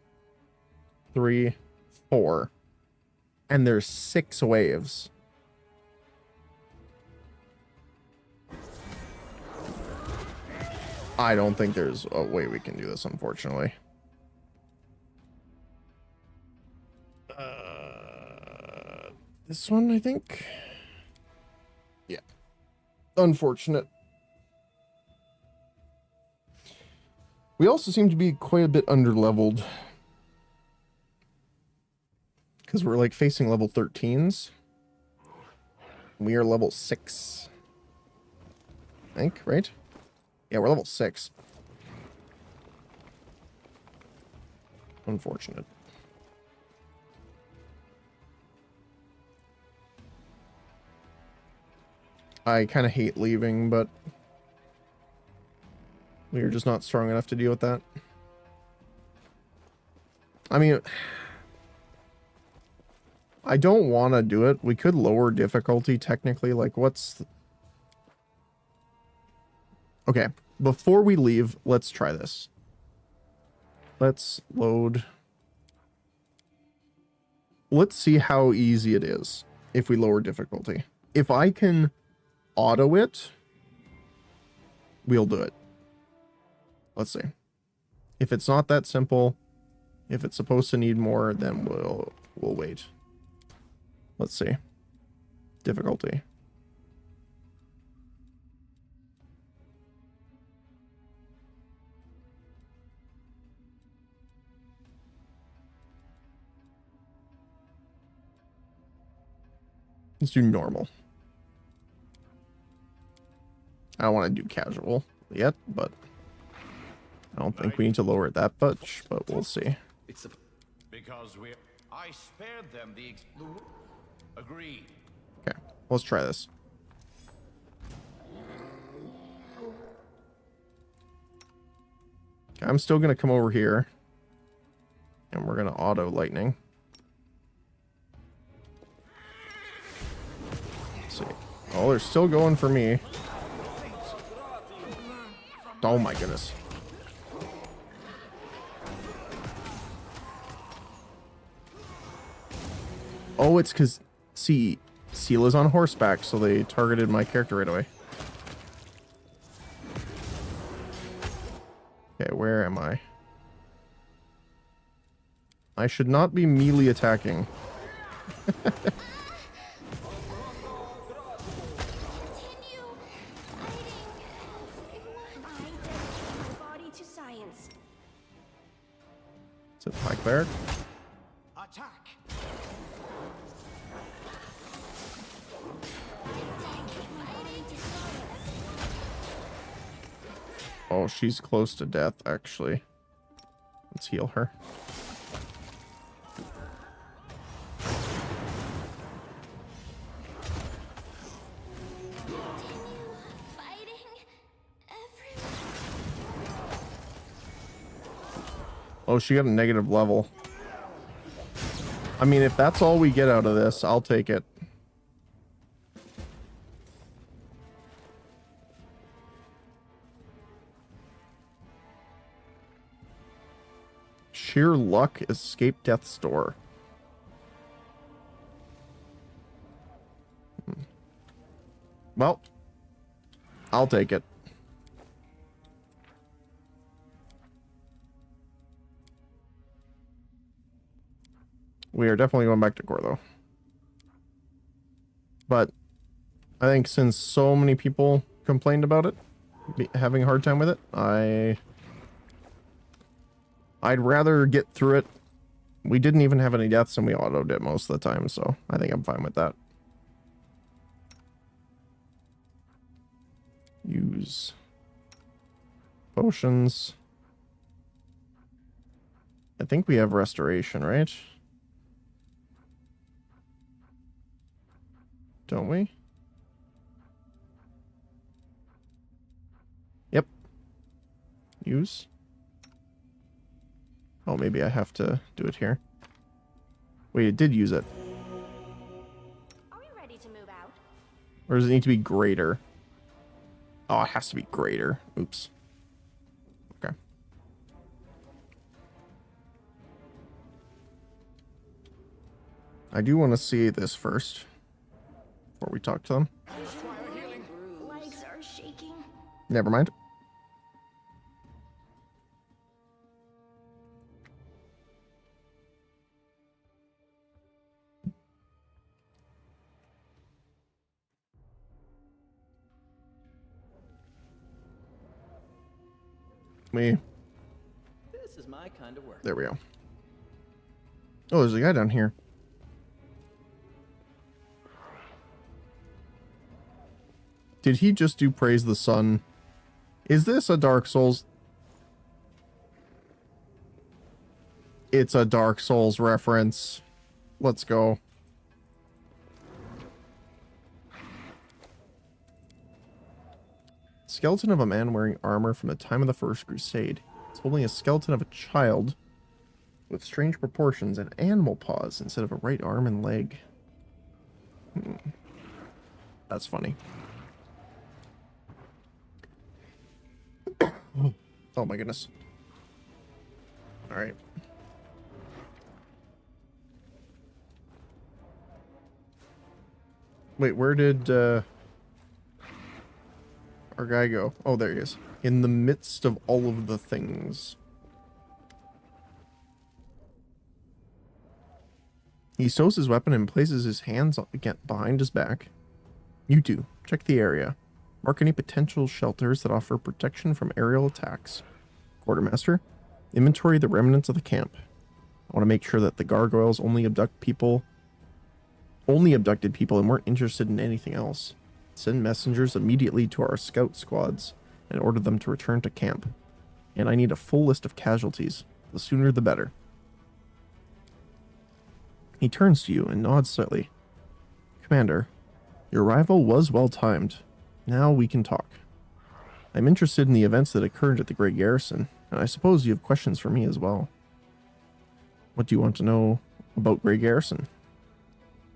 3, 4. And there's 6 waves. I don't think there's a way we can do this, unfortunately. This one, I think? Yeah. Unfortunate. We also seem to be quite a bit under-leveled. Because we're, like, facing level 13s. We are level 6. I think, right? Yeah, we're level 6. Unfortunate. I kind of hate leaving, but we are just not strong enough to deal with that. I mean, I don't want to do it. We could lower difficulty, technically. Like, what's... Okay, before we leave, let's try this. Let's load. Let's see how easy it is if we lower difficulty. If I can auto it, we'll do it. Let's see. If it's not that simple, if it's supposed to need more, then we'll wait. Let's see. Difficulty. Let's do normal. I don't want to do casual yet, but I don't think we need to lower it that much, but we'll see. It's a... Because I spared them the agreed. Okay, let's try this. Okay, I'm still gonna come over here, and we're gonna auto lightning. Let's see. Oh, they're still going for me. Oh my goodness. Oh, it's because, see, Seela's on horseback, so they targeted my character right away. Okay, where am I? I should not be melee attacking. Is it my cleric? Attack! Oh, she's close to death, actually. Let's heal her. Oh, she got a negative level. I mean, if that's all we get out of this, I'll take it. Sheer luck, escape death's door. Well, I'll take it. We are definitely going back to core, though. But I think since so many people complained about it, having a hard time with it, I'd rather get through it. We didn't even have any deaths, and we autoed it most of the time, so I think I'm fine with that. Use potions. I think we have restoration, right? Don't we? Yep. Use. Oh, maybe I have to do it here. Wait, it did use it. Are we ready to move out? Or does it need to be greater? Oh, it has to be greater. Oops. Okay. I do want to see this first before we talk to them. Legs are shaking. Never mind. This is my kind of work. There we go. Oh, there's a guy down here. Did he just do Praise the Sun? Is this a Dark Souls? It's a Dark Souls reference. Let's go. Skeleton of a man wearing armor from the time of the First Crusade. It's holding a skeleton of a child with strange proportions and animal paws instead of a right arm and leg. That's funny. Oh my goodness. Alright. Wait, where did our guy go? Oh, there he is. In the midst of all of the things. He stows his weapon and places his hands again behind his back. You two, check the area. Mark any potential shelters that offer protection from aerial attacks. Quartermaster, inventory the remnants of the camp. I want to make sure that the gargoyles only abducted people and weren't interested in anything else. Send messengers immediately to our scout squads and order them to return to camp. And I need a full list of casualties. The sooner the better. He turns to you and nods slightly. Commander, your arrival was well timed. Now we can talk. I'm interested in the events that occurred at the Great Garrison, and I suppose you have questions for me as well. What do you want to know about Great Garrison?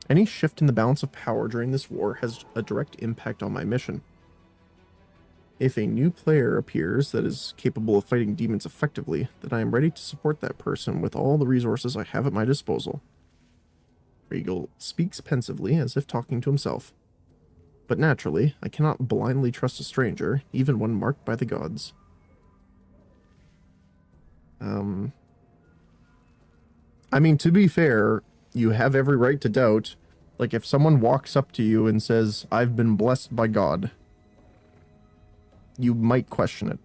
Any shift in the balance of power during this war has a direct impact on my mission. If a new player appears that is capable of fighting demons effectively, then I am ready to support that person with all the resources I have at my disposal. Regal speaks pensively, as if talking to himself. But naturally, I cannot blindly trust a stranger, even one marked by the gods. I mean, to be fair, you have every right to doubt. Like, if someone walks up to you and says, I've been blessed by God, you might question it.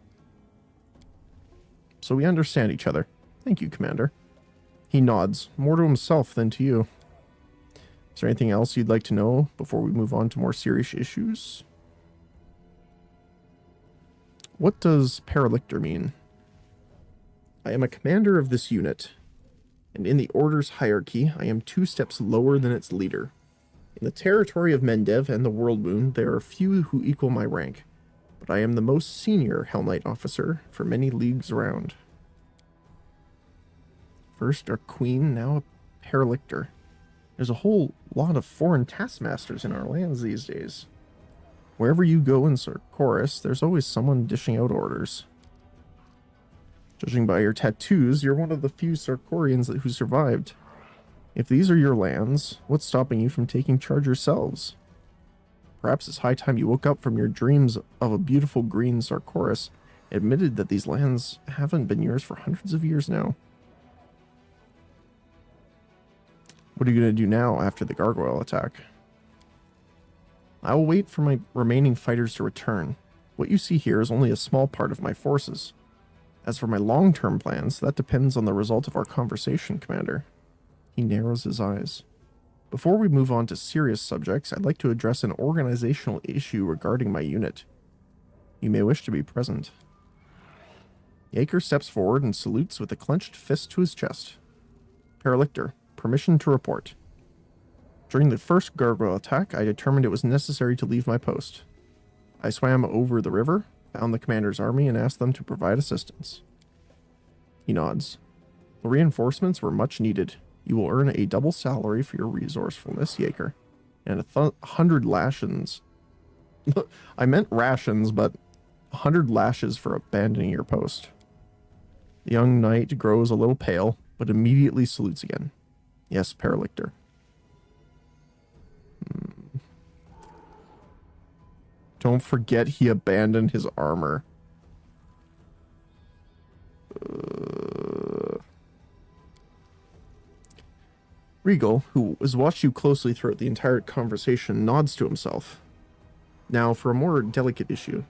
So we understand each other. Thank you, Commander. He nods, more to himself than to you. Is there anything else you'd like to know before we move on to more serious issues? What does Paralictor mean? I am a commander of this unit, and in the Order's hierarchy, I am 2 steps lower than its leader. In the territory of Mendev and the World Moon, there are few who equal my rank, but I am the most senior Hell Knight officer for many leagues around. First a queen, now a Paralictor. There's a whole lot of foreign taskmasters in our lands these days. Wherever you go in Sarkoris, there's always someone dishing out orders. Judging by your tattoos, you're one of the few Sarkorians who survived. If these are your lands, what's stopping you from taking charge yourselves? Perhaps it's high time you woke up from your dreams of a beautiful green Sarkoris and admitted that these lands haven't been yours for hundreds of years now. What are you going to do now after the gargoyle attack? I will wait for my remaining fighters to return. What you see here is only a small part of my forces. As for my long-term plans, that depends on the result of our conversation, Commander. He narrows his eyes. Before we move on to serious subjects, I'd like to address an organizational issue regarding my unit. You may wish to be present. Yaker steps forward and salutes with a clenched fist to his chest. Paralictor, permission to report. During the first gargoyle attack, I determined it was necessary to leave my post. I swam over the river, found the commander's army, and asked them to provide assistance. He nods. The reinforcements were much needed. You will earn a double salary for your resourcefulness, Yaker, and 100 lashons. I meant rations, but 100 lashes for abandoning your post. The young knight grows a little pale, but immediately salutes again. Yes, Paralictor. Don't forget he abandoned his armor. Regal, who has watched you closely throughout the entire conversation, nods to himself. Now, for a more delicate issue.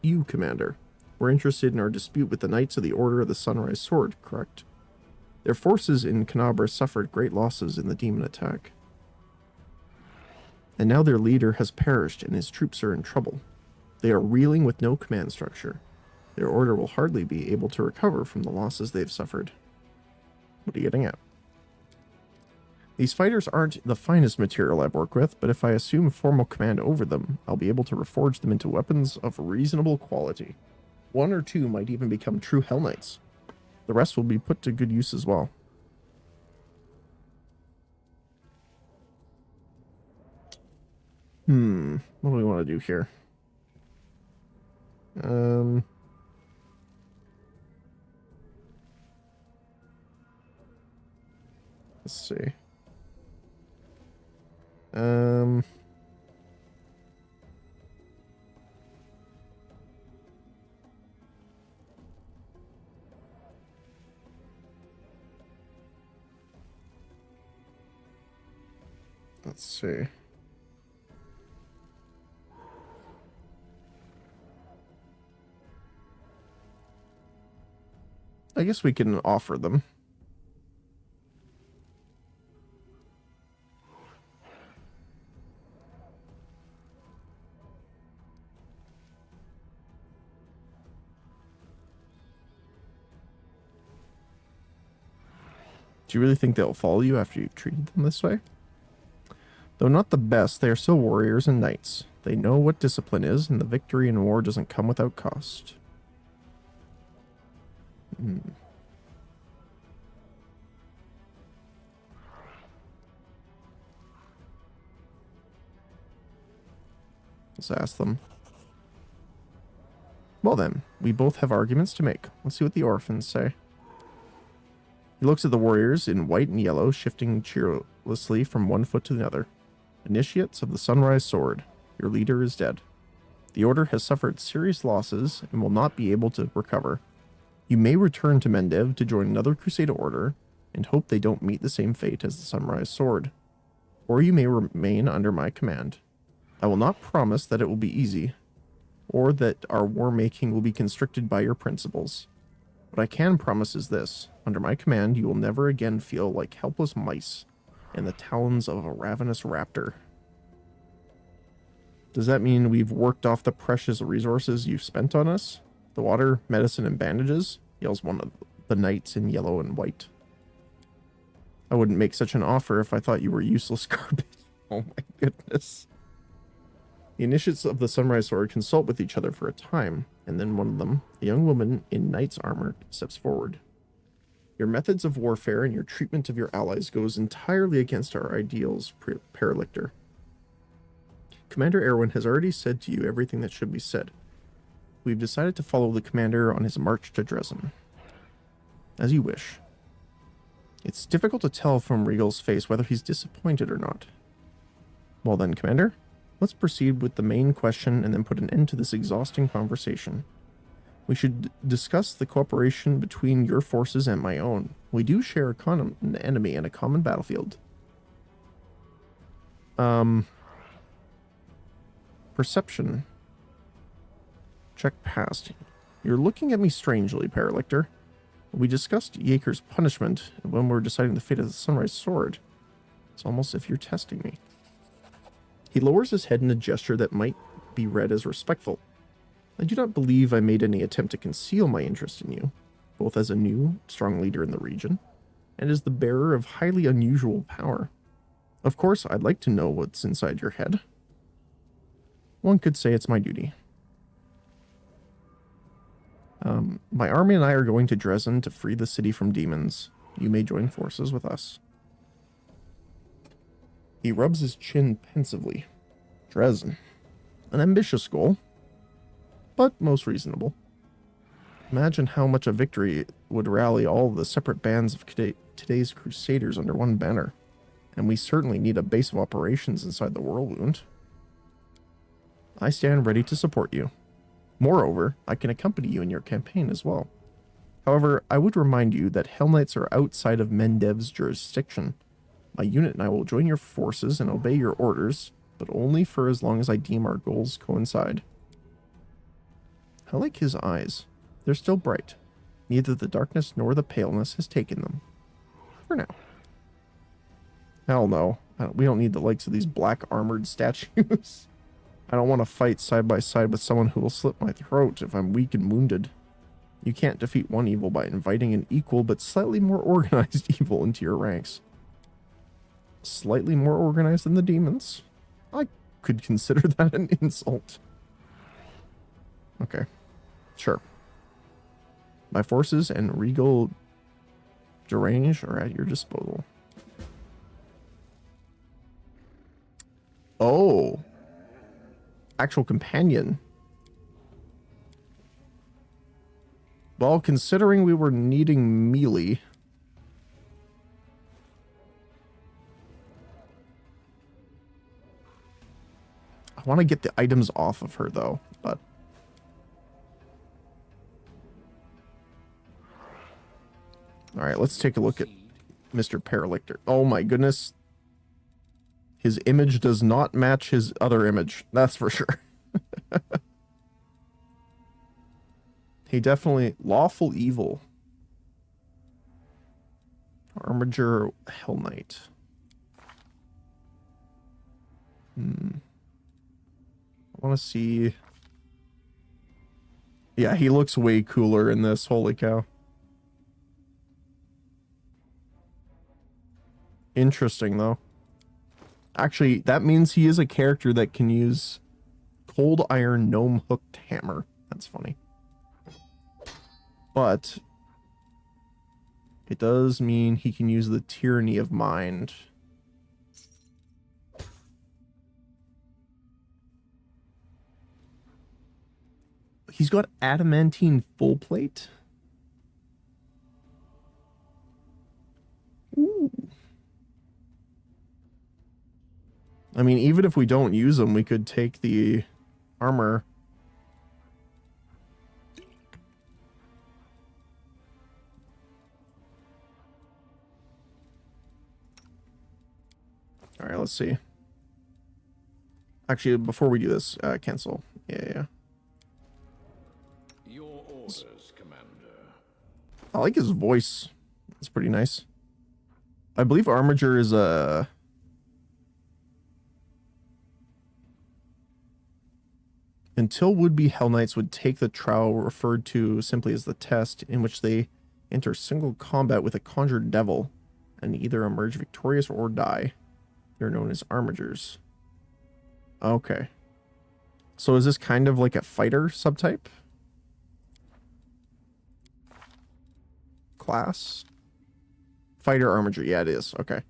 You, Commander, were interested in our dispute with the Knights of the Order of the Sunrise Sword, correct? Their forces in Canabra suffered great losses in the demon attack. And now their leader has perished and his troops are in trouble. They are reeling with no command structure. Their order will hardly be able to recover from the losses they've suffered. What are you getting at? These fighters aren't the finest material I've worked with, but if I assume formal command over them, I'll be able to reforge them into weapons of reasonable quality. 1 or 2 might even become true Hell Knights. The rest will be put to good use as well. What do we want to do here? Let's see. Um... Let's see. I guess we can offer them. Do you really think they'll follow you after you've treated them this way? Though not the best, they are still warriors and knights. They know what discipline is, and the victory in war doesn't come without cost. Let's ask them. Well then, we both have arguments to make. Let's see what the orphans say. He looks at the warriors in white and yellow, shifting cheerlessly from one foot to the other. Initiates of the Sunrise Sword, your leader is dead. The Order has suffered serious losses and will not be able to recover. You may return to Mendev to join another Crusade order and hope they don't meet the same fate as the Sunrise Sword. Or you may remain under my command. I will not promise that it will be easy, or that our war-making will be constricted by your principles. What I can promise is this. Under my command, you will never again feel like helpless mice in the talons of a ravenous raptor. Does that mean we've worked off the precious resources you've spent on us? The water, medicine, and bandages? Yells one of the knights in yellow and white. I wouldn't make such an offer if I thought you were useless garbage. Oh my goodness. The initiates of the Sunrise Sword consult with each other for a time, and then one of them, a young woman in knight's armor, steps forward. Your methods of warfare and your treatment of your allies goes entirely against our ideals, Paralictor. Commander Erwin has already said to you everything that should be said. We've decided to follow the commander on his march to Dresden. As you wish. It's difficult to tell from Regal's face whether he's disappointed or not. Well then, Commander, let's proceed with the main question and then put an end to this exhausting conversation. We should discuss the cooperation between your forces and my own. We do share a common enemy and a common battlefield. Perception. Check past. You're looking at me strangely, Paralictor. We discussed Yaker's punishment when we were deciding the fate of the Sunrise Sword. It's almost as if you're testing me. He lowers his head in a gesture that might be read as respectful. I do not believe I made any attempt to conceal my interest in you, both as a new, strong leader in the region, and as the bearer of highly unusual power. Of course, I'd like to know what's inside your head. One could say it's my duty. My army and I are going to Dresden to free the city from demons. You may join forces with us. He rubs his chin pensively. Dresden. An ambitious goal, but most reasonable. Imagine how much a victory would rally all the separate bands of today's Crusaders under one banner. And we certainly need a base of operations inside the Whirlwind. I stand ready to support you. Moreover, I can accompany you in your campaign as well. However, I would remind you that Hell Knights are outside of Mendev's jurisdiction. My unit and I will join your forces and obey your orders, but only for as long as I deem our goals coincide. I like his eyes. They're still bright. Neither the darkness nor the paleness has taken them. For now. Hell no. We don't need the likes of these black armored statues. I don't want to fight side by side with someone who will slit my throat if I'm weak and wounded. You can't defeat one evil by inviting an equal but slightly more organized evil into your ranks. Slightly more organized than the demons? I could consider that an insult. Okay. Sure. My forces and Regal Derange are at your disposal. Oh. Actual companion. Well, considering we were needing melee, I want to get the items off of her, though, but... Alright, let's take a look at Mr. Paralictor. Oh my goodness. His image does not match his other image. That's for sure. He definitely... Lawful Evil. Armiger Hell Knight. I want to see... Yeah, he looks way cooler in this. Holy cow. Interesting, though. Actually, that means he is a character that can use Cold Iron Gnome Hooked Hammer. That's funny. But it does mean he can use the Tyranny of Mind. He's got Adamantine Full Plate. Ooh. I mean, even if we don't use them, we could take the armor. All right, let's see. Actually, before we do this, cancel. Yeah. Your orders, Commander. I like his voice. It's pretty nice. I believe Armiger is a... Until would-be Hell Knights would take the trial referred to simply as the test, in which they enter single combat with a conjured devil and either emerge victorious or die. They're known as Armigers. Okay. So is this kind of like a fighter subtype? Class? Fighter Armiger. Yeah, it is. Okay.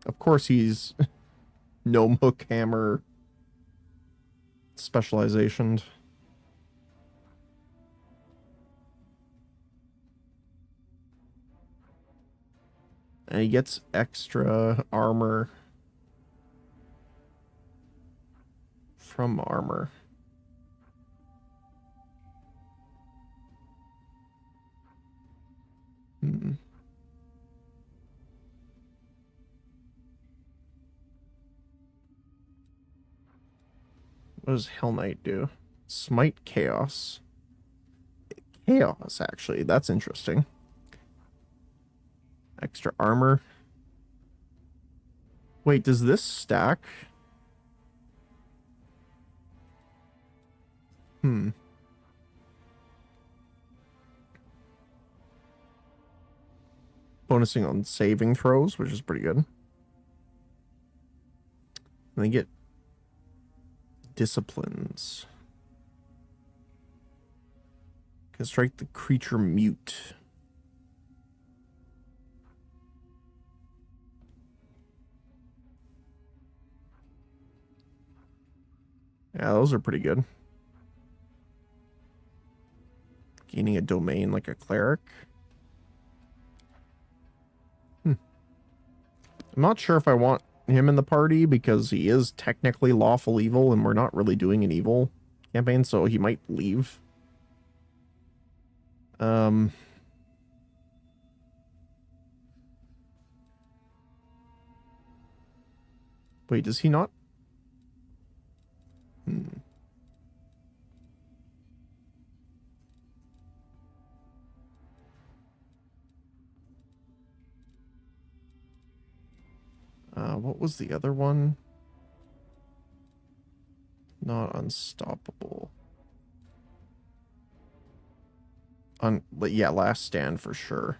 Of course he's Gnome Hook Hammer specialization. And he gets extra armor from armor. What does Hell Knight do? Smite Chaos. Chaos, actually. That's interesting. Extra armor. Wait, does this stack? Bonusing on saving throws, which is pretty good. And they get disciplines. Can strike the creature mute. Yeah, those are pretty good. Gaining a domain like a cleric. I'm not sure if I want him in the party because he is technically lawful evil and we're not really doing an evil campaign, so he might leave. Wait, does he not? What was the other one? Not unstoppable. Yeah, last stand for sure.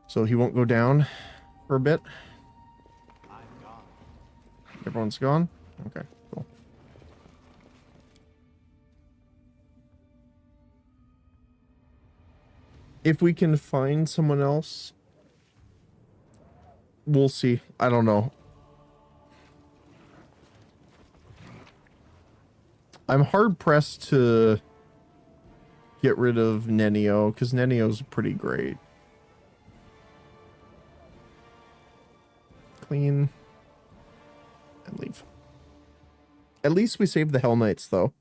So he won't go down for a bit? Everyone's gone? Okay, cool. If we can find someone else, we'll see. I don't know. I'm hard pressed to get rid of Nenio, because Nenio's pretty great. Clean. And leave. At least we saved the Hell Knights, though.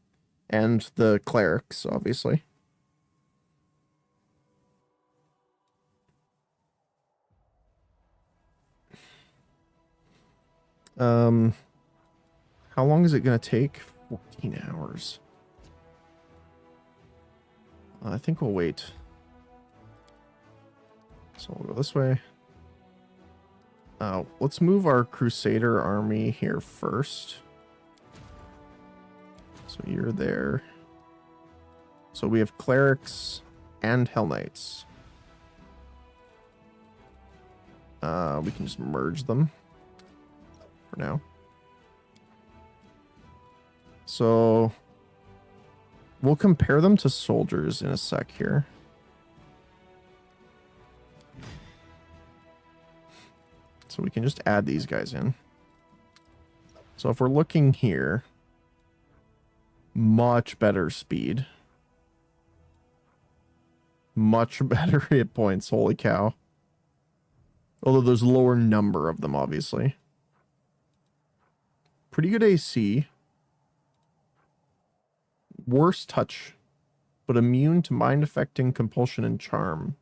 And the Clerics, obviously. How long is it going to take? 14 hours. I think we'll wait. So we'll go this way. Let's move our Crusader army here first. So you're there. So we have Clerics and Hell Knights. We can just merge them for now. So we'll compare them to soldiers in a sec here. So we can just add these guys in. So if we're looking here, much better speed. Much better hit points, holy cow. Although there's a lower number of them, obviously. Pretty good AC. Worse touch, but immune to mind-affecting compulsion and charm.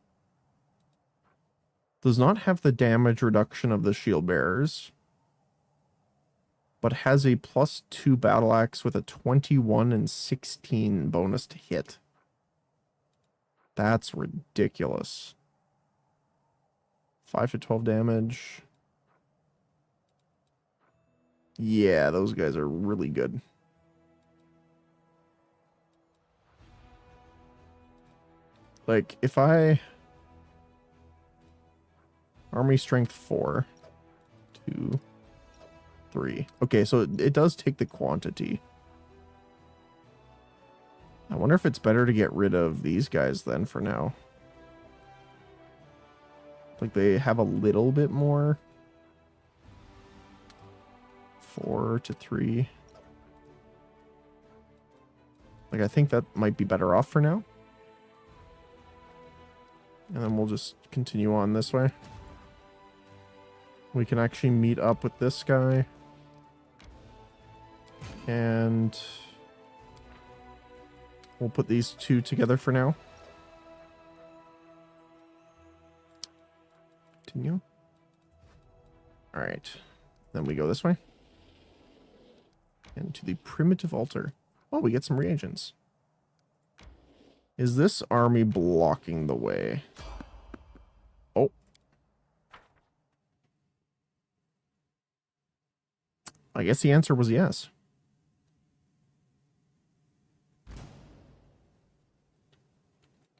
Does not have the damage reduction of the shield bearers, but has a +2 battle axe with a 21 and 16 bonus to hit. That's ridiculous. 5 to 12 damage. Yeah, those guys are really good. Like, if I... Army strength 4. 2. 3. Okay, so it does take the quantity. I wonder if it's better to get rid of these guys then for now. Like, they have a little bit more. 4 to 3. Like, I think that might be better off for now. And then we'll just continue on this way. We can actually meet up with this guy. And we'll put these two together for now. Continue. Alright. Then we go this way. And to the primitive altar. Oh, we get some reagents. Is this army blocking the way? Oh. I guess the answer was yes.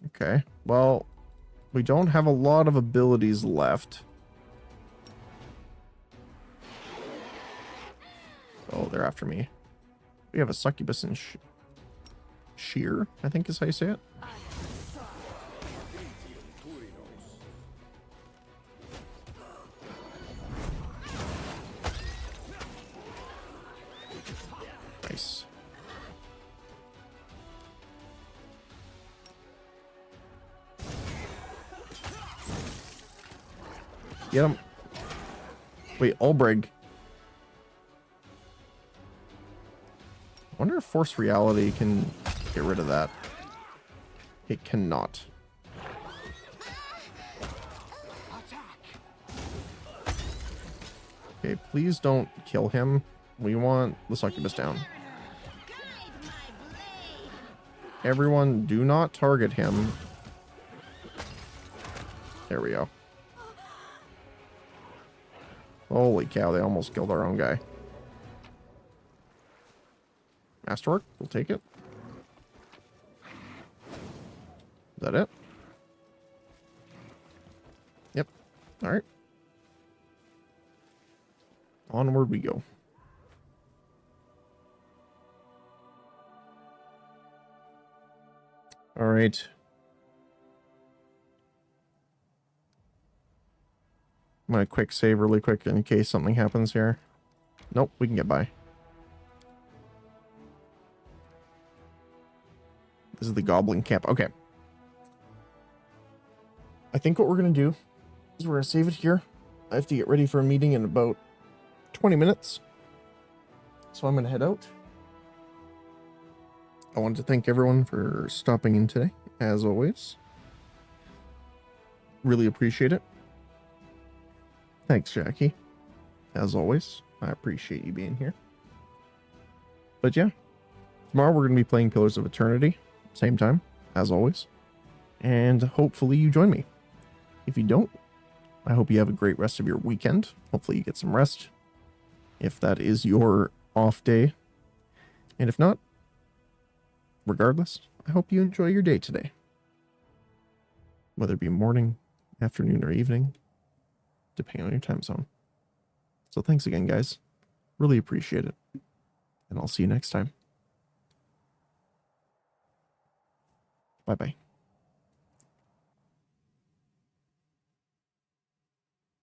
Okay. Well, we don't have a lot of abilities left. Oh, they're after me. We have a succubus and shear, I think is how you say it. Nice. Get him. Wait, Ulbreg. I wonder if Force Reality can get rid of that. It cannot. Okay, please don't kill him. We want the succubus down. Everyone, do not target him. There we go. Holy cow, they almost killed our own guy. Masterwork, we'll take it. Is that it? Yep. Alright. Onward we go. Alright. I'm gonna quick save really quick in case something happens here. Nope, we can get by. This is the Goblin Camp. Okay. I think what we're going to do is we're going to save it here. I have to get ready for a meeting in about 20 minutes. So I'm going to head out. I wanted to thank everyone for stopping in today, as always. Really appreciate it. Thanks, Jackie. As always, I appreciate you being here. But yeah, tomorrow we're going to be playing Pillars of Eternity, same time, as always. And hopefully you join me. If you don't, I hope you have a great rest of your weekend. Hopefully you get some rest, if that is your off day. And if not, regardless, I hope you enjoy your day today. Whether it be morning, afternoon, or evening, depending on your time zone. So thanks again, guys. Really appreciate it. And I'll see you next time. Bye-bye.